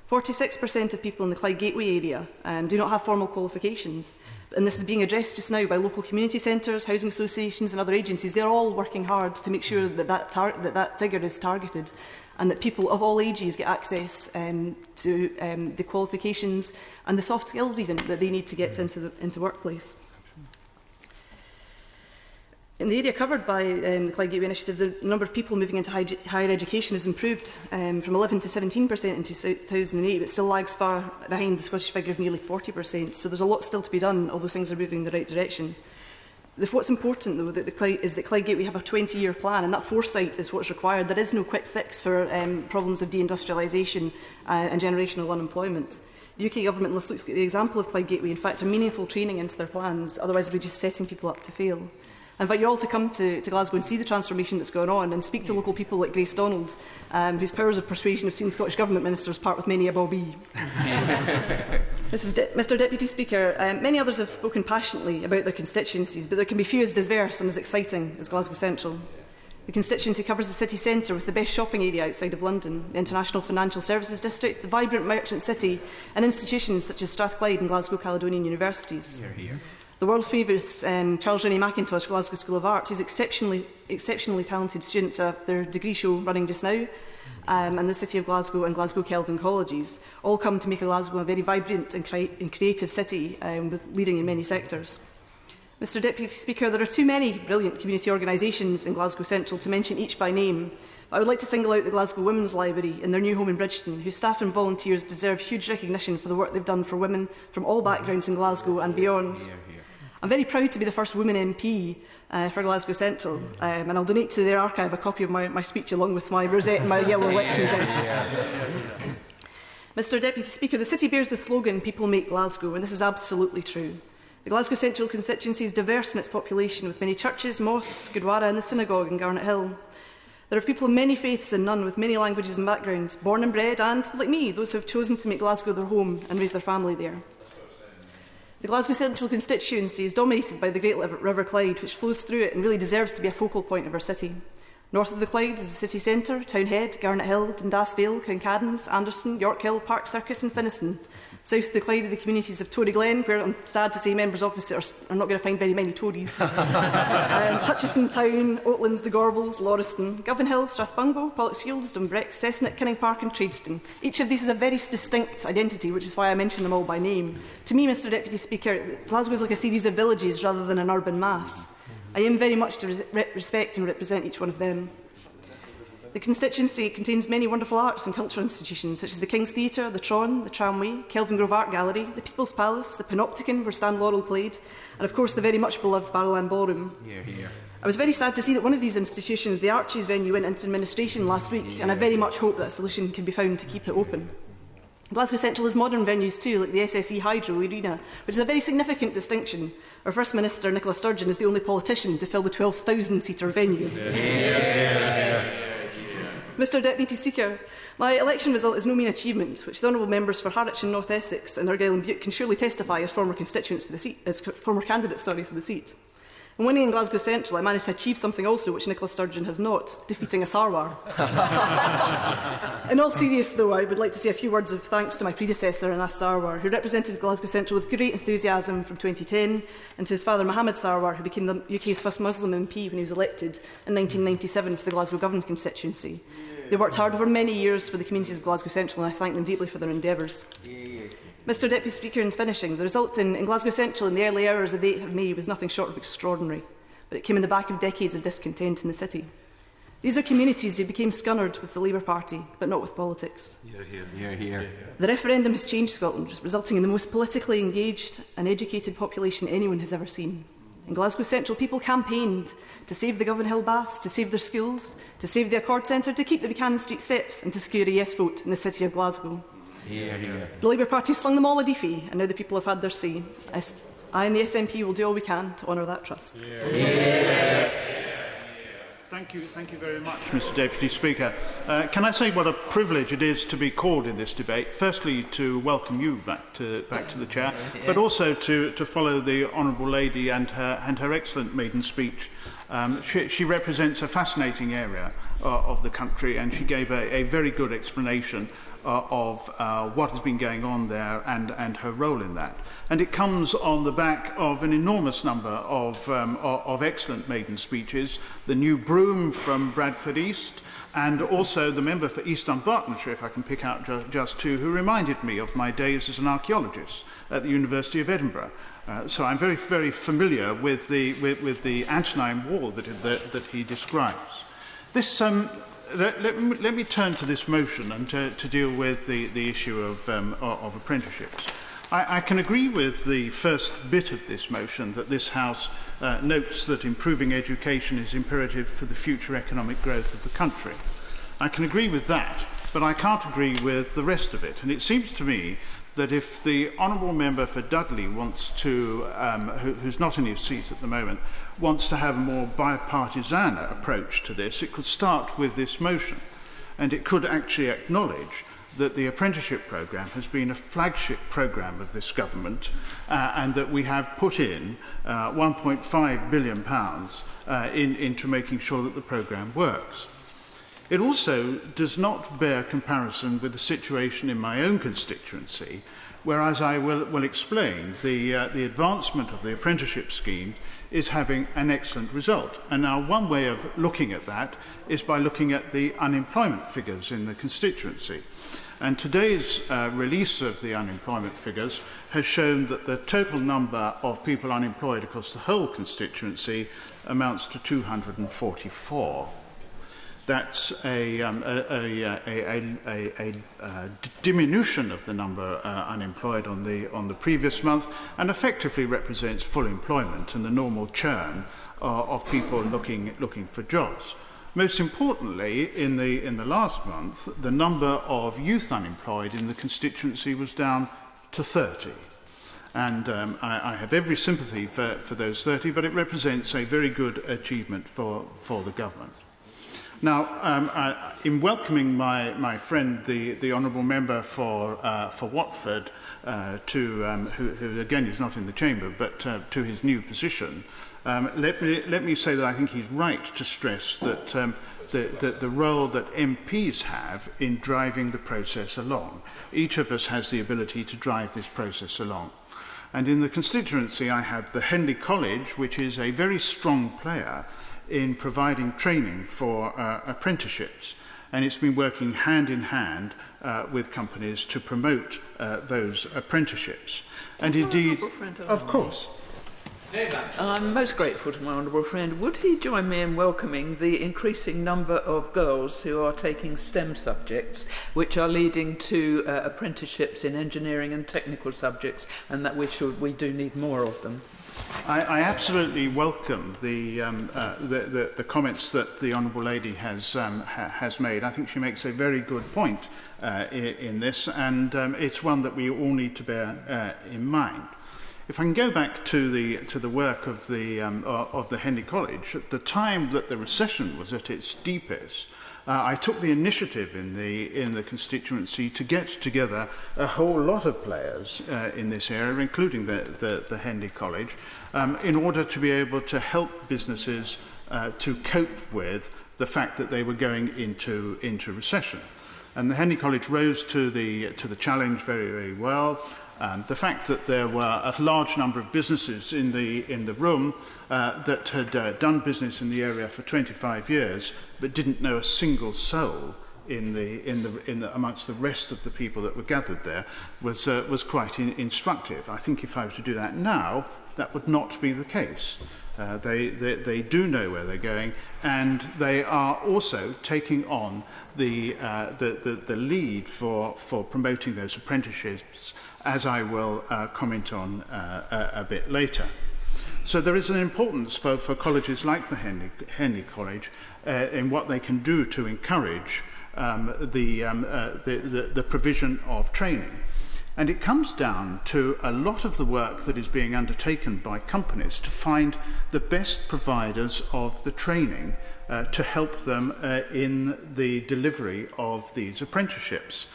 46% of people in the Clyde Gateway area do not have formal qualifications, and this is being addressed just now by local community centres, housing associations and other agencies. They're all working hard to make sure that that figure is targeted and that people of all ages get access to the qualifications and the soft skills even that they need to get into workplace. In the area covered by the Clyde Gateway Initiative, the number of people moving into higher education has improved from 11 to 17% in 2008, but still lags far behind the Scottish figure of nearly 40%. So there's a lot still to be done, although things are moving in the right direction. What's important, though, is that Clyde Gateway have a 20-year plan, and that foresight is what's required. There is no quick fix for problems of deindustrialisation and generational unemployment. The UK Government must look at the example of Clyde Gateway and factor meaningful training into their plans, otherwise we're just setting people up to fail. I invite you all to come to Glasgow and see the transformation that's going on and speak to local people like Grace Donald, whose powers of persuasion have seen Scottish Government ministers part with many a bobby. Mr Deputy Speaker, many others have spoken passionately about their constituencies, but there can be few as diverse and as exciting as Glasgow Central. The constituency covers the city centre with the best shopping area outside of London, the International Financial Services District, the vibrant merchant city and institutions such as Strathclyde and Glasgow Caledonian universities. Here. The world-famous Charles Rennie Mackintosh Glasgow School of Art, whose exceptionally talented students have their degree show running just now, and the City of Glasgow and Glasgow Kelvin colleges, all come to make Glasgow a very vibrant and creative city with leading in many sectors. Mr Deputy Speaker, there are too many brilliant community organisations in Glasgow Central to mention each by name. But I would like to single out the Glasgow Women's Library in their new home in Bridgeton, whose staff and volunteers deserve huge recognition for the work they've done for women from all backgrounds in Glasgow and beyond. I'm very proud to be the first woman MP for Glasgow Central, and I'll donate to their archive a copy of my speech along with my rosette and my yellow election dress. Mr Deputy Speaker, the city bears the slogan, "People make Glasgow," and this is absolutely true. The Glasgow Central constituency is diverse in its population, with many churches, mosques, Gurdwara and the synagogue in Garnet Hill. There are people of many faiths and none, with many languages and backgrounds, born and bred, and, like me, those who have chosen to make Glasgow their home and raise their family there. The Glasgow Central constituency is dominated by the Great River Clyde, which flows through it and really deserves to be a focal point of our city. North of the Clyde is the city centre, Townhead, Garnet Hill, Dundas Vale, Kincadens, Anderson, York Hill, Park Circus and Finniston. South of the Clyde are the communities of Tory Glen, where I'm sad to say members opposite are not going to find very many Tories. Hutchison Town, Oatlands, the Gorbals, Lauriston, Govan Hill, Strathbungbo, Polloksfields, Dumbreck, Cessnock, Kinning Park and Tradeston. Each of these has a very distinct identity, which is why I mention them all by name. To me, Mr Deputy Speaker, Glasgow is like a series of villages rather than an urban mass. I aim very much to respect and represent each one of them. The constituency contains many wonderful arts and cultural institutions, such as the King's Theatre, the Tron, the Tramway, Kelvin Grove Art Gallery, the People's Palace, the Panopticon, where Stan Laurel played, and of course the very much beloved Barrowland Ballroom. Here. I was very sad to see that one of these institutions, the Arches venue, went into administration last week, and I very much hope that a solution can be found to keep it open. Glasgow Central has modern venues too, like the SSE Hydro Arena, which is a very significant distinction. Our First Minister, Nicola Sturgeon, is the only politician to fill the 12,000-seater venue. Mr Deputy Speaker, my election result is no mean achievement, which the honourable members for Harwich and North Essex and Argyll and Bute can surely testify as former constituents for the seat, as former candidates for the seat. In winning in Glasgow Central, I managed to achieve something also which Nicola Sturgeon has not, defeating a Sarwar. In all seriousseriousness, though, I would like to say a few words of thanks to my predecessor, Anas Sarwar, who represented Glasgow Central with great enthusiasm from 2010, and to his father, Mohammed Sarwar, who became the UK's first Muslim MP when he was elected in 1997 for the Glasgow Government constituency. They worked hard over many years for the communities of Glasgow Central, and I thank them deeply for their endeavours. Mr Deputy Speaker, in finishing, the result in Glasgow Central in the early hours of the 8th of May was nothing short of extraordinary, but it came in the back of decades of discontent in the city. These are communities who became scunnered with the Labour Party, but not with politics. Here. The referendum has changed Scotland, resulting in the most politically engaged and educated population anyone has ever seen. In Glasgow Central, people campaigned to save the Govan Hill Baths, to save their schools, to save the Accord Centre, to keep the Buchanan Street steps and to secure a yes vote in the city of Glasgow. Here. The Labour Party slung them all a deefy, and now the people have had their say. I and the SNP will do all we can to honour that trust. Thank you very much, Mr. Deputy Speaker. Can I say what a privilege it is to be called in this debate? Firstly, to welcome you back to the chair, but also to follow the honourable lady and her excellent maiden speech. She represents a fascinating area of the country, and she gave a very good explanation of what has been going on there and her role in that. And it comes on the back of an enormous number of excellent maiden speeches, the new broom from Bradford East, and also the member for East Dunbartonshire, if I can pick out just two, who reminded me of my days as an archaeologist at the University of Edinburgh. So I'm very, very familiar with the Antonine Wall that he describes. This let me turn to this motion and to deal with the issue of apprenticeships. I can agree with the first bit of this motion, that this House notes that improving education is imperative for the future economic growth of the country. I can agree with that, but I can't agree with the rest of it. And it seems to me that if the honourable member for Dudley wants to, who's not in his seat at the moment, wants to have a more bipartisan approach to this, it could start with this motion. And it could actually acknowledge that the apprenticeship programme has been a flagship programme of this government, and that we have put in £1.5 billion into making sure that the programme works. It also does not bear comparison with the situation in my own constituency, where, as I will explain, the advancement of the apprenticeship scheme is having an excellent result. And now one way of looking at that is by looking at the unemployment figures in the constituency. And today's release of the unemployment figures has shown that the total number of people unemployed across the whole constituency amounts to 244. That's a diminution of the number unemployed on the previous month, and effectively represents full employment and the normal churn of people looking for jobs. Most importantly, in the last month, the number of youth unemployed in the constituency was down to 30. And I have every sympathy for those 30, but it represents a very good achievement for the government. Now, in welcoming my friend, the honourable member for Watford, who again is not in the chamber, but to his new position, let me say that I think he's right to stress that the role that MPs have in driving the process along. Each of us has the ability to drive this process along. And in the constituency, I have the Henley College, which is a very strong player in providing training for apprenticeships, and it's been working hand in hand with companies to promote those apprenticeships. And indeed, of course. I'm most grateful to my honourable friend. Would he join me in welcoming the increasing number of girls who are taking STEM subjects, which are leading to apprenticeships in engineering and technical subjects, and that we do need more of them? I absolutely welcome the comments that the honourable lady has made. I think she makes a very good point in this, and it's one that we all need to bear in mind. If I can go back to the work of the Henley College, at the time that the recession was at its deepest, I took the initiative in the constituency to get together a whole lot of players in this area, including the Henley College, in order to be able to help businesses to cope with the fact that they were going into recession. And the Henley College rose to the challenge very, very well. The fact that there were a large number of businesses in the room that had done business in the area for 25 years but didn't know a single soul amongst the rest of the people that were gathered there was quite instructive. I think if I were to do that now, that would not be the case. They do know where they're going, and they are also taking on the lead for promoting those apprenticeships, as I will comment on a bit later. So there is an importance for colleges like the Henley College in what they can do to encourage the provision of training. And it comes down to a lot of the work that is being undertaken by companies to find the best providers of the training to help them in the delivery of these apprenticeships.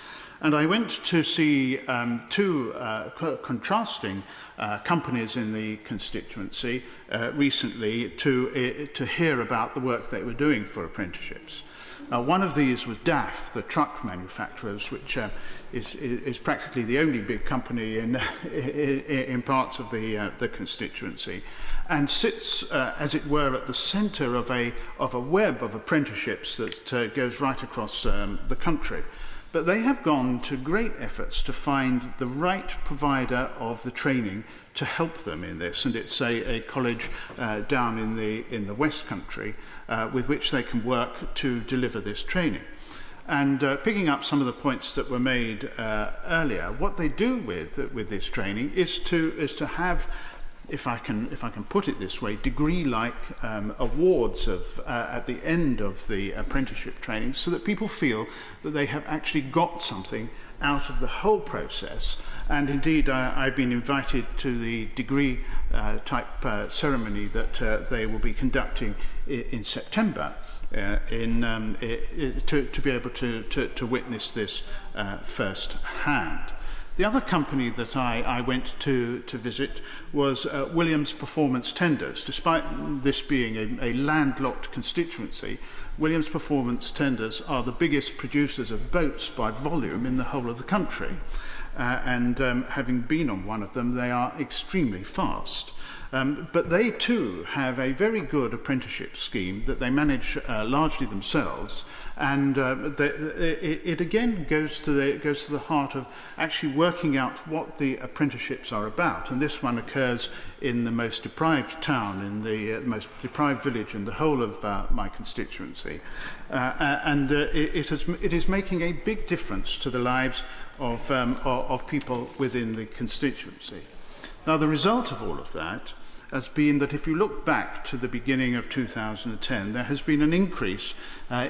And I went to see two contrasting companies in the constituency recently to hear about the work they were doing for apprenticeships. One of these was DAF, the truck manufacturers, which is practically the only big company in parts of the constituency, and sits, as it were, at the centre of a web of apprenticeships that goes right across the country. But they have gone to great efforts to find the right provider of the training to help them in this, and it's a college down in the West Country with which they can work to deliver this training. And picking up some of the points that were made earlier, what they do with this training is to have, if I can put it this way, degree-like awards at the end of the apprenticeship training, so that people feel that they have actually got something out of the whole process. And indeed, I've been invited to the degree type ceremony that they will be conducting in September to be able to witness this firsthand. The other company that I went to visit was Williams Performance Tenders. Despite this being a landlocked constituency, Williams Performance Tenders are the biggest producers of boats by volume in the whole of the country. And having been on one of them, they are extremely fast. But they too have a very good apprenticeship scheme that they manage largely themselves, and it again goes to the heart of actually working out what the apprenticeships are about. And this one occurs in the most deprived town, in the most deprived village in the whole of my constituency, and it is making a big difference to the lives of people within the constituency. Now, the result of all of that has been that if you look back to the beginning of 2010, there has been an increase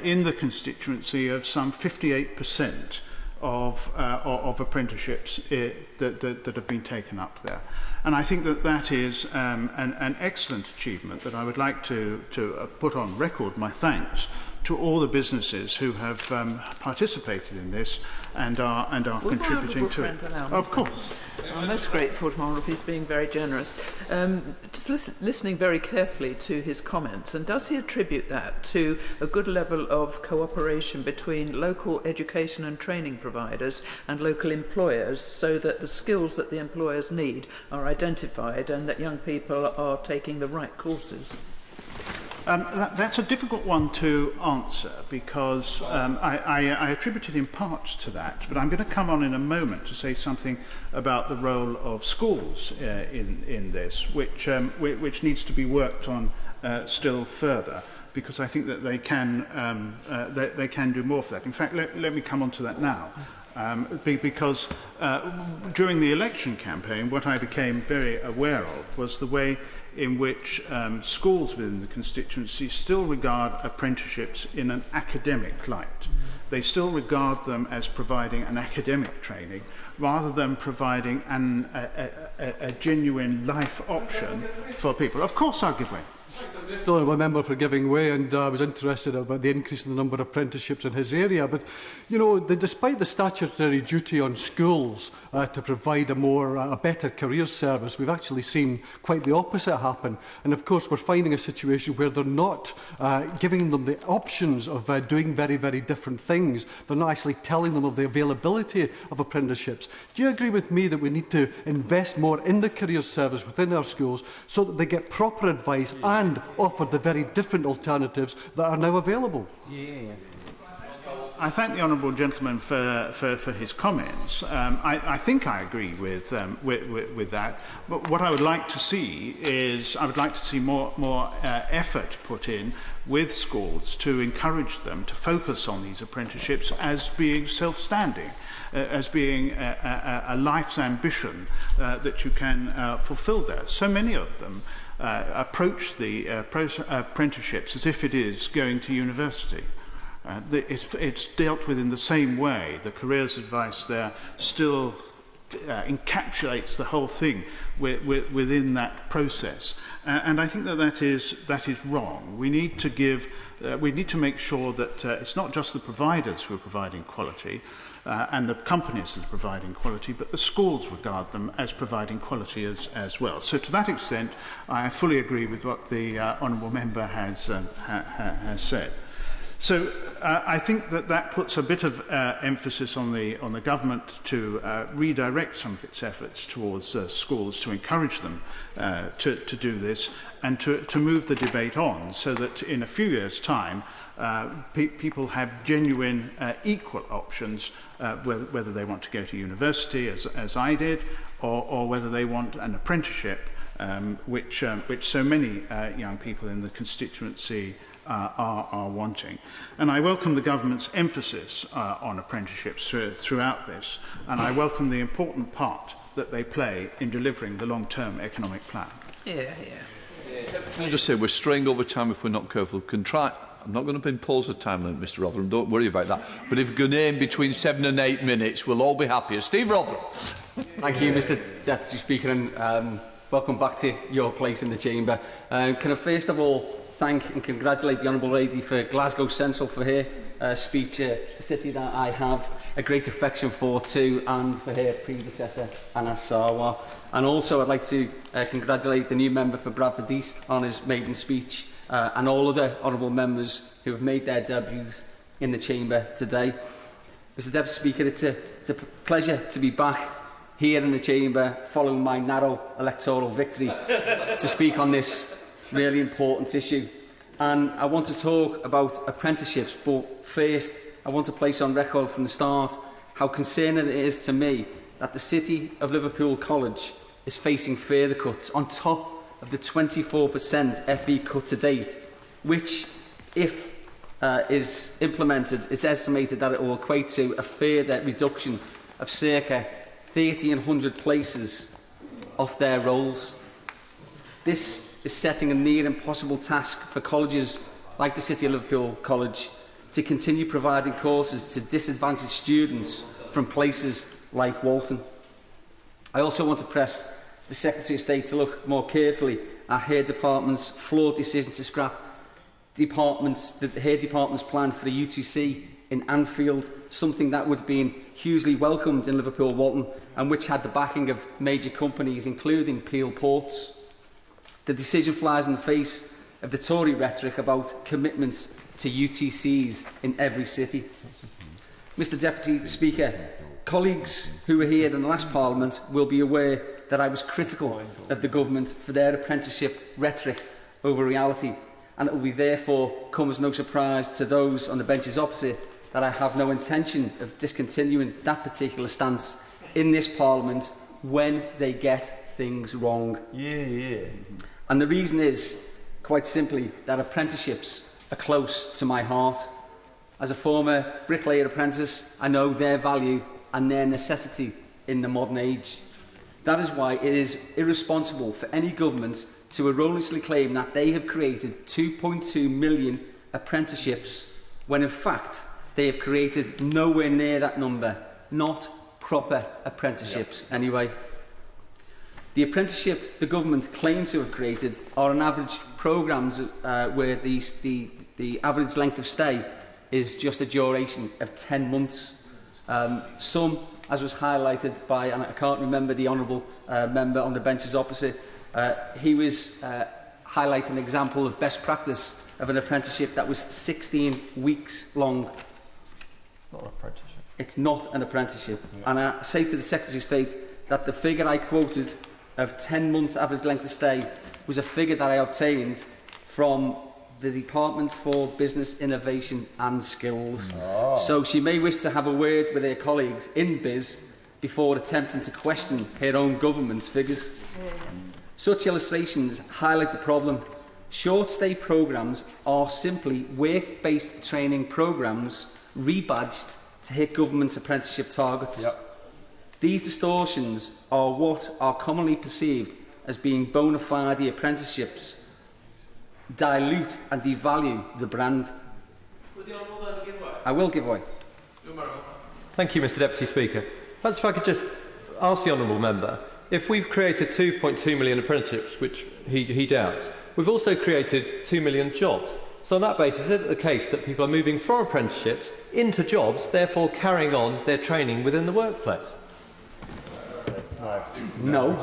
in the constituency of some 58% of apprenticeships that have been taken up there. And I think that is an excellent achievement that I would like to put on record my thanks to all the businesses who have participated in this and are contributing to it. Of course. I'm most grateful to Honourable for his being very generous. Just listening very carefully to his comments, and does he attribute that to a good level of cooperation between local education and training providers and local employers, so that the skills that the employers need are identified and that young people are taking the right courses? That's a difficult one to answer, because I attribute it in part to that, but I'm going to come on in a moment to say something about the role of schools in this, which needs to be worked on still further, because I think that they can do more for that. In fact, let me come on to that now. Because during the election campaign, what I became very aware of was the way in which schools within the constituency still regard apprenticeships in an academic light. They still regard them as providing an academic training rather than providing a genuine life option for people. Of course, I'll give way. Honourable Member for giving way, and I was interested about the increase in the number of apprenticeships in his area. But, you know, despite the statutory duty on schools to provide a better career service, we've actually seen quite the opposite happen. And, of course, we're finding a situation where they're not giving them the options of doing very, very different things. They're not actually telling them of the availability of apprenticeships. Do you agree with me that we need to invest more in the career service within our schools so that they get proper advice and offer the very different alternatives that are now available? Yeah. I thank the honourable gentleman for his comments. I think I agree with that. But what I would like to see is more effort put in with schools to encourage them to focus on these apprenticeships as being self-standing, as being a life's ambition that you can fulfil there. So many of them approach the apprenticeships as if it is going to university. It's dealt with in the same way. The careers advice there still encapsulates the whole thing within that process. And I think that is wrong. We need to make sure that it's not just the providers who are providing quality and the companies that are providing quality, but the schools regard them as providing quality as well. So to that extent, I fully agree with what the honourable member has said. So I think that puts a bit of emphasis on the government to redirect some of its efforts towards schools, to encourage them to do this, and to move the debate on, so that in a few years' time people have genuine equal options, whether they want to go to university, as I did, or whether they want an apprenticeship, which so many young people in the constituency are wanting. And I welcome the government's emphasis on apprenticeships throughout this, and I welcome the important part that they play in delivering the long-term economic plan. Can I just say, we're straying over time if we're not careful. I'm not going to impose a time limit, Mr Rotheram, don't worry about that. But if we can aim between 7 and 8 minutes, we'll all be happier. Steve Rotheram. Thank you, Mr Deputy Speaker, and welcome back to your place in the chamber. Can I first of all thank and congratulate the Honourable Lady for Glasgow Central for her speech, a city that I have a great affection for too, and for her predecessor, Anna Sarwar. And also I'd like to congratulate the new member for Bradford East on his maiden speech, and all other honourable members who have made their debuts in the chamber today. Mr Deputy Speaker, it's a pleasure to be back here in the chamber following my narrow electoral victory to speak on this really important issue. And I want to talk about apprenticeships, but first I want to place on record from the start how concerning it is to me that the City of Liverpool College is facing further cuts on top of the 24% FE cut to date, which, if is implemented, it's estimated that it will equate to a further reduction of circa 1,300 places off their rolls. This is setting a near impossible task for colleges like the City of Liverpool College to continue providing courses to disadvantaged students from places like Walton. I also want to press the Secretary of State to look more carefully at her department's flawed decision to scrap her department's plan for the UTC in Anfield, something that would have been hugely welcomed in Liverpool Walton and which had the backing of major companies including Peel Ports. The decision flies in the face of the Tory rhetoric about commitments to UTCs in every city. Mr Deputy Speaker, colleagues who were here in the last Parliament will be aware that I was critical of the government for their apprenticeship rhetoric over reality, and it will be therefore come as no surprise to those on the benches opposite that I have no intention of discontinuing that particular stance in this Parliament when they get things wrong. And the reason is, quite simply, that apprenticeships are close to my heart. As a former bricklayer apprentice, I know their value and their necessity in the modern age. That is why it is irresponsible for any government to erroneously claim that they have created 2.2 million apprenticeships, when in fact they have created nowhere near that number, not proper apprenticeships anyway. The apprenticeship the government claims to have created are on average programmes where the average length of stay is just a duration of 10 months. Some, as was highlighted by, and I can't remember the honourable member on the benches opposite, he was highlighting an example of best practice of an apprenticeship that was 16 weeks long. It's not an apprenticeship. It's not an apprenticeship. And I say to the Secretary of State that the figure I quoted of 10-month average length of stay was a figure that I obtained from the Department for Business Innovation and Skills. So she may wish to have a word with her colleagues in BIS before attempting to question her own government's figures. Such illustrations highlight the problem. Short-stay programmes are simply work-based training programmes rebadged to hit government's apprenticeship targets. These distortions are what are commonly perceived as being bona fide apprenticeships, dilute and devalue the brand. I will give way. Thank you, Mr Deputy Speaker. Perhaps if I could just ask the honourable member, if we've created 2.2 million apprenticeships, which he doubts, we've also created 2 million jobs. So on that basis, is it the case that people are moving from apprenticeships into jobs, therefore carrying on their training within the workplace? No,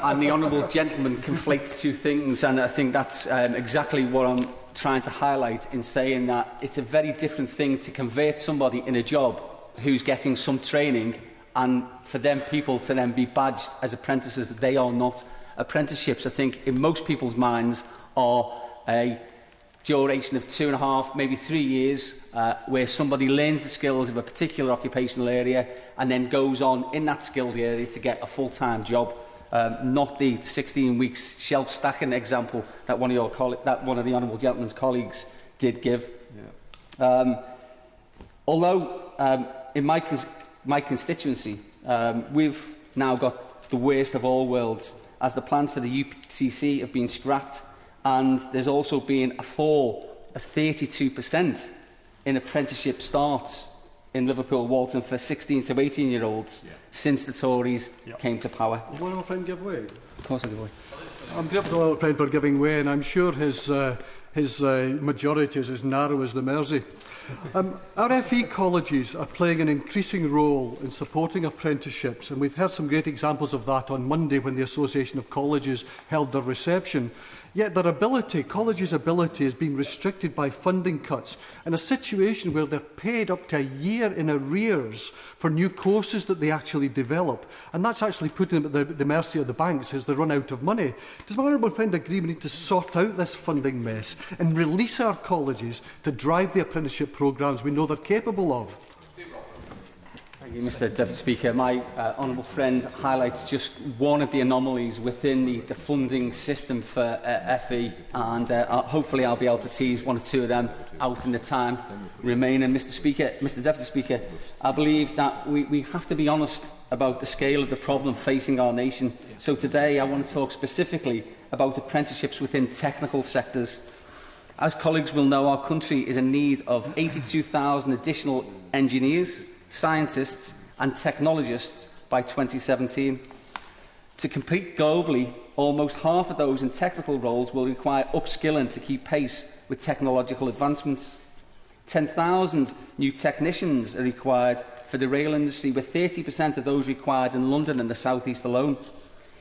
and the honourable gentleman conflates two things, and I think that's exactly what I'm trying to highlight in saying that it's a very different thing to convert somebody in a job who's getting some training and for them people to then be badged as apprentices. They are not. Apprenticeships, I think, in most people's minds are a duration of 2.5, maybe 3 years, where somebody learns the skills of a particular occupational area and then goes on in that skilled area to get a full-time job. Not the 16 weeks shelf stacking example that one of the honourable gentleman's colleagues did give. Yeah. Although in my constituency we've now got the worst of all worlds, as the plans for the UCC have been scrapped, and there's also been a fall of 32% in apprenticeship starts in Liverpool Walton for 16 to 18-year-olds since the Tories came to power. Does one of my friend give way? Of course I give way. I'm grateful to my friend for giving way, and I'm sure his majority is as narrow as the Mersey. Our FE colleges are playing an increasing role in supporting apprenticeships, and we've heard some great examples of that on Monday when the Association of Colleges held their reception. Yet their colleges' ability is being restricted by funding cuts in a situation where they're paid up to a year in arrears for new courses that they actually develop. And that's actually putting them at the mercy of the banks as they run out of money. Does my honourable friend agree we need to sort out this funding mess and release our colleges to drive the apprenticeship programmes we know they're capable of? Thank you, Mr Deputy Speaker. My honourable friend highlights just one of the anomalies within the funding system for FE, and hopefully I'll be able to tease one or two of them out in the time remaining. Mr Deputy Speaker, I believe that we have to be honest about the scale of the problem facing our nation. So today I want to talk specifically about apprenticeships within technical sectors. As colleagues will know, our country is in need of 82,000 additional engineers, scientists and technologists by 2017. To compete globally, almost half of those in technical roles will require upskilling to keep pace with technological advancements. 10,000 new technicians are required for the rail industry, with 30% of those required in London and the South East alone.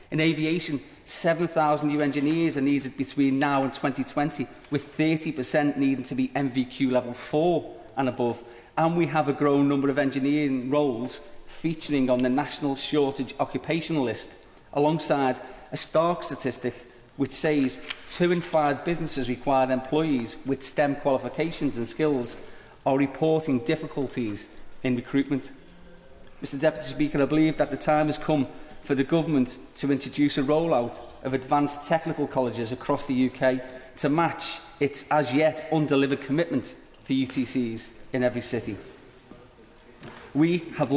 In aviation, 7,000 new engineers are needed between now and 2020, with 30% needing to be MVQ level 4 and above. And we have a growing number of engineering roles featuring on the National Shortage Occupational List, alongside a stark statistic which says 2 in 5 businesses requiring employees with STEM qualifications and skills are reporting difficulties in recruitment. Mr Deputy Speaker, I believe that the time has come for the Government to introduce a rollout of advanced technical colleges across the UK to match its as yet undelivered commitment for UTCs in every city. We have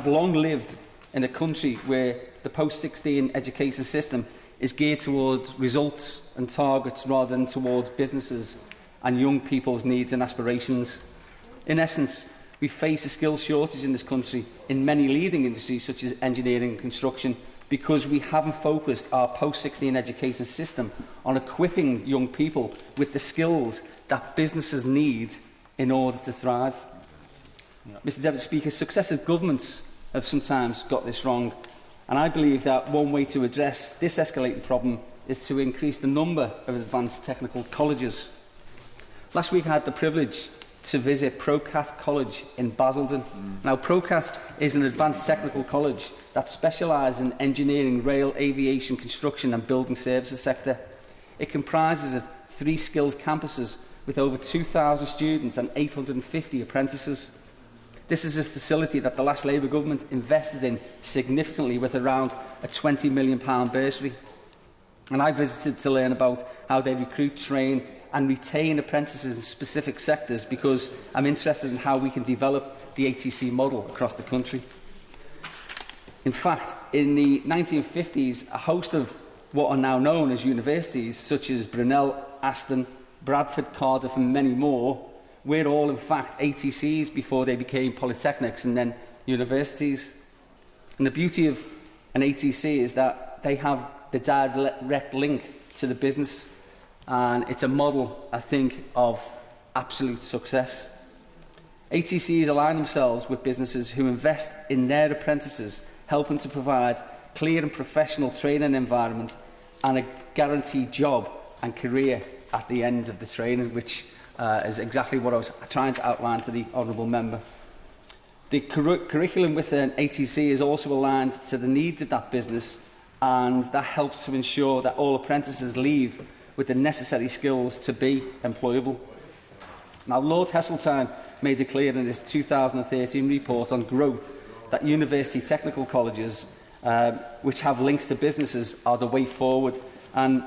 long lived in a country where the post-16 education system is geared towards results and targets rather than towards businesses and young people's needs and aspirations. In essence, we face a skills shortage in this country in many leading industries such as engineering and construction, because we haven't focused our post-16 education system on equipping young people with the skills that businesses need in order to thrive. Mr Deputy Speaker, successive governments have sometimes got this wrong, and I believe that one way to address this escalating problem is to increase the number of advanced technical colleges. Last week I had the privilege to visit Procat College in Basildon. Now, Procat is an advanced technical college that specialises in engineering, rail, aviation, construction and building services sector. It comprises of 3 skills campuses with over 2,000 students and 850 apprentices. This is a facility that the last Labour government invested in significantly, with around a £20 million bursary. And I visited to learn about how they recruit, train and retain apprentices in specific sectors, because I'm interested in how we can develop the ATC model across the country. In fact, in the 1950s, a host of what are now known as universities, such as Brunel, Aston, Bradford, Cardiff and many more, were all in fact ATCs before they became polytechnics and then universities. And the beauty of an ATC is that they have the direct link to the business, and it's a model, I think, of absolute success. ATCs align themselves with businesses who invest in their apprentices, helping to provide clear and professional training environment and a guaranteed job and career at the end of the training, which is exactly what I was trying to outline to the honourable member. The curriculum with an ATC is also aligned to the needs of that business, and that helps to ensure that all apprentices leave with the necessary skills to be employable. Now, Lord Hesseltine made it clear in his 2013 report on growth that university technical colleges, which have links to businesses, are the way forward. And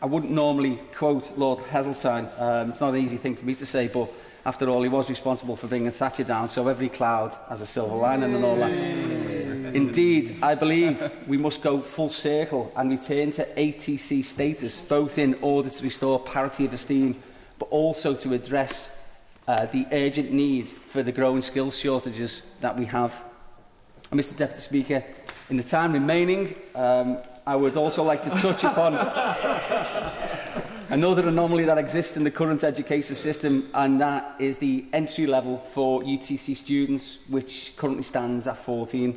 I wouldn't normally quote Lord Hesseltine. It's not an easy thing for me to say, but after all, he was responsible for bringing Thatcher down, so every cloud has a silver lining and all that. Indeed, I believe we must go full circle and return to ATC status, both in order to restore parity of esteem, but also to address the urgent need for the growing skills shortages that we have. And Mr Deputy Speaker, in the time remaining, I would also like to touch upon another anomaly that exists in the current education system, and that is the entry level for UTC students, which currently stands at 14.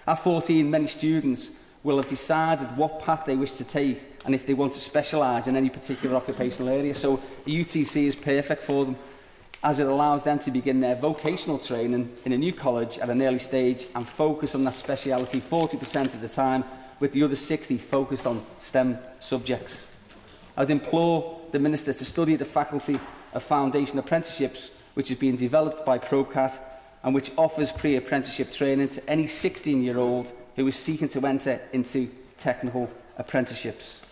At 14, many students will have decided what path they wish to take and if they want to specialise in any particular occupational area. So the UTC is perfect for them, as it allows them to begin their vocational training in a new college at an early stage and focus on that speciality 40% of the time, with the other 60% focused on STEM subjects. I'd implore the Minister to study the Faculty of Foundation Apprenticeships, which is being developed by ProCat and which offers pre-apprenticeship training to any 16-year-old who is seeking to enter into technical apprenticeships.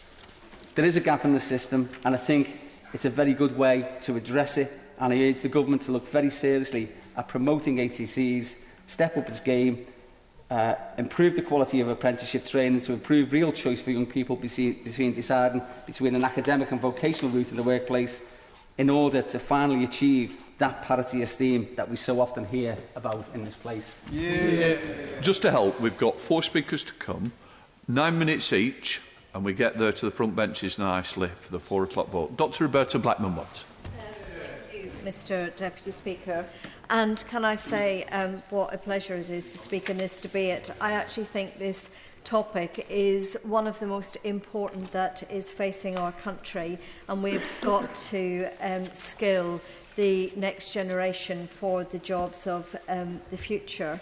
There is a gap in the system, and I think it's a very good way to address it, and I urge the Government to look very seriously at promoting ATCs, step up its game, improve the quality of apprenticeship training to improve real choice for young people between deciding between an academic and vocational route in the workplace, in order to finally achieve that parity esteem that we so often hear about in this place. Yeah. Just to help, we've got 4 speakers to come, 9 minutes each, and we get there to the front benches nicely for the 4 o'clock vote. Dr Roberta Blackman-Woods. Thank you, Mr Deputy Speaker. And can I say what a pleasure it is to speak in this debate. I actually think this topic is one of the most important that is facing our country, and we've got to skill the next generation for the jobs of the future.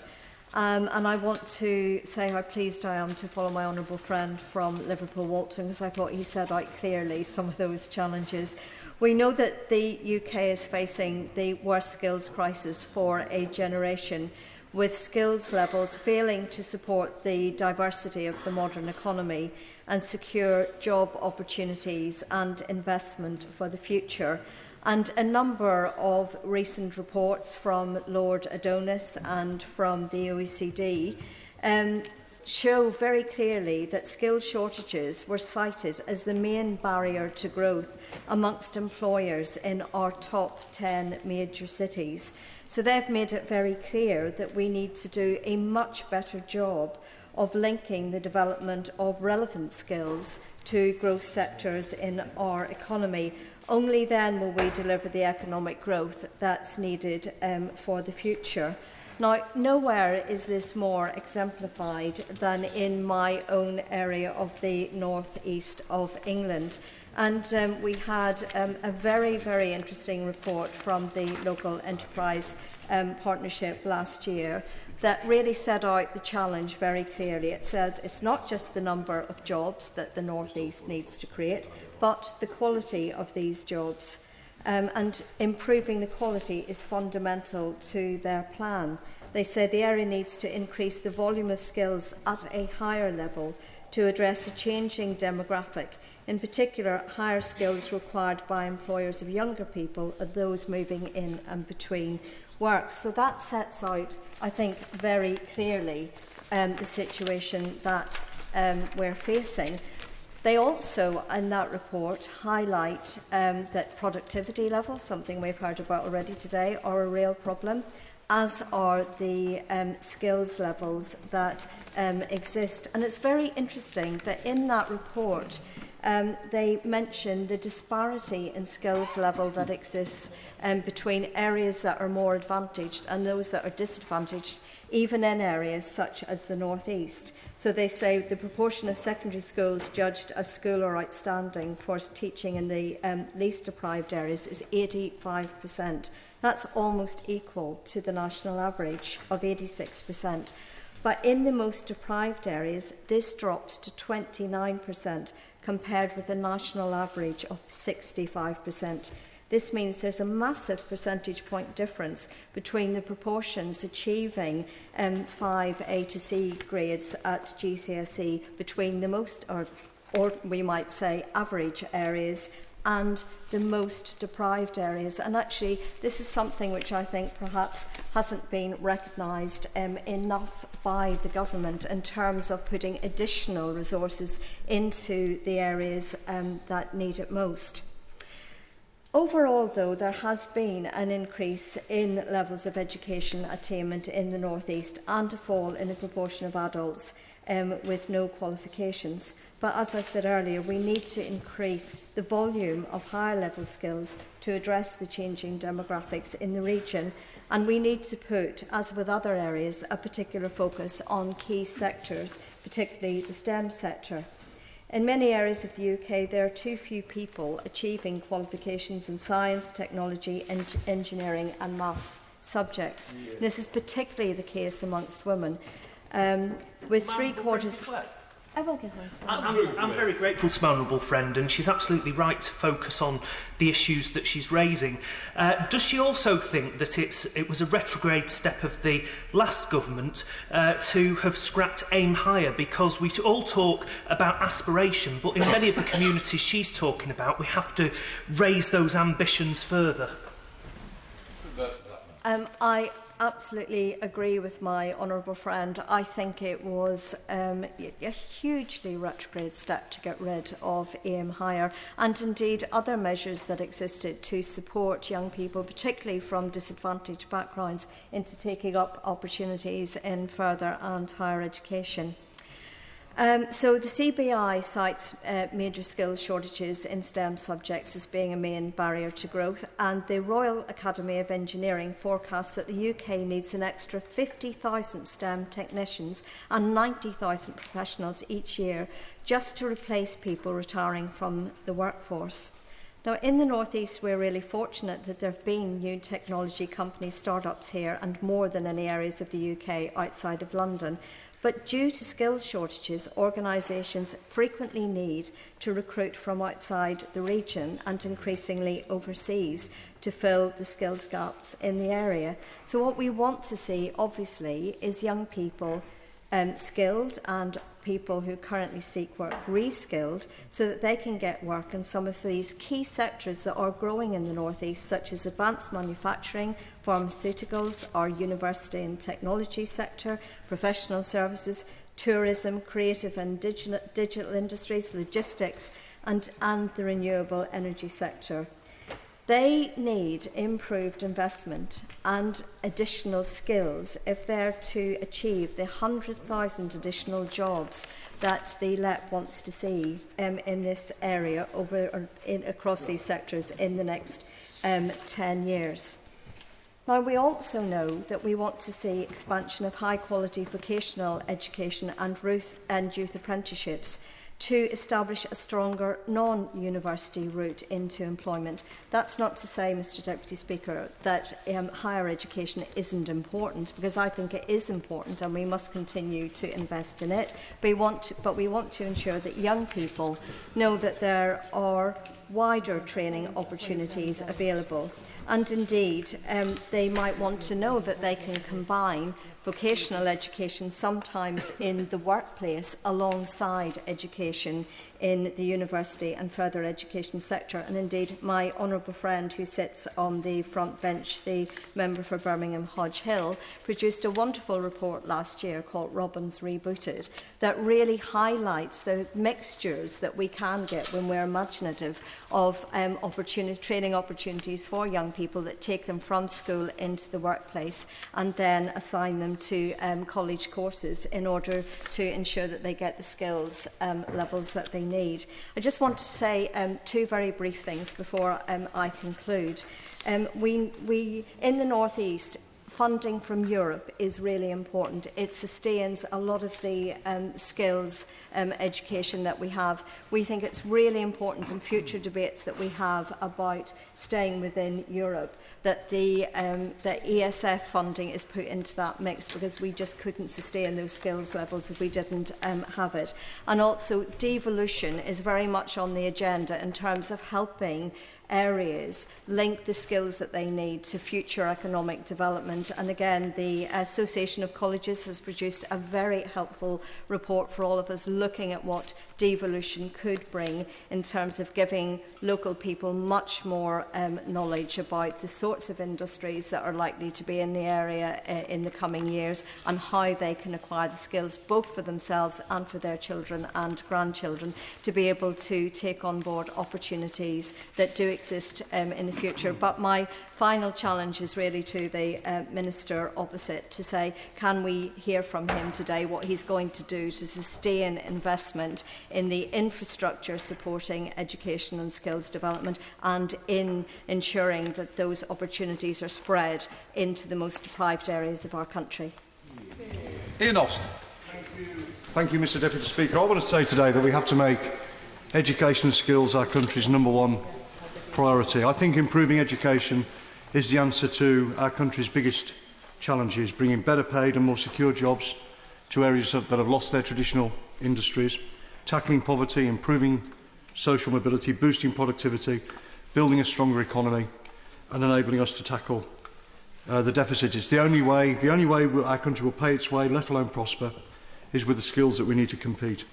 And I want to say how pleased I am to follow my honourable friend from Liverpool, Walton, because I thought he set out clearly some of those challenges. We know that the UK is facing the worst skills crisis for a generation, with skills levels failing to support the diversity of the modern economy and secure job opportunities and investment for the future. And a number of recent reports from Lord Adonis and from the OECD show very clearly that skills shortages were cited as the main barrier to growth amongst employers in our top 10 major cities. So they've made it very clear that we need to do a much better job of linking the development of relevant skills to growth sectors in our economy. Only then will we deliver the economic growth that's needed for the future. Now, nowhere is this more exemplified than in my own area of the north-east of England. And we had a very, very interesting report from the Local Enterprise Partnership last year that really set out the challenge very clearly. It said it's not just the number of jobs that the north-east needs to create, but the quality of these jobs. And improving the quality is fundamental to their plan. They say the area needs to increase the volume of skills at a higher level to address a changing demographic, in particular higher skills required by employers of younger people and those moving in and between work. So that sets out, I think, very clearly the situation that we're facing. They also, in that report, highlight that productivity levels, something we've heard about already today, are a real problem. as are the skills levels that exist. And it's very interesting that in that report they mention the disparity in skills level that exists between areas that are more advantaged and those that are disadvantaged, even in areas such as the North East. So they say the proportion of secondary schools judged as school or outstanding for teaching in the least deprived areas is 85%. That's almost equal to the national average of 86%. But in the most deprived areas, this drops to 29%, compared with the national average of 65%. This means there's a massive percentage point difference between the proportions achieving 5 A to C grades at GCSE between the most, or we might say, average areas and the most deprived areas. And actually, this is something which I think perhaps hasn't been recognised enough by the government in terms of putting additional resources into the areas that need it most. Overall, though, there has been an increase in levels of education attainment in the North East and a fall in the proportion of adults with no qualifications. But as I said earlier, we need to increase the volume of higher level skills to address the changing demographics in the region. And we need to put, as with other areas, a particular focus on key sectors, particularly the STEM sector. In many areas of the UK, there are too few people achieving qualifications in science, technology, engineering and maths subjects. This is particularly the case amongst women, with three-quarters... I will get on to it. I'm very grateful to my honourable friend, and she's absolutely right to focus on the issues that she's raising. Does she also think that it was a retrograde step of the last government to have scrapped Aim Higher? Because we all talk about aspiration, but in many of the communities she's talking about, we have to raise those ambitions further. I absolutely agree with my honourable friend. I think it was a hugely retrograde step to get rid of Aim Higher, and indeed other measures that existed to support young people, particularly from disadvantaged backgrounds, into taking up opportunities in further and higher education. So the CBI cites major skills shortages in STEM subjects as being a main barrier to growth, and the Royal Academy of Engineering forecasts that the UK needs an extra 50,000 STEM technicians and 90,000 professionals each year just to replace people retiring from the workforce. Now, in the North East, we're really fortunate that there have been new technology company startups here, and more than any areas of the UK outside of London. But due to skills shortages, organisations frequently need to recruit from outside the region and increasingly overseas to fill the skills gaps in the area. So what we want to see, obviously, is young people skilled and people who currently seek work reskilled so that they can get work in some of these key sectors that are growing in the North East, such as advanced manufacturing, pharmaceuticals, our university and technology sector, professional services, tourism, creative and digital industries, logistics and the renewable energy sector. They need improved investment and additional skills if they're to achieve the 100,000 additional jobs that the LEP wants to see in this area across these sectors in the next 10 years. Now, we also know that we want to see expansion of high-quality vocational education and youth apprenticeships to establish a stronger non-university route into employment. That's not to say, Mr Deputy Speaker, that higher education isn't important, because I think it is important and we must continue to invest in it. But we want to ensure that young people know that there are wider training opportunities available. And indeed, they might want to know that they can combine vocational education, sometimes in the workplace, alongside education in the university and further education sector. And indeed, my honourable friend who sits on the front bench, the member for Birmingham Hodge Hill, produced a wonderful report last year called Robbins Rebooted that really highlights the mixtures that we can get when we're imaginative of training opportunities for young people that take them from school into the workplace and then assign them to college courses in order to ensure that they get the skills levels that they need. I just want to say two very brief things before I conclude. We in the North East, funding from Europe is really important. It sustains a lot of the skills education that we have. We think it's really important in future debates that we have about staying within Europe that the ESF funding is put into that mix, because we just couldn't sustain those skills levels if we didn't have it. And also, devolution is very much on the agenda in terms of helping areas link the skills that they need to future economic development. And again, the Association of Colleges has produced a very helpful report for all of us looking at what devolution could bring in terms of giving local people much more knowledge about the sorts of industries that are likely to be in the area in the coming years and how they can acquire the skills both for themselves and for their children and grandchildren to be able to take on board opportunities that do exist in the future. But my final challenge is really to the Minister opposite to say, can we hear from him today what he's going to do to sustain investment in the infrastructure supporting education and skills development and in ensuring that those opportunities are spread into the most deprived areas of our country. Ian Austin. Thank you, Mr Deputy Speaker. I want to say today that we have to make education and skills our country's #1 priority. I think improving education is the answer to our country's biggest challenges, bringing better paid and more secure jobs to areas that have lost their traditional industries, tackling poverty, improving social mobility, boosting productivity, building a stronger economy and enabling us to tackle the deficit. It's the only way our country will pay its way, let alone prosper, is with the skills that we need to compete.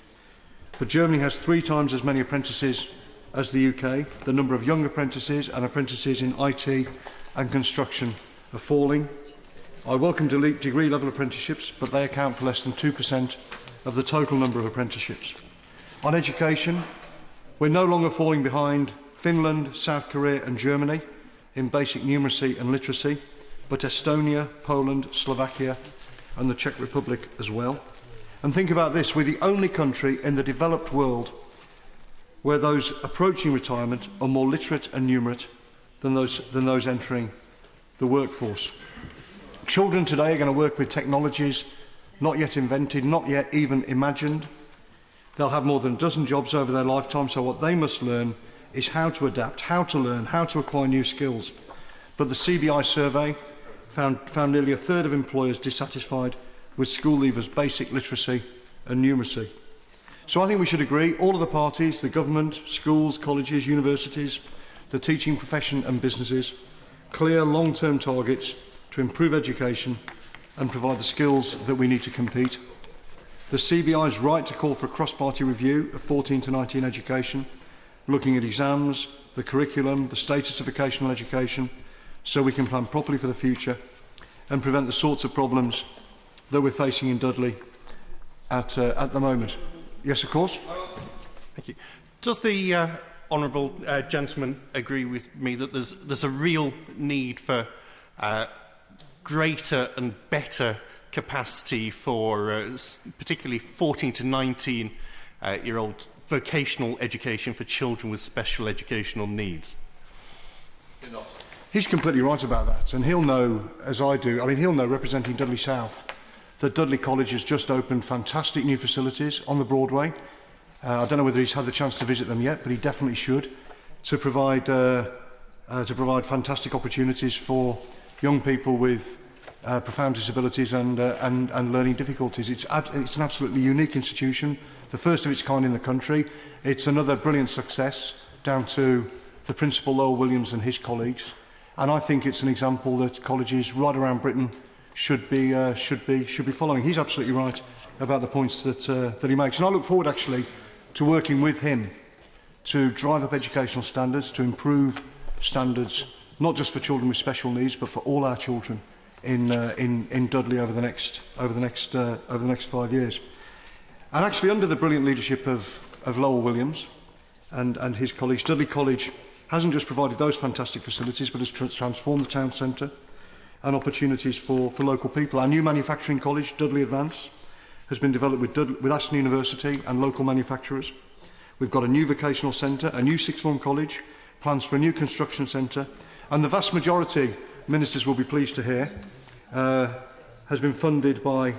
But Germany has 3 times as many apprentices as the UK. The number of young apprentices and apprentices in IT and construction are falling. I welcome degree-level apprenticeships, but they account for less than 2% of the total number of apprenticeships. On education, we're no longer falling behind Finland, South Korea and Germany in basic numeracy and literacy, but Estonia, Poland, Slovakia and the Czech Republic as well. And think about this, we're the only country in the developed world where those approaching retirement are more literate and numerate than those entering the workforce. Children today are going to work with technologies not yet invented, not yet even imagined. They'll have more than a dozen jobs over their lifetime, so what they must learn is how to adapt, how to learn, how to acquire new skills. But the CBI survey found nearly a third of employers dissatisfied with school leavers' basic literacy and numeracy. So I think we should agree, all of the parties, the government, schools, colleges, universities, the teaching profession and businesses, clear long-term targets to improve education and provide the skills that we need to compete. The CBI is right to call for a cross-party review of 14 to 19 education, looking at exams, the curriculum, the status of vocational education, so we can plan properly for the future and prevent the sorts of problems that we're facing in Dudley at the moment. Yes, of course. Thank you. Does the honourable gentleman agree with me that there's a real need for greater and better capacity for particularly 14 to 19-year-old vocational education for children with special educational needs? He's completely right about that, and he'll know, as I do, he'll know, representing Dudley South, that Dudley College has just opened fantastic new facilities on the Broadway. I don't know whether he's had the chance to visit them yet, but he definitely should, to provide fantastic opportunities for young people with profound disabilities and learning difficulties. It's an absolutely unique institution, the first of its kind in the country. It's another brilliant success, down to the Principal Lowell Williams and his colleagues. And I think it's an example that colleges right around Britain should be following. He's absolutely right about the points that he makes, and I look forward actually to working with him to drive up educational standards, to improve standards not just for children with special needs, but for all our children in Dudley over the next 5 years. And actually, under the brilliant leadership of Lowell Williams and his colleagues, Dudley College hasn't just provided those fantastic facilities, but has transformed the town centre and opportunities for local people. Our new manufacturing college, Dudley Advance, has been developed with Aston University and local manufacturers. We've got a new vocational centre, a new sixth form college, plans for a new construction centre, and the vast majority, ministers will be pleased to hear, has been funded by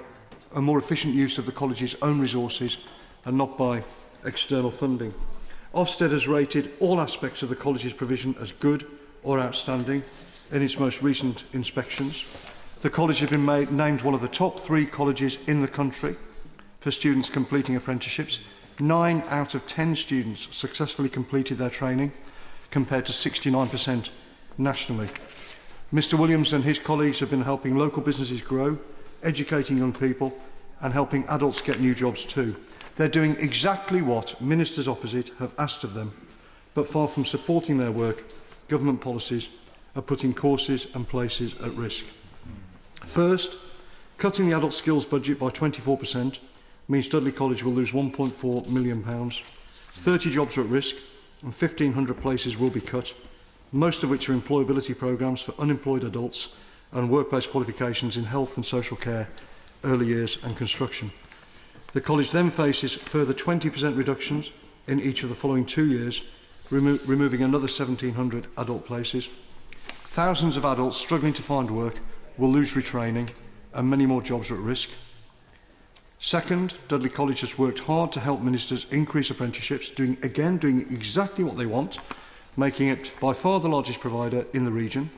a more efficient use of the college's own resources and not by external funding. Ofsted has rated all aspects of the college's provision as good or outstanding in its most recent inspections. The college has been named one of the top 3 colleges in the country for students completing apprenticeships. 9 out of 10 students successfully completed their training, compared to 69% nationally. Mr Williams and his colleagues have been helping local businesses grow, educating young people and helping adults get new jobs too. They're doing exactly what ministers opposite have asked of them, but far from supporting their work, government policies are putting courses and places at risk. First, cutting the adult skills budget by 24% means Dudley College will lose £1.4 million. 30 jobs are at risk and 1,500 places will be cut, most of which are employability programmes for unemployed adults and workplace qualifications in health and social care, early years and construction. The college then faces further 20% reductions in each of the following 2 years, removing another 1,700 adult places. Thousands of adults struggling to find work will lose retraining and many more jobs are at risk. Second, Dudley College has worked hard to help ministers increase apprenticeships, doing exactly what they want, making it by far the largest provider in the region.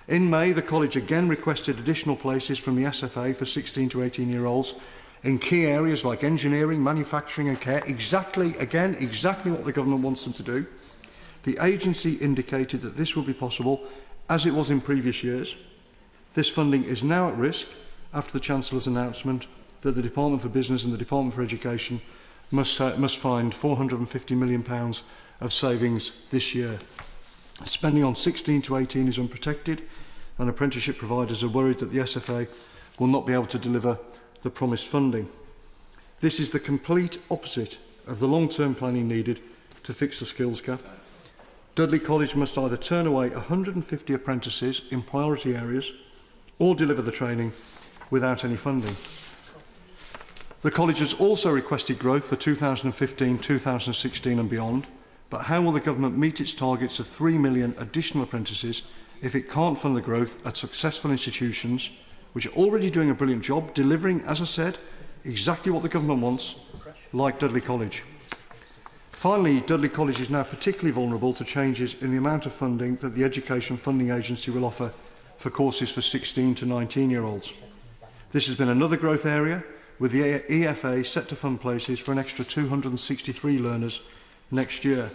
In May, the college again requested additional places from the SFA for 16 to 18-year-olds in key areas like engineering, manufacturing and care, exactly what the government wants them to do. The agency indicated that this will be possible, as it was in previous years. This funding is now at risk after the Chancellor's announcement that the Department for Business and the Department for Education must find £450 million of savings this year. Spending on 16 to 18 is unprotected, and apprenticeship providers are worried that the SFA will not be able to deliver the promised funding. This is the complete opposite of the long-term planning needed to fix the skills gap. Dudley College must either turn away 150 apprentices in priority areas or deliver the training without any funding. The college has also requested growth for 2015, 2016 and beyond, but how will the government meet its targets of 3 million additional apprentices if it can't fund the growth at successful institutions which are already doing a brilliant job, delivering, as I said, exactly what the government wants, like Dudley College? Finally, Dudley College is now particularly vulnerable to changes in the amount of funding that the Education Funding Agency will offer for courses for 16 to 19-year-olds. This has been another growth area, with the EFA set to fund places for an extra 263 learners next year.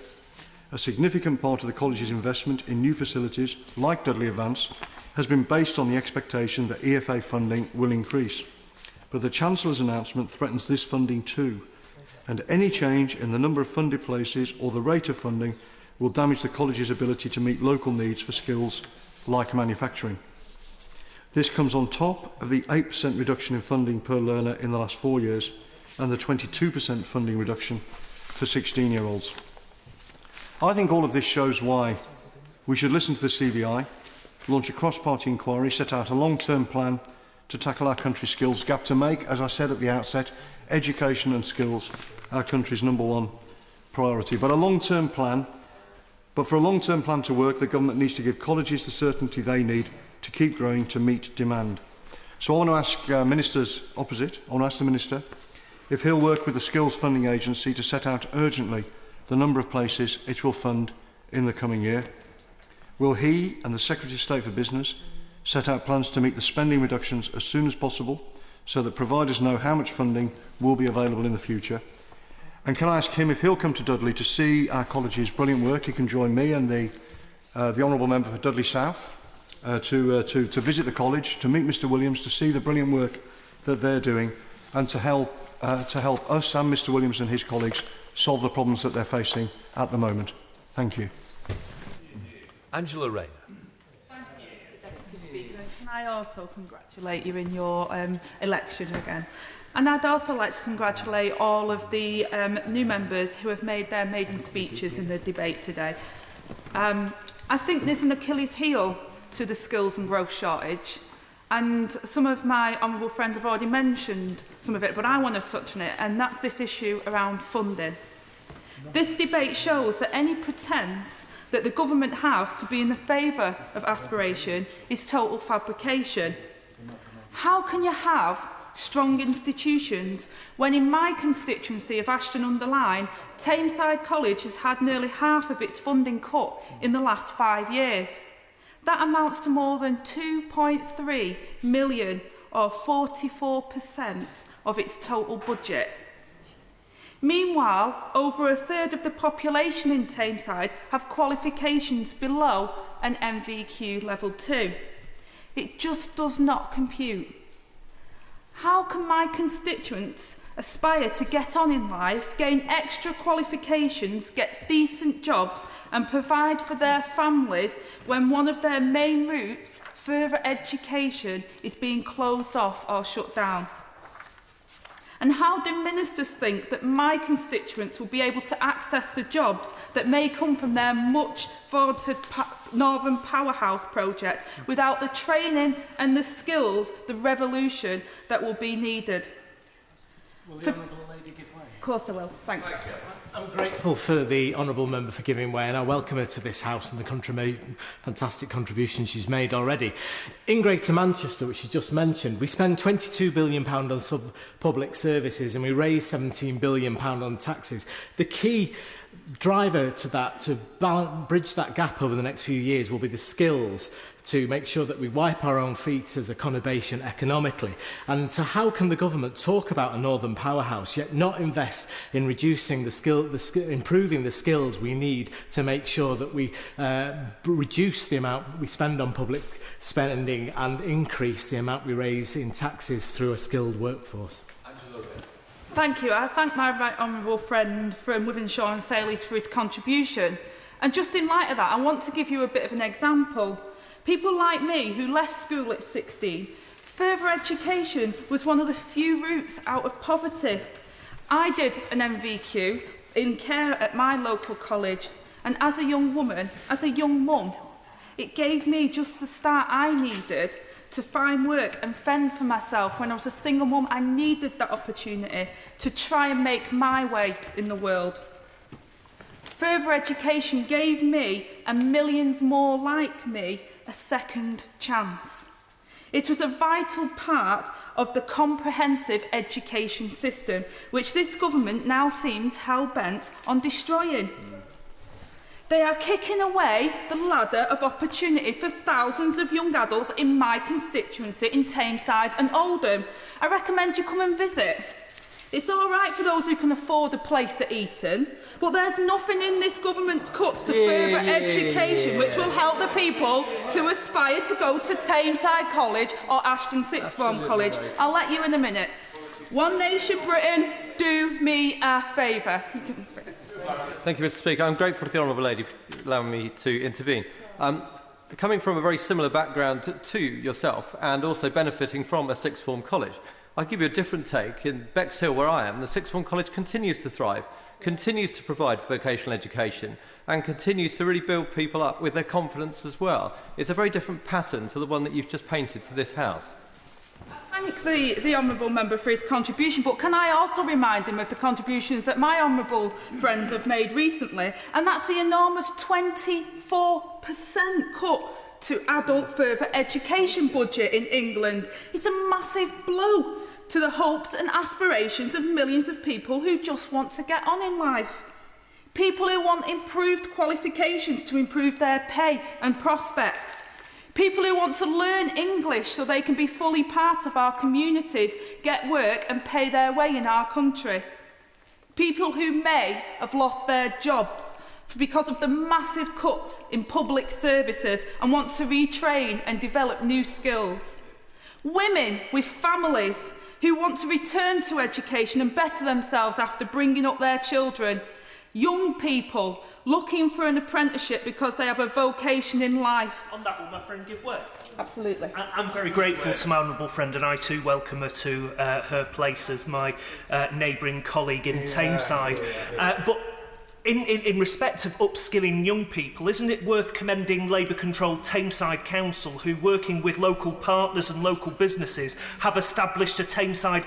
A significant part of the college's investment in new facilities, like Dudley Advance, has been based on the expectation that EFA funding will increase. But the Chancellor's announcement threatens this funding too, and any change in the number of funded places or the rate of funding will damage the college's ability to meet local needs for skills like manufacturing. This comes on top of the 8% reduction in funding per learner in the last 4 years and the 22% funding reduction for 16-year-olds. I think all of this shows why we should listen to the CBI, launch a cross-party inquiry, set out a long-term plan to tackle our country's skills gap, to make, as I said at the outset, education and skills our country's #1 priority. But for a long-term plan to work, the government needs to give colleges the certainty they need to keep growing to meet demand. So I want to ask ministers opposite, I want to ask the Minister if he'll work with the Skills Funding Agency to set out urgently the number of places it will fund in the coming year. Will he and the Secretary of State for Business set out plans to meet the spending reductions as soon as possible so that providers know how much funding will be available in the future? And can I ask him if he'll come to Dudley to see our college's brilliant work? He can join me and the Honourable Member for Dudley South to visit the college, to meet Mr Williams, to see the brilliant work that they're doing, and to help us and Mr Williams and his colleagues solve the problems that they're facing at the moment. Thank you. Angela Rayner. Thank you, Deputy Speaker. Can I also congratulate you in your election again? And I'd also like to congratulate all of the new members who have made their maiden speeches in the debate today. I think there's an Achilles heel to the skills and growth shortage, and some of my honourable friends have already mentioned some of it, but I want to touch on it, and that's this issue around funding. This debate shows that any pretence that the government have to be in the favour of aspiration is total fabrication. How can you have strong institutions when in my constituency of Ashton-under-Lyne, Tameside College has had nearly half of its funding cut in the last 5 years? That amounts to more than 2.3 million, or 44% of its total budget. Meanwhile, over a third of the population in Tameside have qualifications below an MVQ level 2. It just does not compute. How can my constituents aspire to get on in life, gain extra qualifications, get decent jobs and provide for their families when one of their main routes, further education, is being closed off or shut down? And how do ministers think that my constituents will be able to access the jobs that may come from their much vaunted Northern Powerhouse project without the training and the skills, the revolution that will be needed? Will the Honourable Lady give way? Of course I will. Thank you. I'm grateful for the Honourable Member for giving way, and I welcome her to this House and the fantastic contribution she's made already. In Greater Manchester, which she just mentioned, we spend £22 billion on public services and we raise £17 billion on taxes. The key driver to that, to bridge that gap over the next few years, will be the skills to make sure that we wipe our own feet as a conurbation economically. And so how can the government talk about a northern powerhouse yet not invest in reducing improving the skills we need to make sure that we reduce the amount we spend on public spending and increase the amount we raise in taxes through a skilled workforce? Thank you. I thank my right honourable friend from Wythenshawe and Saleys for his contribution. And just in light of that, I want to give you a bit of an example. People like me who left school at 16, further education was one of the few routes out of poverty. I did an MVQ in care at my local college, and as a young woman, as a young mum, it gave me just the start I needed to find work and fend for myself. When I was a single mum, I needed that opportunity to try and make my way in the world. Further education gave me, and millions more like me, a second chance. It was a vital part of the comprehensive education system, which this government now seems hell-bent on destroying. They are kicking away the ladder of opportunity for thousands of young adults in my constituency in Tameside and Oldham. I recommend you come and visit. It's all right for those who can afford a place at Eton, but there's nothing in this government's cuts to further education which will help the people to aspire to go to Tameside College or Ashton Sixth Form College. I'll let you in a minute. One Nation Britain, do me a favour. Thank you, Mr. Speaker. I'm grateful to the Honourable Lady for allowing me to intervene. Coming from a very similar background to yourself and also benefiting from a sixth form college, I'll give you a different take. In Bexhill, where I am, the sixth form college continues to thrive, continues to provide vocational education and continues to really build people up with their confidence as well. It's a very different pattern to the one that you've just painted to this House. I thank the Honourable Member for his contribution, but can I also remind him of the contributions that my honourable friends have made recently, and that's the enormous 24% cut to adult further education budget in England. It's a massive blow to the hopes and aspirations of millions of people who just want to get on in life. People who want improved qualifications to improve their pay and prospects. People who want to learn English so they can be fully part of our communities, get work and pay their way in our country. People who may have lost their jobs because of the massive cuts in public services and want to retrain and develop new skills. Women with families who want to return to education and better themselves after bringing up their children. Young people looking for an apprenticeship because they have a vocation in life. On that, will my friend give way? Absolutely. I'm very grateful to my honourable friend, and I too welcome her to her place as my neighbouring colleague in Tameside. But in respect of upskilling young people, isn't it worth commending Labour-controlled Tameside Council, who, working with local partners and local businesses, have established a Tameside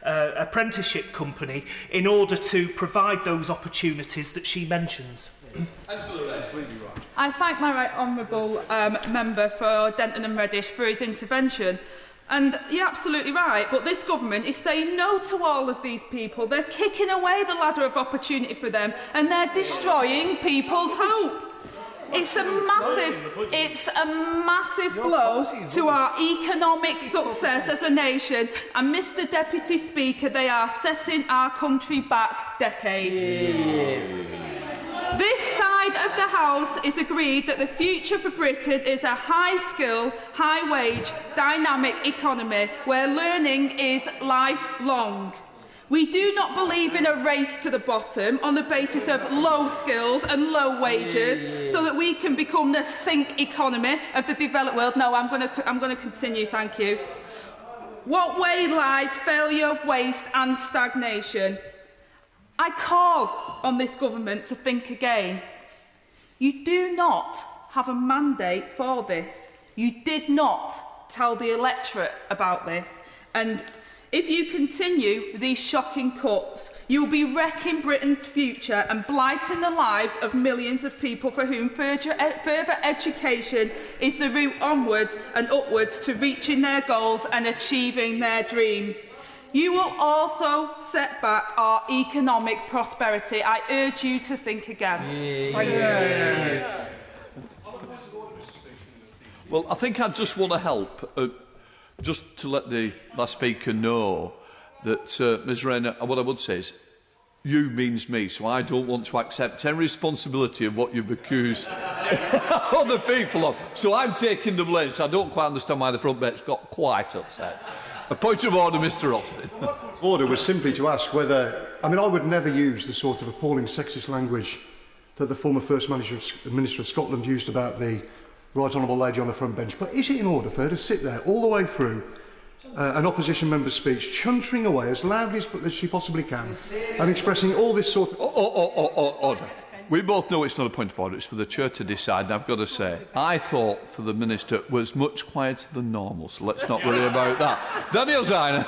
apprenticeship company in order to provide those opportunities that she mentions? I thank my right honourable member for Denton and Reddish for his intervention. And you're absolutely right, but this government is saying no to all of these people. They're kicking away the ladder of opportunity for them, and they're destroying people's hope. It's a massive blow to our economic success as a nation, and Mr Deputy Speaker, they are setting our country back decades. This side of the House is agreed that the future for Britain is a high-skill, high-wage, dynamic economy where learning is lifelong. We do not believe in a race to the bottom on the basis of low skills and low wages so that we can become the sink economy of the developed world. No, I'm going to continue, thank you. What way lies failure, waste and stagnation? I call on this government to think again. You do not have a mandate for this. You did not tell the electorate about this. And if you continue these shocking cuts, you will be wrecking Britain's future and blighting the lives of millions of people for whom further education is the route onwards and upwards to reaching their goals and achieving their dreams. You will also set back our economic prosperity. I urge you to think again. Thank you. Well, I think I just want to help, just to let the last speaker know that, Ms Rayner, what I would say is, you means me, so I don't want to accept any responsibility of what you've accused other people of. So I'm taking the blame, so I don't quite understand why the front bench got quite upset. A point of order, Mr Austin. Order was simply to ask whether... I mean, I would never use the sort of appalling sexist language that the former First Minister of Scotland used about the right honourable lady on the front bench. But is it in order for her to sit there all the way through an opposition member's speech, chuntering away as loudly as she possibly can and expressing all this sort of... Order. We both know it's not a point of order, it's for the Chair to decide, and I've got to say, I thought for the Minister was much quieter than normal, so let's not worry about that. Daniel Ziner.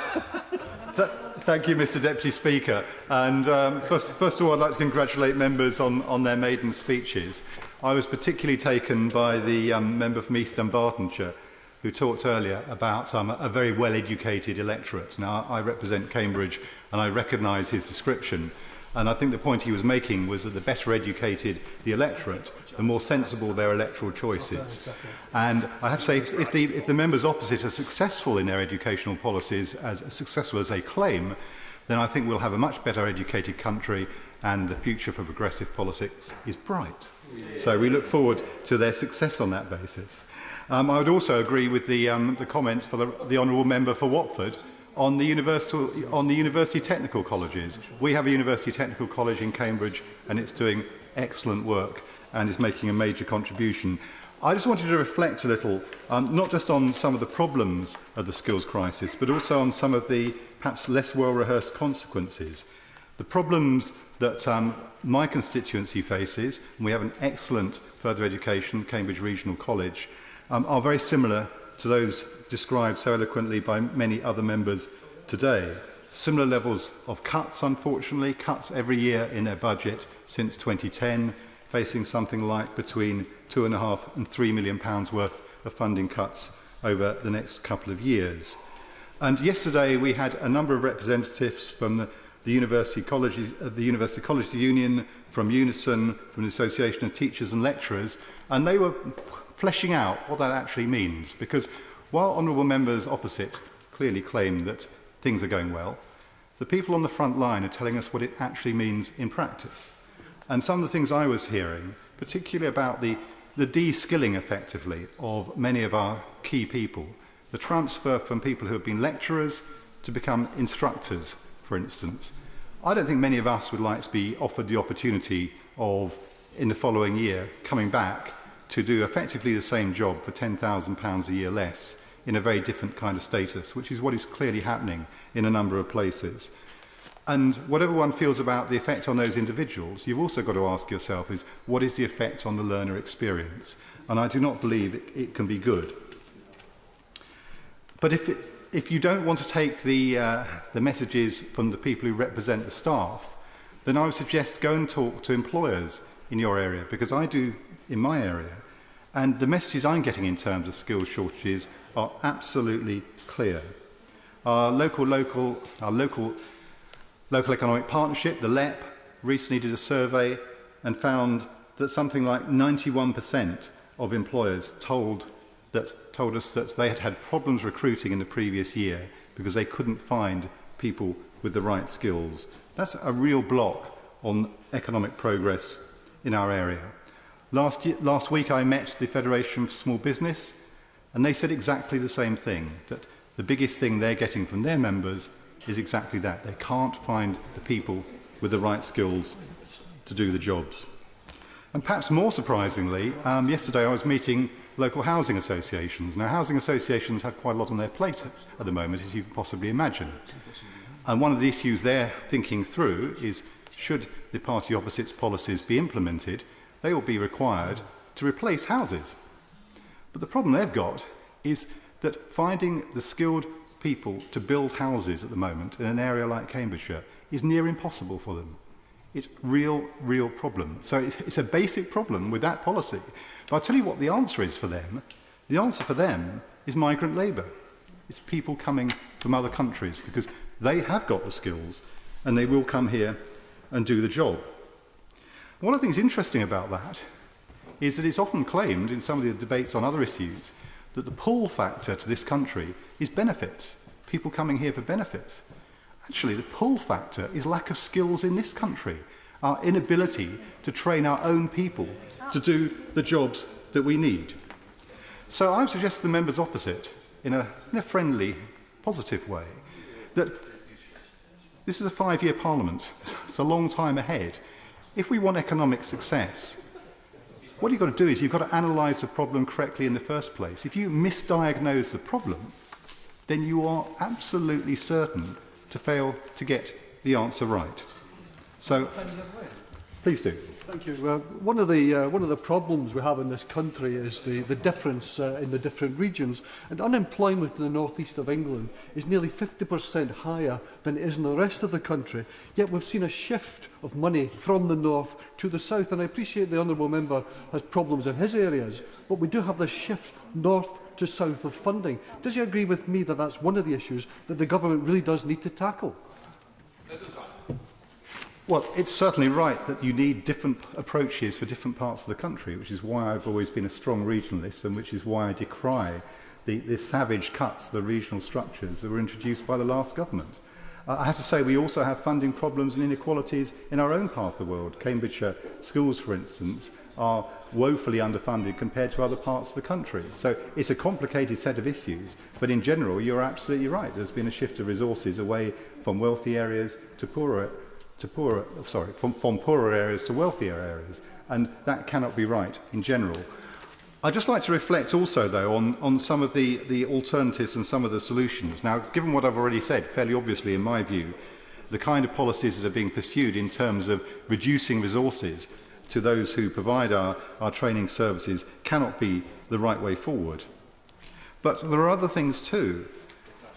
Thank you, Mr Deputy Speaker. And first of all, I'd like to congratulate members on their maiden speeches. I was particularly taken by the member from East Dunbartonshire, who talked earlier about a very well-educated electorate. Now, I represent Cambridge, and I recognise his description. And I think the point he was making was that the better educated the electorate, the more sensible their electoral choices. And I have to say, if the members opposite are successful in their educational policies, as successful as they claim, then I think we'll have a much better educated country and the future for progressive politics is bright. So we look forward to their success on that basis. I would also agree with the comments for the honourable member for Watford on the university technical colleges. We have a university technical college in Cambridge, and it's doing excellent work and is making a major contribution. I just wanted to reflect a little, not just on some of the problems of the skills crisis, but also on some of the perhaps less well-rehearsed consequences. The problems that my constituency faces, and we have an excellent further education, Cambridge Regional College, are very similar to those described so eloquently by many other members today. Similar levels of cuts, unfortunately, cuts every year in their budget since 2010, facing something like between £2.5 and £3 million worth of funding cuts over the next couple of years. And yesterday we had a number of representatives from the University Colleges Union, from Unison, from the Association of Teachers and Lecturers, and they were fleshing out what that actually means, because while honourable members opposite clearly claim that things are going well, the people on the front line are telling us what it actually means in practice. And some of the things I was hearing, particularly about the de-skilling effectively of many of our key people, the transfer from people who have been lecturers to become instructors, for instance. I don't think many of us would like to be offered the opportunity of, in the following year, coming back to do effectively the same job for £10,000 a year less in a very different kind of status, which is what is clearly happening in a number of places. And whatever one feels about the effect on those individuals, you've also got to ask yourself is, what is the effect on the learner experience? And I do not believe it can be good. But if you don't want to take the messages from the people who represent the staff, then I would suggest go and talk to employers in your area, because I do in my area. And the messages I'm getting in terms of skills shortages are absolutely clear. Our local economic partnership, the LEP, recently did a survey and found that something like 91% of employers told us that they had had problems recruiting in the previous year because they couldn't find people with the right skills. That's a real block on economic progress in our area. Last week I met the Federation for Small Business, and they said exactly the same thing, that the biggest thing they're getting from their members is exactly that. They can't find the people with the right skills to do the jobs. And perhaps more surprisingly, yesterday I was meeting local housing associations. Now, housing associations have quite a lot on their plate at the moment, as you can possibly imagine. And one of the issues they're thinking through is, should the party opposite's policies be implemented, they will be required to replace houses. But the problem they've got is that finding the skilled people to build houses at the moment in an area like Cambridgeshire is near impossible for them. It's a real problem. So it's a basic problem with that policy. But I'll tell you what the answer is for them. The answer for them is migrant labour. It's people coming from other countries because they have got the skills and they will come here and do the job. One of the things interesting about that is that it's often claimed in some of the debates on other issues that the pull factor to this country is benefits, people coming here for benefits. Actually, the pull factor is lack of skills in this country, our inability to train our own people to do the jobs that we need. So I would suggest to the members opposite, in a friendly, positive way, that this is a 5-year parliament. It's a long time ahead. If we want economic success, what you've got to do is you've got to analyse the problem correctly in the first place. If you misdiagnose the problem, then you are absolutely certain to fail to get the answer right. So, please do. Thank you. One of the problems we have in this country is the difference in the different regions. And unemployment in the northeast of England is nearly 50% higher than it is in the rest of the country. Yet we've seen a shift of money from the north to the south. And I appreciate the honourable member has problems in his areas, but we do have this shift north to south of funding. Does he agree with me that that's one of the issues that the government really does need to tackle? Well, it's certainly right that you need different approaches for different parts of the country, which is why I've always been a strong regionalist and which is why I decry the savage cuts to the regional structures that were introduced by the last government. I have to say we also have funding problems and inequalities in our own part of the world. Cambridgeshire schools, for instance, are woefully underfunded compared to other parts of the country. So it's a complicated set of issues, but in general you're absolutely right. There's been a shift of resources away from wealthy areas to from poorer areas to wealthier areas, and that cannot be right in general. I'd just like to reflect also, though, on some of the alternatives and some of the solutions. Now, given what I've already said, fairly obviously in my view, the kind of policies that are being pursued in terms of reducing resources to those who provide our training services cannot be the right way forward. But there are other things too.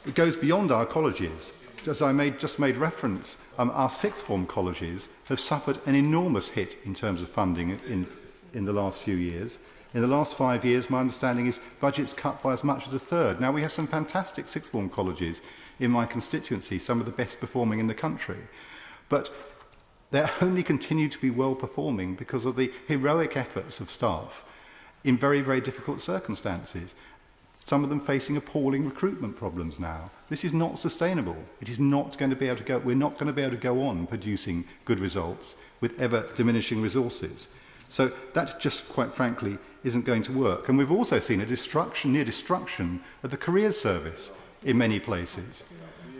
It goes beyond our colleges. As I just made reference, our sixth form colleges have suffered an enormous hit in terms of funding in the last few years. In the last 5 years, my understanding is budgets cut by as much as a third. Now, we have some fantastic sixth form colleges in my constituency, some of the best performing in the country. But they only continue to be well performing because of the heroic efforts of staff in very, very difficult circumstances. Some of them facing appalling recruitment problems now. This is not sustainable. It is not going to be able to go. We're not going to be able to go on producing good results with ever diminishing resources. So that just, quite frankly, isn't going to work. And we've also seen a near destruction of the careers service in many places.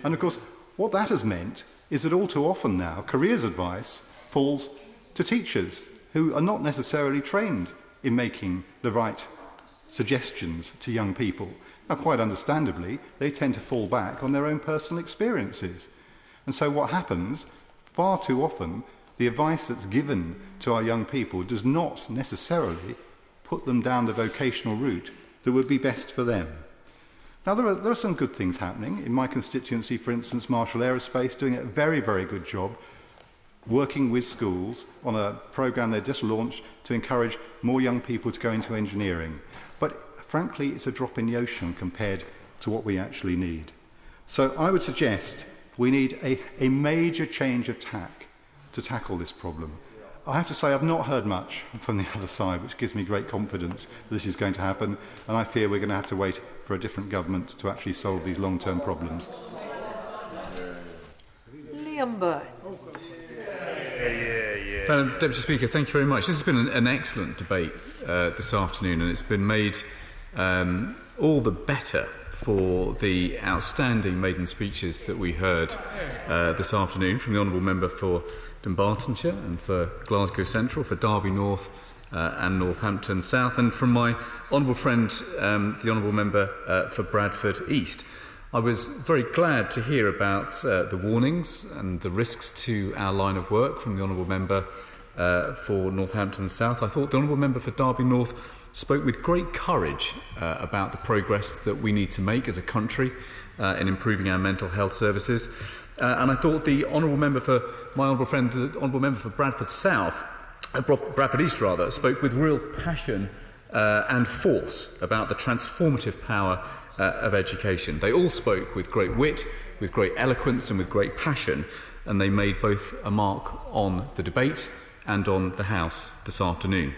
And of course, what that has meant is that all too often now, careers advice falls to teachers who are not necessarily trained in making the right suggestions to young people. Now, quite understandably, they tend to fall back on their own personal experiences. And so what happens, far too often, the advice that's given to our young people does not necessarily put them down the vocational route that would be best for them. Now, there are some good things happening. In my constituency, for instance, Marshall Aerospace doing a very, very good job working with schools on a programme they just launched to encourage more young people to go into engineering. But frankly, it's a drop in the ocean compared to what we actually need. So I would suggest we need a major change of tack to tackle this problem. I have to say I've not heard much from the other side, which gives me great confidence that this is going to happen, and I fear we're going to have to wait for a different government to actually solve these long-term problems. Liam Byrne. Madam Deputy Speaker, thank you very much. This has been an excellent debate this afternoon, and it's been made all the better for the outstanding maiden speeches that we heard this afternoon from the Honourable Member for Dunbartonshire and for Glasgow Central, for Derby North and Northampton South, and from my honourable friend, the Honourable Member for Bradford East. I was very glad to hear about the warnings and the risks to our line of work from the Honourable Member for Northampton South. I thought the Honourable Member for Derby North spoke with great courage about the progress that we need to make as a country in improving our mental health services. And I thought the Honourable Member for my honourable friend, the Honourable Member for Bradford South, Bradford East rather, spoke with real passion and force about the transformative power of education. They all spoke with great wit, with great eloquence and with great passion, and they made both a mark on the debate and on the House this afternoon.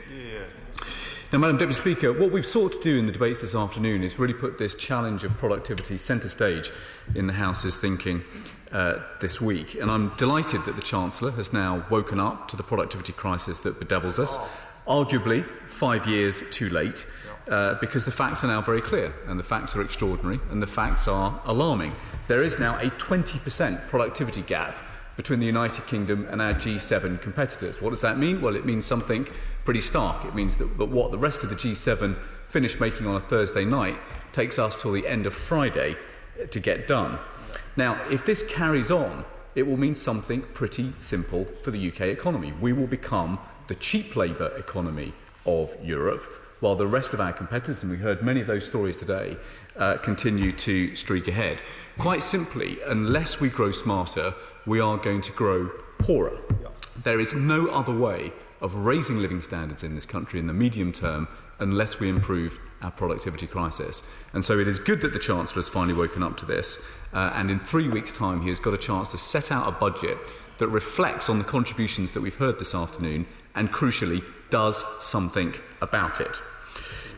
Now, Madam Deputy Speaker, what we've sought to do in the debates this afternoon is really put this challenge of productivity centre stage in the House's thinking this week. And I'm delighted that the Chancellor has now woken up to the productivity crisis that bedevils us, arguably 5 years too late, because the facts are now very clear, and the facts are extraordinary, and the facts are alarming. There is now a 20% productivity gap between the United Kingdom and our G7 competitors. What does that mean? Well, it means something pretty stark. It means that what the rest of the G7 finish making on a Thursday night takes us till the end of Friday to get done. Now, if this carries on, it will mean something pretty simple for the UK economy. We will become the cheap labour economy of Europe, while the rest of our competitors, and we heard many of those stories today, continue to streak ahead. Quite simply, unless we grow smarter, we are going to grow poorer. There is no other way of raising living standards in this country in the medium term unless we improve our productivity crisis. And so it is good that the Chancellor has finally woken up to this, and in 3 weeks' time he has got a chance to set out a budget that reflects on the contributions that we've heard this afternoon and, crucially, does something about it.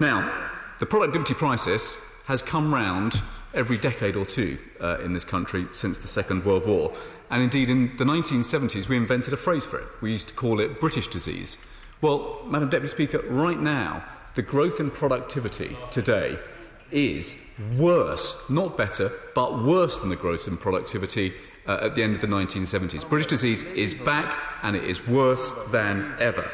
Now, the productivity crisis has come round every decade or two in this country since the Second World War. And indeed, in the 1970s, we invented a phrase for it. We used to call it British disease. Well, Madam Deputy Speaker, right now, the growth in productivity today is worse, not better, but worse than the growth in productivity at the end of the 1970s. British disease is back, and it is worse than ever.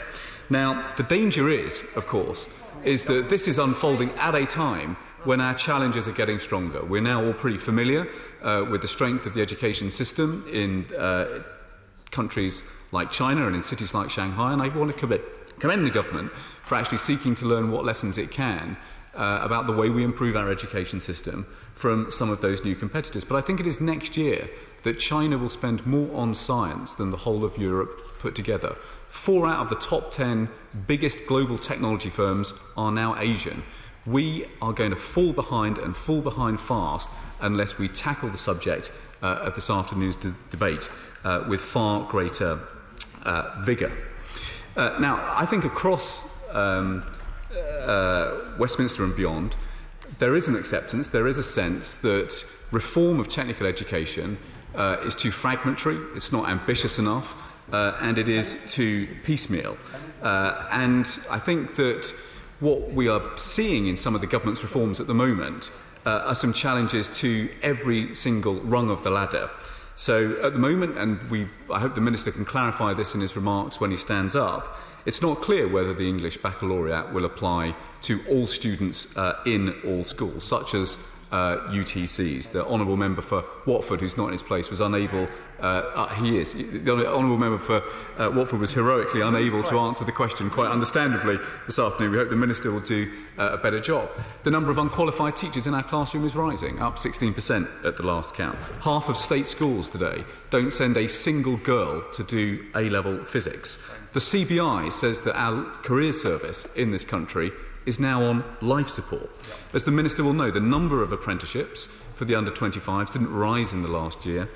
Now, the danger is, of course, is that this is unfolding at a time when our challenges are getting stronger. We're now all pretty familiar with the strength of the education system in countries like China and in cities like Shanghai, and I want to commend the government for actually seeking to learn what lessons it can about the way we improve our education system from some of those new competitors. But I think it is next year that China will spend more on science than the whole of Europe put together. 4 out of the top 10 biggest global technology firms are now Asian. We are going to fall behind and fall behind fast unless we tackle the subject of this afternoon's debate with far greater vigour. Now, I think across Westminster and beyond, there is an acceptance, there is a sense that reform of technical education is too fragmentary, it's not ambitious enough, and it is too piecemeal. And I think that what we are seeing in some of the government's reforms at the moment are some challenges to every single rung of the ladder. So at the moment, and I hope the Minister can clarify this in his remarks when he stands up, it's not clear whether the English Baccalaureate will apply to all students in all schools, such as UTCs. The Honourable Member for Watford, who's not in his place, was unable... he is. The Honourable Member for Watford was heroically unable to answer the question quite understandably this afternoon. We hope the Minister will do a better job. The number of unqualified teachers in our classroom is rising, up 16% at the last count. Half of state schools today don't send a single girl to do A-level physics. The CBI says that our career service in this country is now on life support. As the Minister will know, the number of apprenticeships for the under-25s didn't rise in the last year.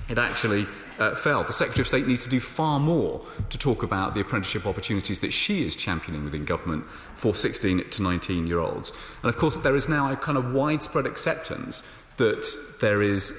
It actually fell. The Secretary of State needs to do far more to talk about the apprenticeship opportunities that she is championing within government for 16 to 19-year-olds. And of course, there is now a kind of widespread acceptance that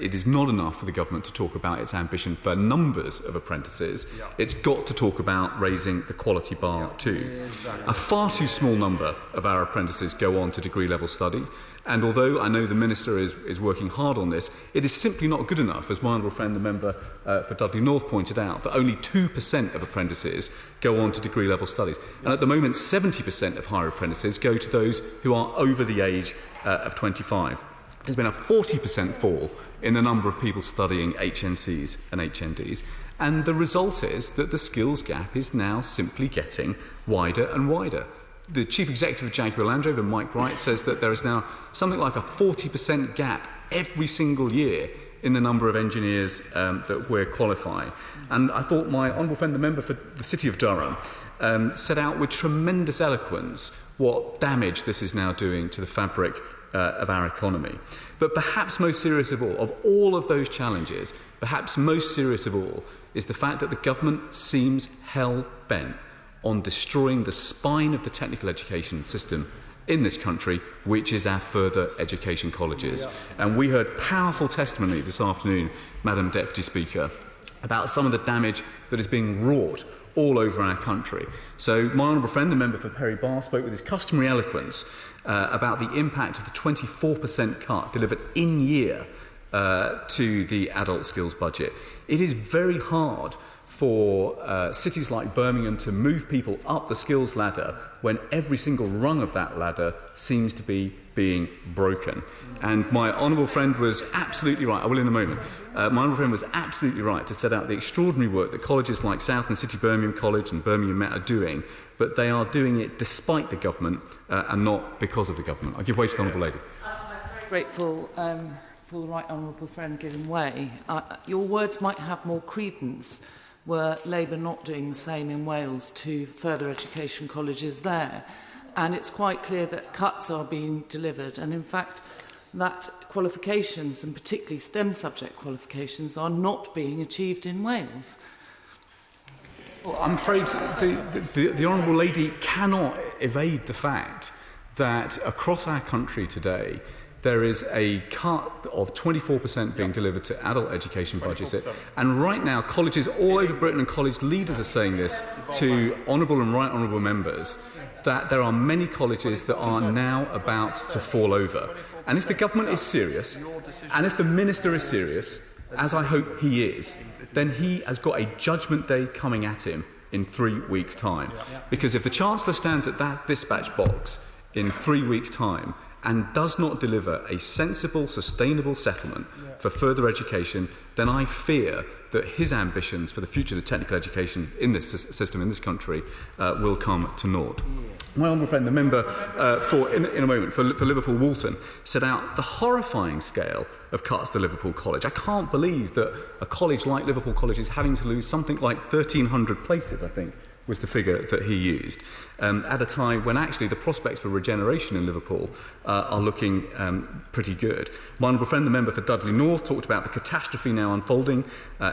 it is not enough for the government to talk about its ambition for numbers of apprentices. It's got to talk about raising the quality bar too. A far too small number of our apprentices go on to degree-level study, and although I know the Minister is working hard on this, it is simply not good enough, as my honourable friend, the member for Dudley North, pointed out, that only 2% of apprentices go on to degree-level studies. And at the moment, 70% of higher apprentices go to those who are over the age of 25. There's been a 40% fall in the number of people studying HNCs and HNDs, and the result is that the skills gap is now simply getting wider and wider. The Chief Executive of Jaguar Land Rover, Mike Wright, says that there is now something like a 40% gap every single year in the number of engineers that we're qualifying. And I thought my honourable friend, the member for the City of Durham, set out with tremendous eloquence what damage this is now doing to the fabric of our economy. But perhaps most serious of all of those challenges, perhaps most serious of all, is the fact that the government seems hell-bent on destroying the spine of the technical education system in this country, which is our further education colleges. And we heard powerful testimony this afternoon, Madam Deputy Speaker, about some of the damage that is being wrought all over our country. So my honourable friend, the member for Perry Barr, spoke with his customary eloquence about the impact of the 24% cut delivered in year to the adult skills budget. It is very hard for cities like Birmingham to move people up the skills ladder when every single rung of that ladder seems to be being broken. And my honourable friend was absolutely right. I will in a moment. My honourable friend was absolutely right to set out the extraordinary work that colleges like South and City Birmingham College and Birmingham Met are doing, but they are doing it despite the government and not because of the government. I give way to the honourable lady. Grateful for the right honourable friend giving way. Your words might have more credence were Labour not doing the same in Wales to further education colleges there. And it's quite clear that cuts are being delivered, and in fact that qualifications, and particularly STEM subject qualifications, are not being achieved in Wales. Well, I'm afraid the honourable lady cannot evade the fact that across our country today there is a cut of 24% being delivered to adult education budgets. And right now, colleges all over Britain and college leaders are saying this to honourable and right honourable members, that there are many colleges that are now about to fall over. And if the government is serious, and if the Minister is serious, as I hope he is, then he has got a judgment day coming at him in 3 weeks' time. Because if the Chancellor stands at that dispatch box in 3 weeks' time and does not deliver a sensible, sustainable settlement for further education, then I fear that his ambitions for the future of the technical education in this system in this country will come to naught. My honourable friend, the member in a moment for Liverpool Walton, set out the horrifying scale of cuts to Liverpool College. I can't believe that a college like Liverpool College is having to lose something like 1,300 places, I think, was the figure that he used, at a time when actually the prospects for regeneration in Liverpool are looking pretty good. My honourable friend, the member for Dudley North, talked about the catastrophe now unfolding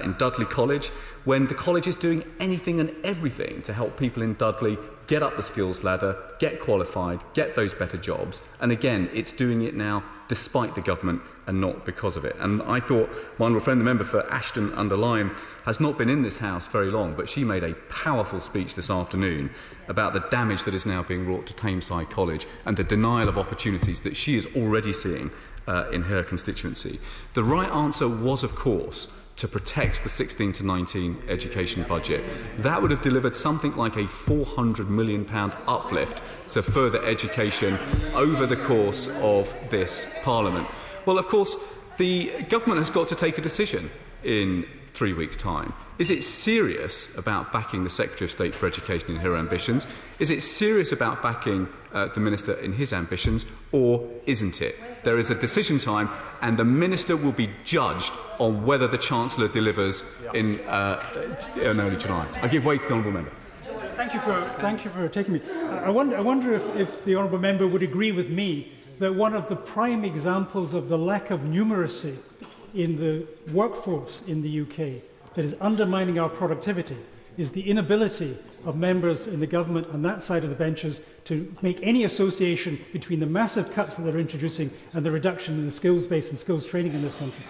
in Dudley College, when the college is doing anything and everything to help people in Dudley get up the skills ladder, get qualified, get those better jobs. And again, it's doing it now despite the government and not because of it. And I thought my honourable friend, the member for Ashton-under-Lyne, has not been in this House very long, but she made a powerful speech this afternoon about the damage that is now being wrought to Tameside College and the denial of opportunities that she is already seeing in her constituency. The right answer was, of course, to protect the 16 to 19 education budget. That would have delivered something like a £400 million uplift to further education over the course of this Parliament. Well, of course, the government has got to take a decision in 3 weeks' time. Is it serious about backing the Secretary of State for Education in her ambitions? Is it serious about backing the Minister in his ambitions, or isn't it? There is a decision time, and the Minister will be judged on whether the Chancellor delivers in early July. I give way to the honourable member. Thank you for taking me. I wonder if the honourable member would agree with me that one of the prime examples of the lack of numeracy in the workforce in the UK that is undermining our productivity is the inability of members in the government on that side of the benches to make any association between the massive cuts that they're introducing and the reduction in the skills base and skills training in this country.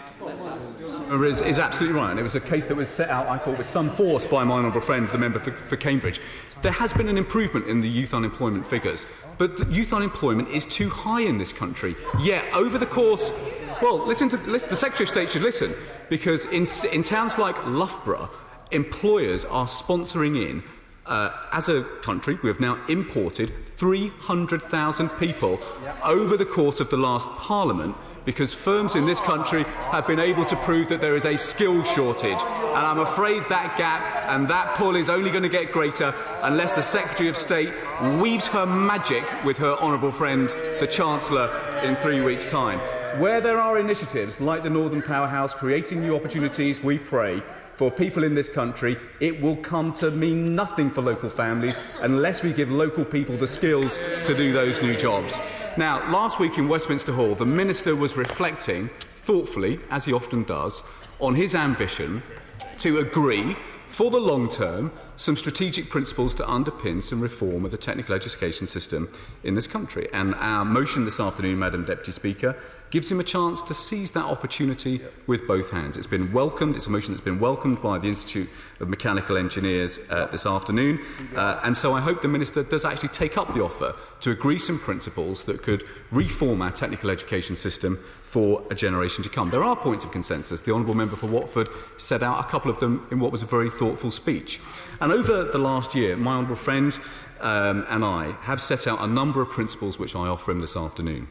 Is absolutely right. And it was a case that was set out, I thought, with some force by my honourable friend, the member for Cambridge. There has been an improvement in the youth unemployment figures, but the youth unemployment is too high in this country. Yet, over the course... Well, the Secretary of State should listen, because in towns like Loughborough, employers are sponsoring in. As a country, we have now imported 300,000 people over the course of the last Parliament, because firms in this country have been able to prove that there is a skill shortage. And I'm afraid that gap and that pull is only going to get greater unless the Secretary of State weaves her magic with her honourable friend, the Chancellor, in 3 weeks' time. Where there are initiatives like the Northern Powerhouse creating new opportunities, we pray, for people in this country, it will come to mean nothing for local families unless we give local people the skills to do those new jobs. Now, last week in Westminster Hall, the Minister was reflecting, thoughtfully, as he often does, on his ambition to agree, for the long term, some strategic principles to underpin some reform of the technical education system in this country. And our motion this afternoon, Madam Deputy Speaker, gives him a chance to seize that opportunity with both hands. It's been welcomed. It's a motion that's been welcomed by the Institute of Mechanical Engineers this afternoon. And so I hope the Minister does actually take up the offer to agree some principles that could reform our technical education system for a generation to come. There are points of consensus. The Honourable Member for Watford set out a couple of them in what was a very thoughtful speech. And over the last year, my honourable friend and I have set out a number of principles which I offer him this afternoon.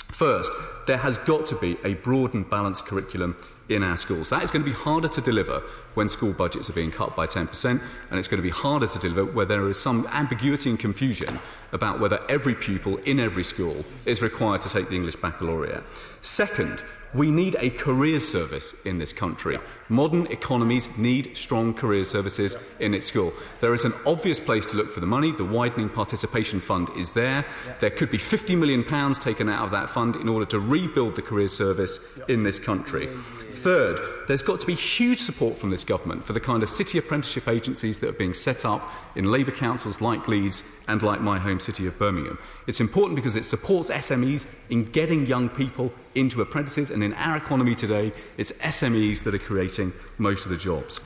First, there has got to be a broad and balanced curriculum in our schools. That is going to be harder to deliver when school budgets are being cut by 10%, and it's going to be harder to deliver where there is some ambiguity and confusion about whether every pupil in every school is required to take the English baccalaureate. Second, we need a career service in this country. Modern economies need strong career services in its school. There is an obvious place to look for the money. The widening participation fund is there. There could be £50 million taken out of that fund in order to rebuild the career service in this country. Third, there's got to be huge support from this government for the kind of city apprenticeship agencies that are being set up in Labour councils like Leeds and like my home city of Birmingham. It's important because it supports SMEs in getting young people into apprentices, and in our economy today, it's SMEs that are creating most of the jobs.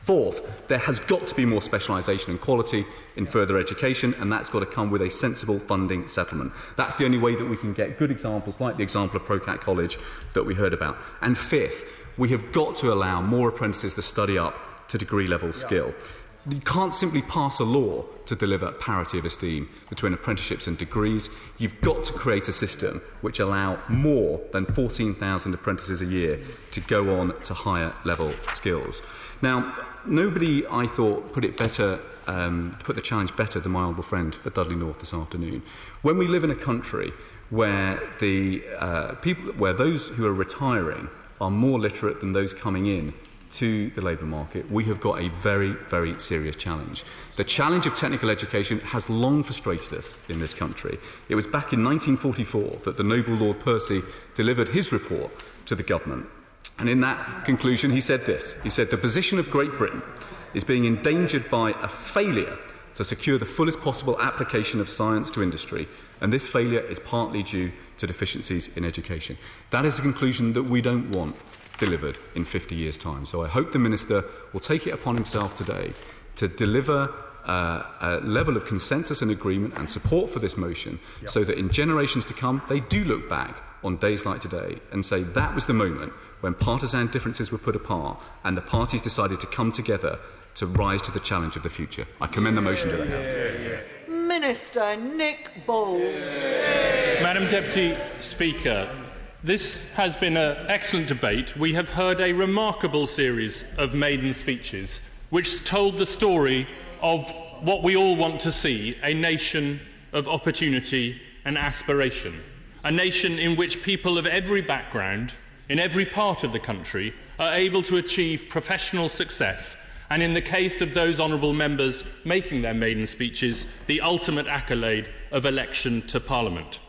Fourth, there has got to be more specialisation and quality in further education, and that's got to come with a sensible funding settlement. That's the only way that we can get good examples like the example of Procat College that we heard about. And fifth, we have got to allow more apprentices to study up to degree-level skill. You can't simply pass a law to deliver parity of esteem between apprenticeships and degrees. You've got to create a system which allows more than 14,000 apprentices a year to go on to higher level skills. Now, nobody, I thought, put the challenge better than my honourable friend for Dudley North this afternoon. When we live in a country where where those who are retiring are more literate than those coming in to the labour market, we have got a very, very serious challenge. The challenge of technical education has long frustrated us in this country. It was back in 1944 that the noble Lord Percy delivered his report to the government. And in that conclusion, he said this. He said, "The position of Great Britain is being endangered by a failure to secure the fullest possible application of science to industry, and this failure is partly due to deficiencies in education. That is a conclusion that we don't want delivered in 50 years' time. So I hope the Minister will take it upon himself today to deliver a level of consensus and agreement and support for this motion, so that in generations to come they do look back on days like today and say that was the moment when partisan differences were put apart and the parties decided to come together to rise to the challenge of the future. I commend the motion to the House. Minister Nick Bowles. Madam Deputy Speaker, this has been an excellent debate. We have heard a remarkable series of maiden speeches which told the story of what we all want to see, a nation of opportunity and aspiration, a nation in which people of every background, in every part of the country, are able to achieve professional success, and in the case of those honourable members making their maiden speeches, the ultimate accolade of election to Parliament.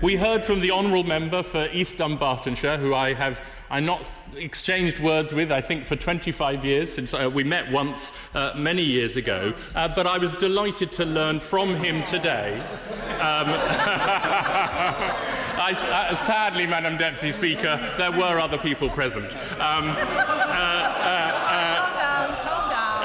We heard from the honourable member for East Dunbartonshire, who I've not exchanged words with, I think, for 25 years, since we met once many years ago, but I was delighted to learn from him today. Sadly, Madam Deputy Speaker, there were other people present.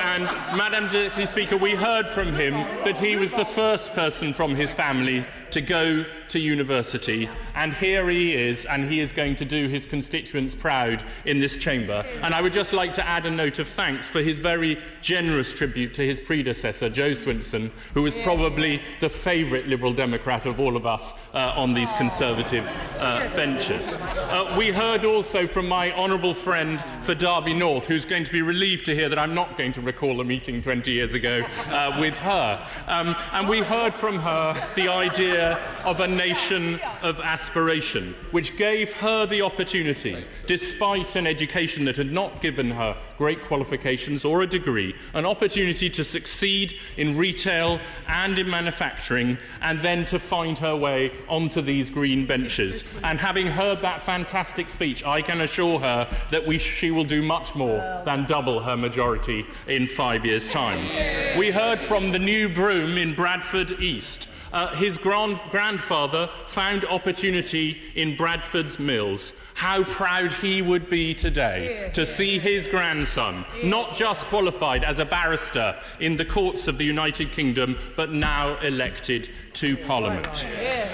And, Madam Deputy Speaker, we heard from him that he was the first person from his family to go to university, and here he is, and he is going to do his constituents proud in this chamber. And I would just like to add a note of thanks for his very generous tribute to his predecessor, Joe Swinson, who was probably the favourite Liberal Democrat of all of us on these Conservative benches. We heard also from my honourable friend for Derby North, who's going to be relieved to hear that I'm not going to recall a meeting 20 years ago with her. And we heard from her the idea of a nation of aspiration, which gave her the opportunity, despite an education that had not given her great qualifications or a degree, an opportunity to succeed in retail and in manufacturing, and then to find her way onto these green benches. And having heard that fantastic speech, I can assure her that she will do much more than double her majority in 5 years' time. We heard from the new Broom in Bradford East. His grandfather found opportunity in Bradford's mills. How proud he would be today to see his grandson not just qualified as a barrister in the courts of the United Kingdom, but now elected to Parliament.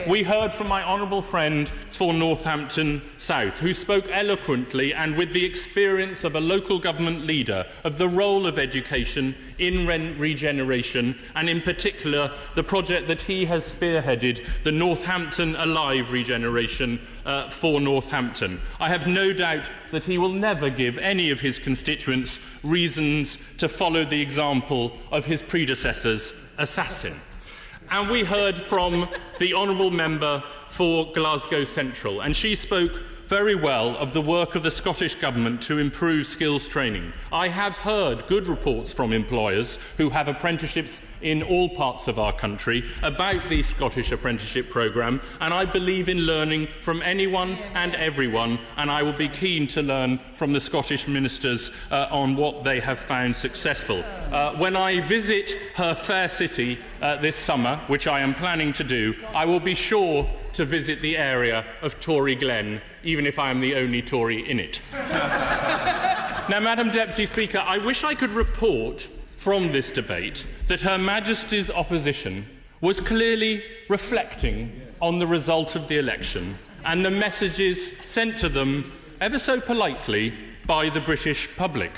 We heard from my honourable friend for Northampton South, who spoke eloquently and with the experience of a local government leader of the role of education in regeneration, and in particular the project that he has spearheaded, the Northampton Alive regeneration for Northampton. I have no doubt that he will never give any of his constituents reasons to follow the example of his predecessor's assassin. And we heard from the honourable member for Glasgow Central, and she spoke very well of the work of the Scottish Government to improve skills training. I have heard good reports from employers who have apprenticeships in all parts of our country about the Scottish Apprenticeship Programme, and I believe in learning from anyone and everyone, and I will be keen to learn from the Scottish ministers on what they have found successful. When I visit her fair city this summer, which I am planning to do, I will be sure to visit the area of Tory Glen, even if I am the only Tory in it. Now, Madam Deputy Speaker, I wish I could report from this debate that Her Majesty's opposition was clearly reflecting on the result of the election and the messages sent to them ever so politely by the British public.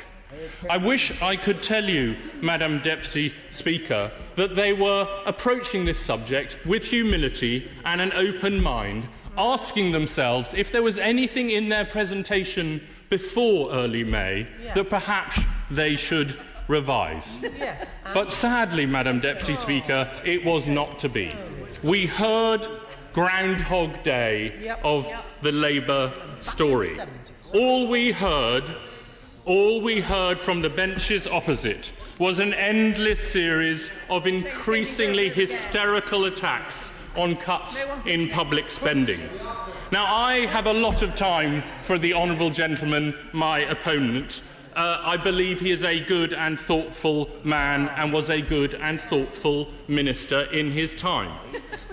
I wish I could tell you, Madam Deputy Speaker, that they were approaching this subject with humility and an open mind, asking themselves if there was anything in their presentation before early May that perhaps they should revise. But sadly, Madam Deputy Speaker, it was not to be. We heard Groundhog Day of the Labour story. All we heard from the benches opposite was an endless series of increasingly hysterical attacks on cuts in public spending. Now, I have a lot of time for the honourable gentleman, my opponent, I believe he is a good and thoughtful man and was a good and thoughtful minister in his time.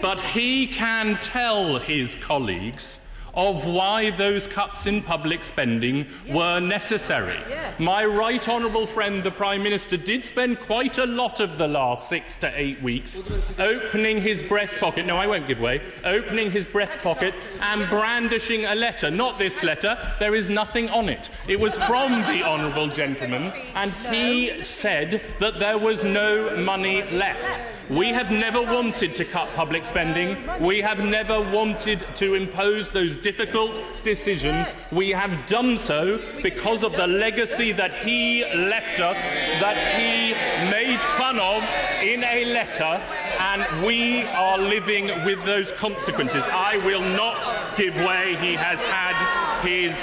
But he can tell his colleagues of why those cuts in public spending were necessary. Yes. My right honourable friend, the Prime Minister, did spend quite a lot of the last 6 to 8 weeks opening his breast pocket, no, I won't give way, opening his breast pocket and brandishing a letter. Not this letter, there is nothing on it. It was from the honourable gentleman, and he said that there was no money left. We have never wanted to cut public spending. We have never wanted to impose those difficult decisions. We have done so because of the legacy that he left us, that he made fun of in a letter, and we are living with those consequences. I will not give way. He has had his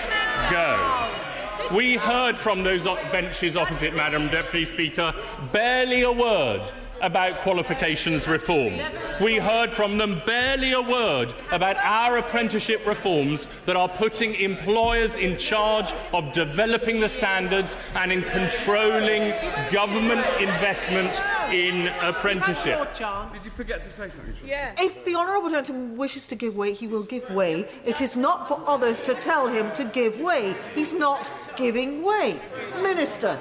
go. We heard from those benches opposite, Madam Deputy Speaker, barely a word about qualifications reform. We heard from them barely a word about our apprenticeship reforms that are putting employers in charge of developing the standards and in controlling government investment in apprenticeship. Did you forget to say something? Yeah. If the honourable gentleman wishes to give way, he will give way. It is not for others to tell him to give way. He's not giving way. Minister.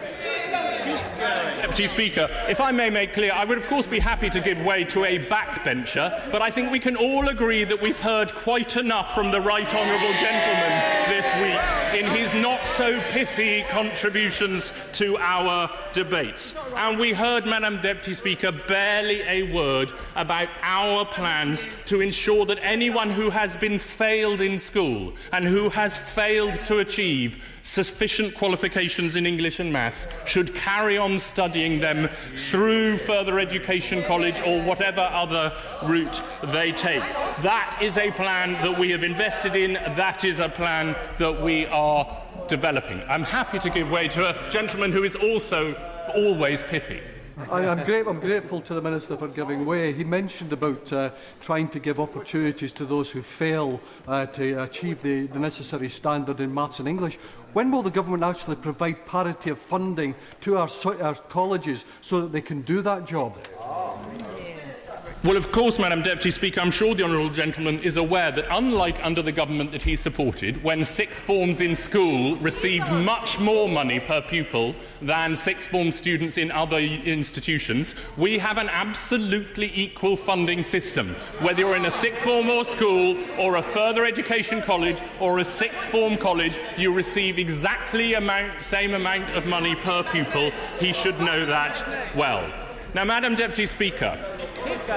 Deputy Speaker, if I may make clear, I would of course be happy to give way to a backbencher, but I think we can all agree that we've heard quite enough from the right honourable gentleman this week in his not-so-pithy contributions to our debates. And we heard, Madam Deputy Speaker, barely a word about our plans to ensure that anyone who has been failed in school and who has failed to achieve sufficient qualifications in English and Maths should carry on studying them through further education college or whatever other route they take. That is a plan that we have invested in. That is a plan that we are developing. I'm happy to give way to a gentleman who is also always pithy. I'm grateful to the Minister for giving way. He mentioned about trying to give opportunities to those who fail to achieve the necessary standard in maths and English. When will the government actually provide parity of funding to our colleges so that they can do that job? Well, of course, Madam Deputy Speaker, I'm sure the honourable gentleman is aware that unlike under the government that he supported, when sixth forms in school received much more money per pupil than sixth form students in other institutions, we have an absolutely equal funding system. Whether you're in a sixth form or school or a further education college or a sixth form college, you receive exactly same amount of money per pupil. He should know that well. Now, Madam Deputy Speaker,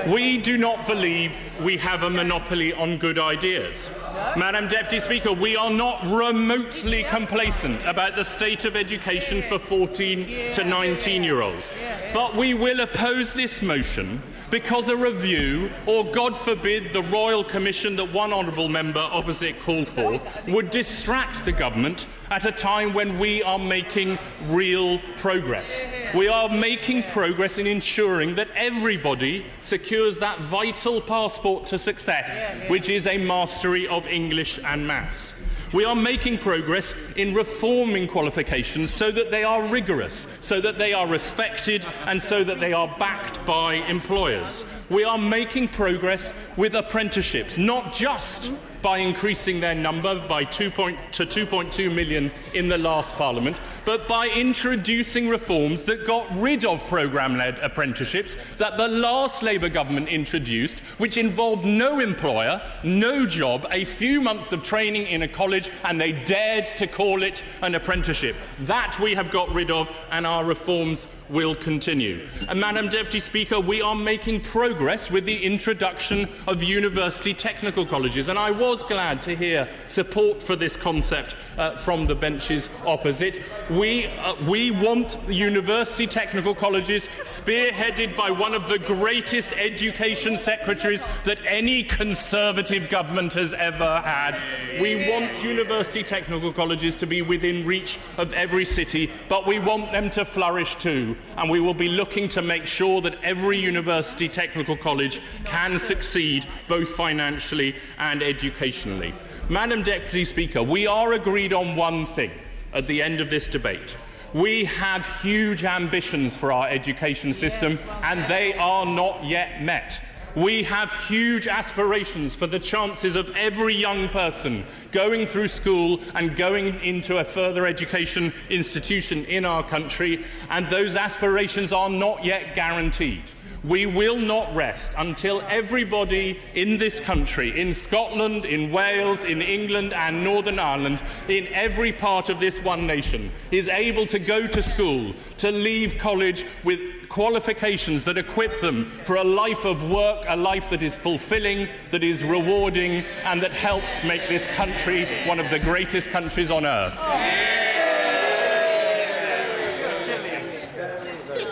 we do not believe we have a monopoly on good ideas. Madam Deputy Speaker, we are not remotely complacent about the state of education for 14 to 19-year-olds. But we will oppose this motion because a review, or God forbid the Royal Commission that one honourable member opposite called for, would distract the government at a time when we are making real progress. We are making progress in ensuring that everybody secures that vital passport to success, which is a mastery of English and Maths. We are making progress in reforming qualifications so that they are rigorous, so that they are respected, and so that they are backed by employers. We are making progress with apprenticeships, not just by increasing their number to 2.2 million in the last Parliament, but by introducing reforms that got rid of programme-led apprenticeships that the last Labour government introduced, which involved no employer, no job, a few months of training in a college, and they dared to call it an apprenticeship. That we have got rid of, and our reforms will continue. And Madam Deputy Speaker, we are making progress with the introduction of university technical colleges, and I was glad to hear support for this concept from the benches opposite. We want university technical colleges spearheaded by one of the greatest education secretaries that any Conservative government has ever had. We want university technical colleges to be within reach of every city, but we want them to flourish too, and we will be looking to make sure that every university technical college can succeed both financially and educationally. Madam Deputy Speaker, we are agreed on one thing at the end of this debate. We have huge ambitions for our education system, and they are not yet met. We have huge aspirations for the chances of every young person going through school and going into a further education institution in our country, and those aspirations are not yet guaranteed. We will not rest until everybody in this country, in Scotland, in Wales, in England and Northern Ireland, in every part of this one nation, is able to go to school, to leave college with qualifications that equip them for a life of work, a life that is fulfilling, that is rewarding, and that helps make this country one of the greatest countries on earth.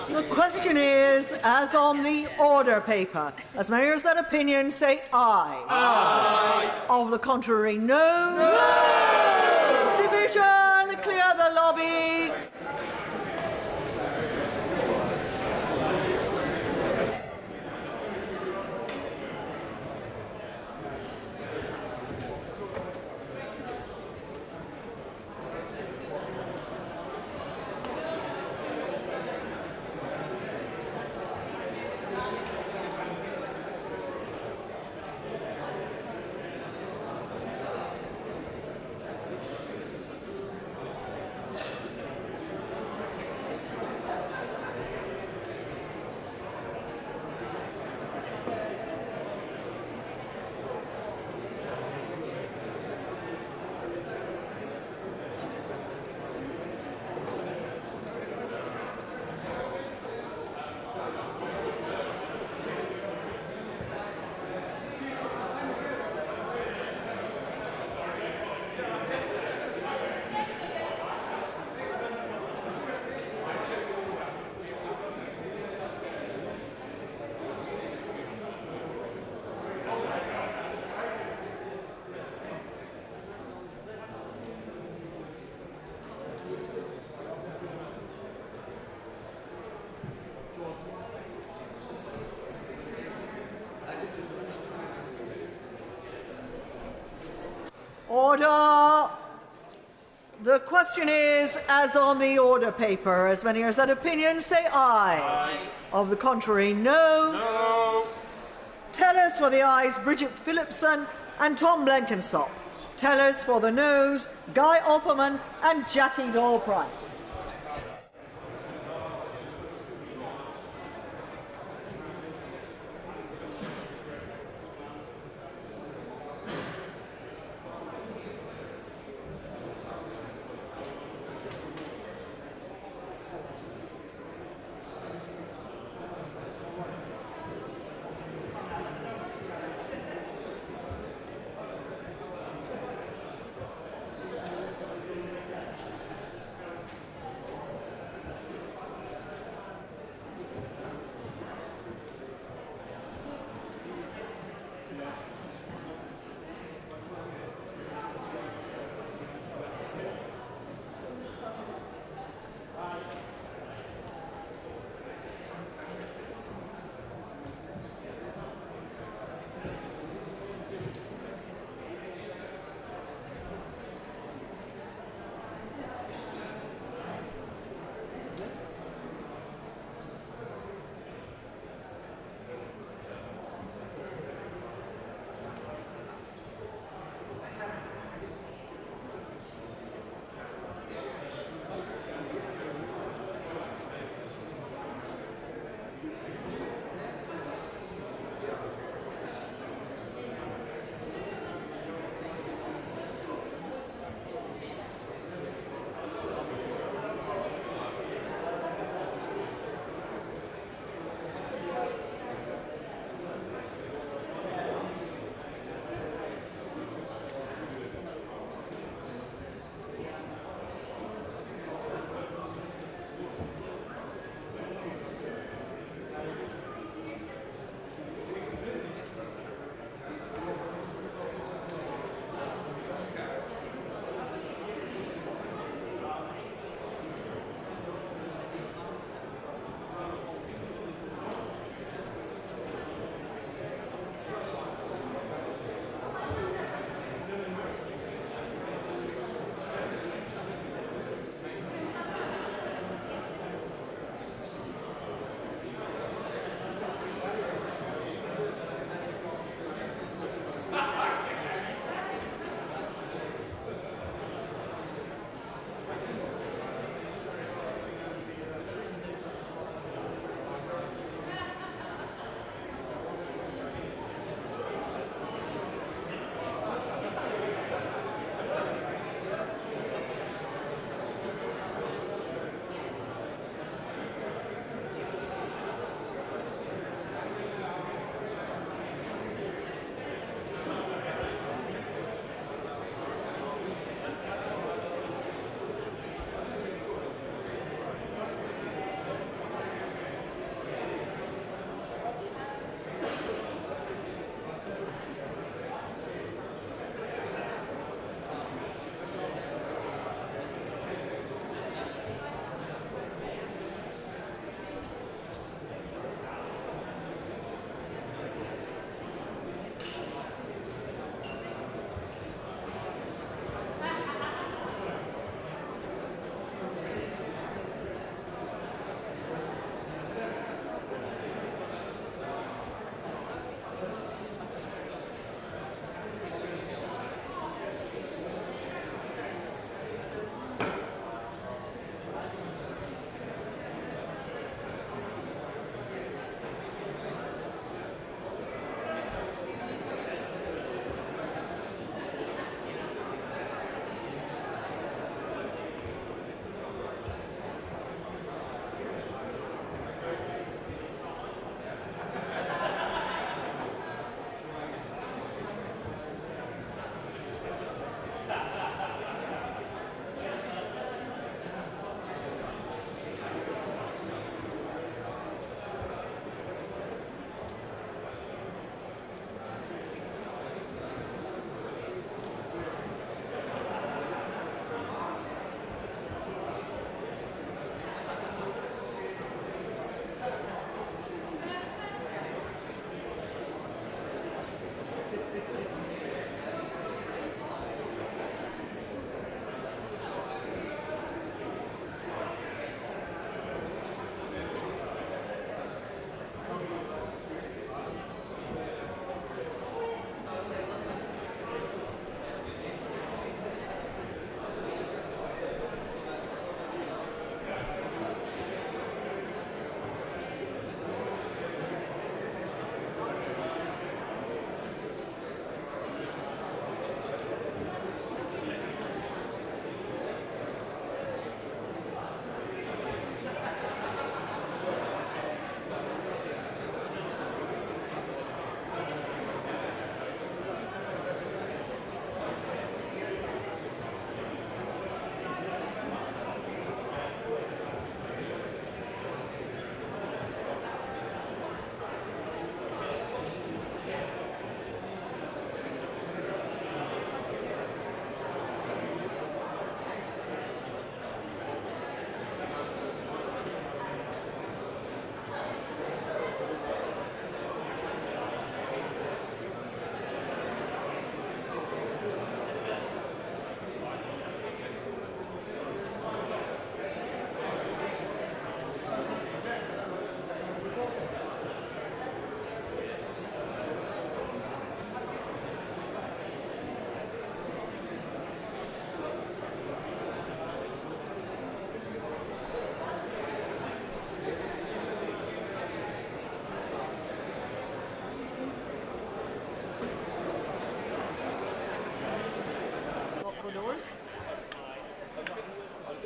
The question is, as on the order paper. As many as that opinion say aye. Aye. Of the contrary, no. No. Division, clear the lobby. Order. The question is, as on the order paper. As many as that opinion say aye. Aye. Of the contrary, no. No. Tellers for the ayes, Bridget Phillipson and Tom Blenkinsop. Tellers for the noes, Guy Opperman and Jackie Doyle-Price.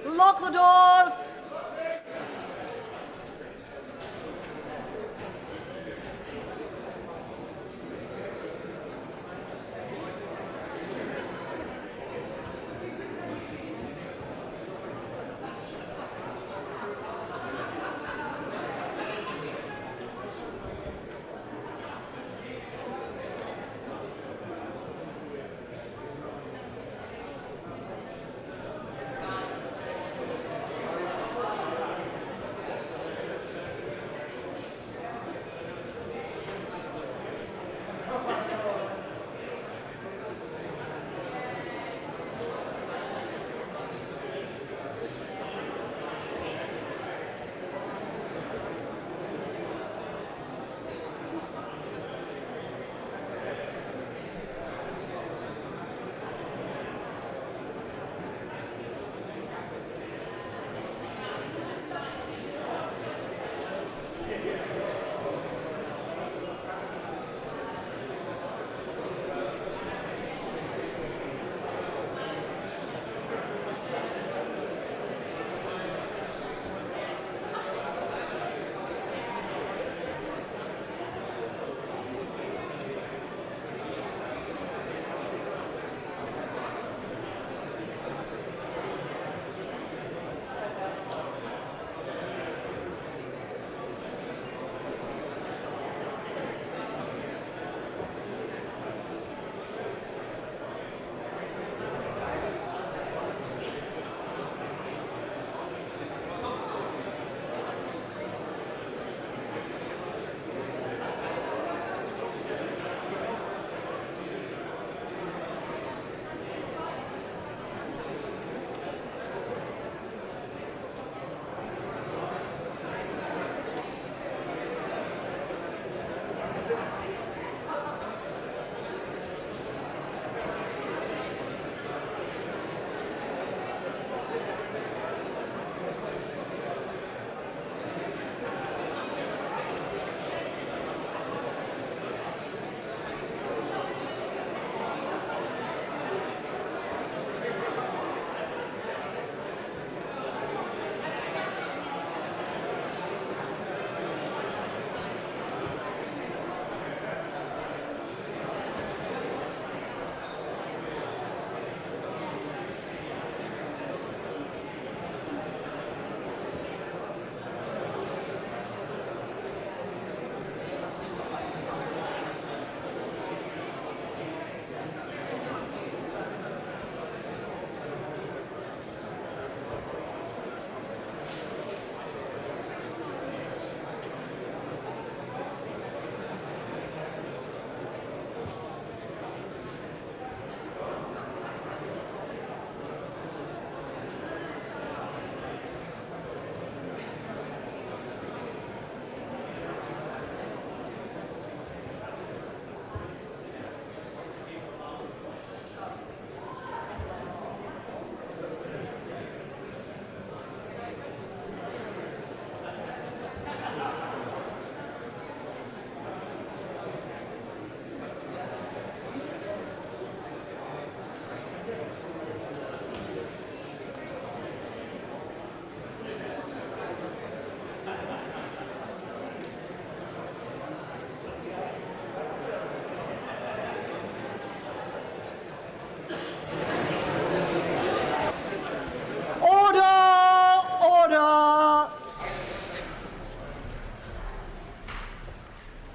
Lock the doors.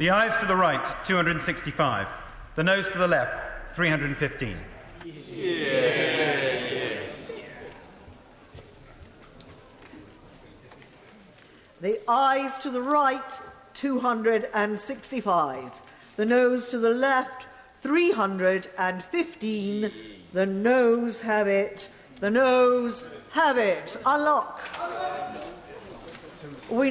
The ayes to the right, 265. The noes to the left, 315. The ayes to the right, 265. The noes to the left, 315. The noes have it. The noes have it. Unlock. We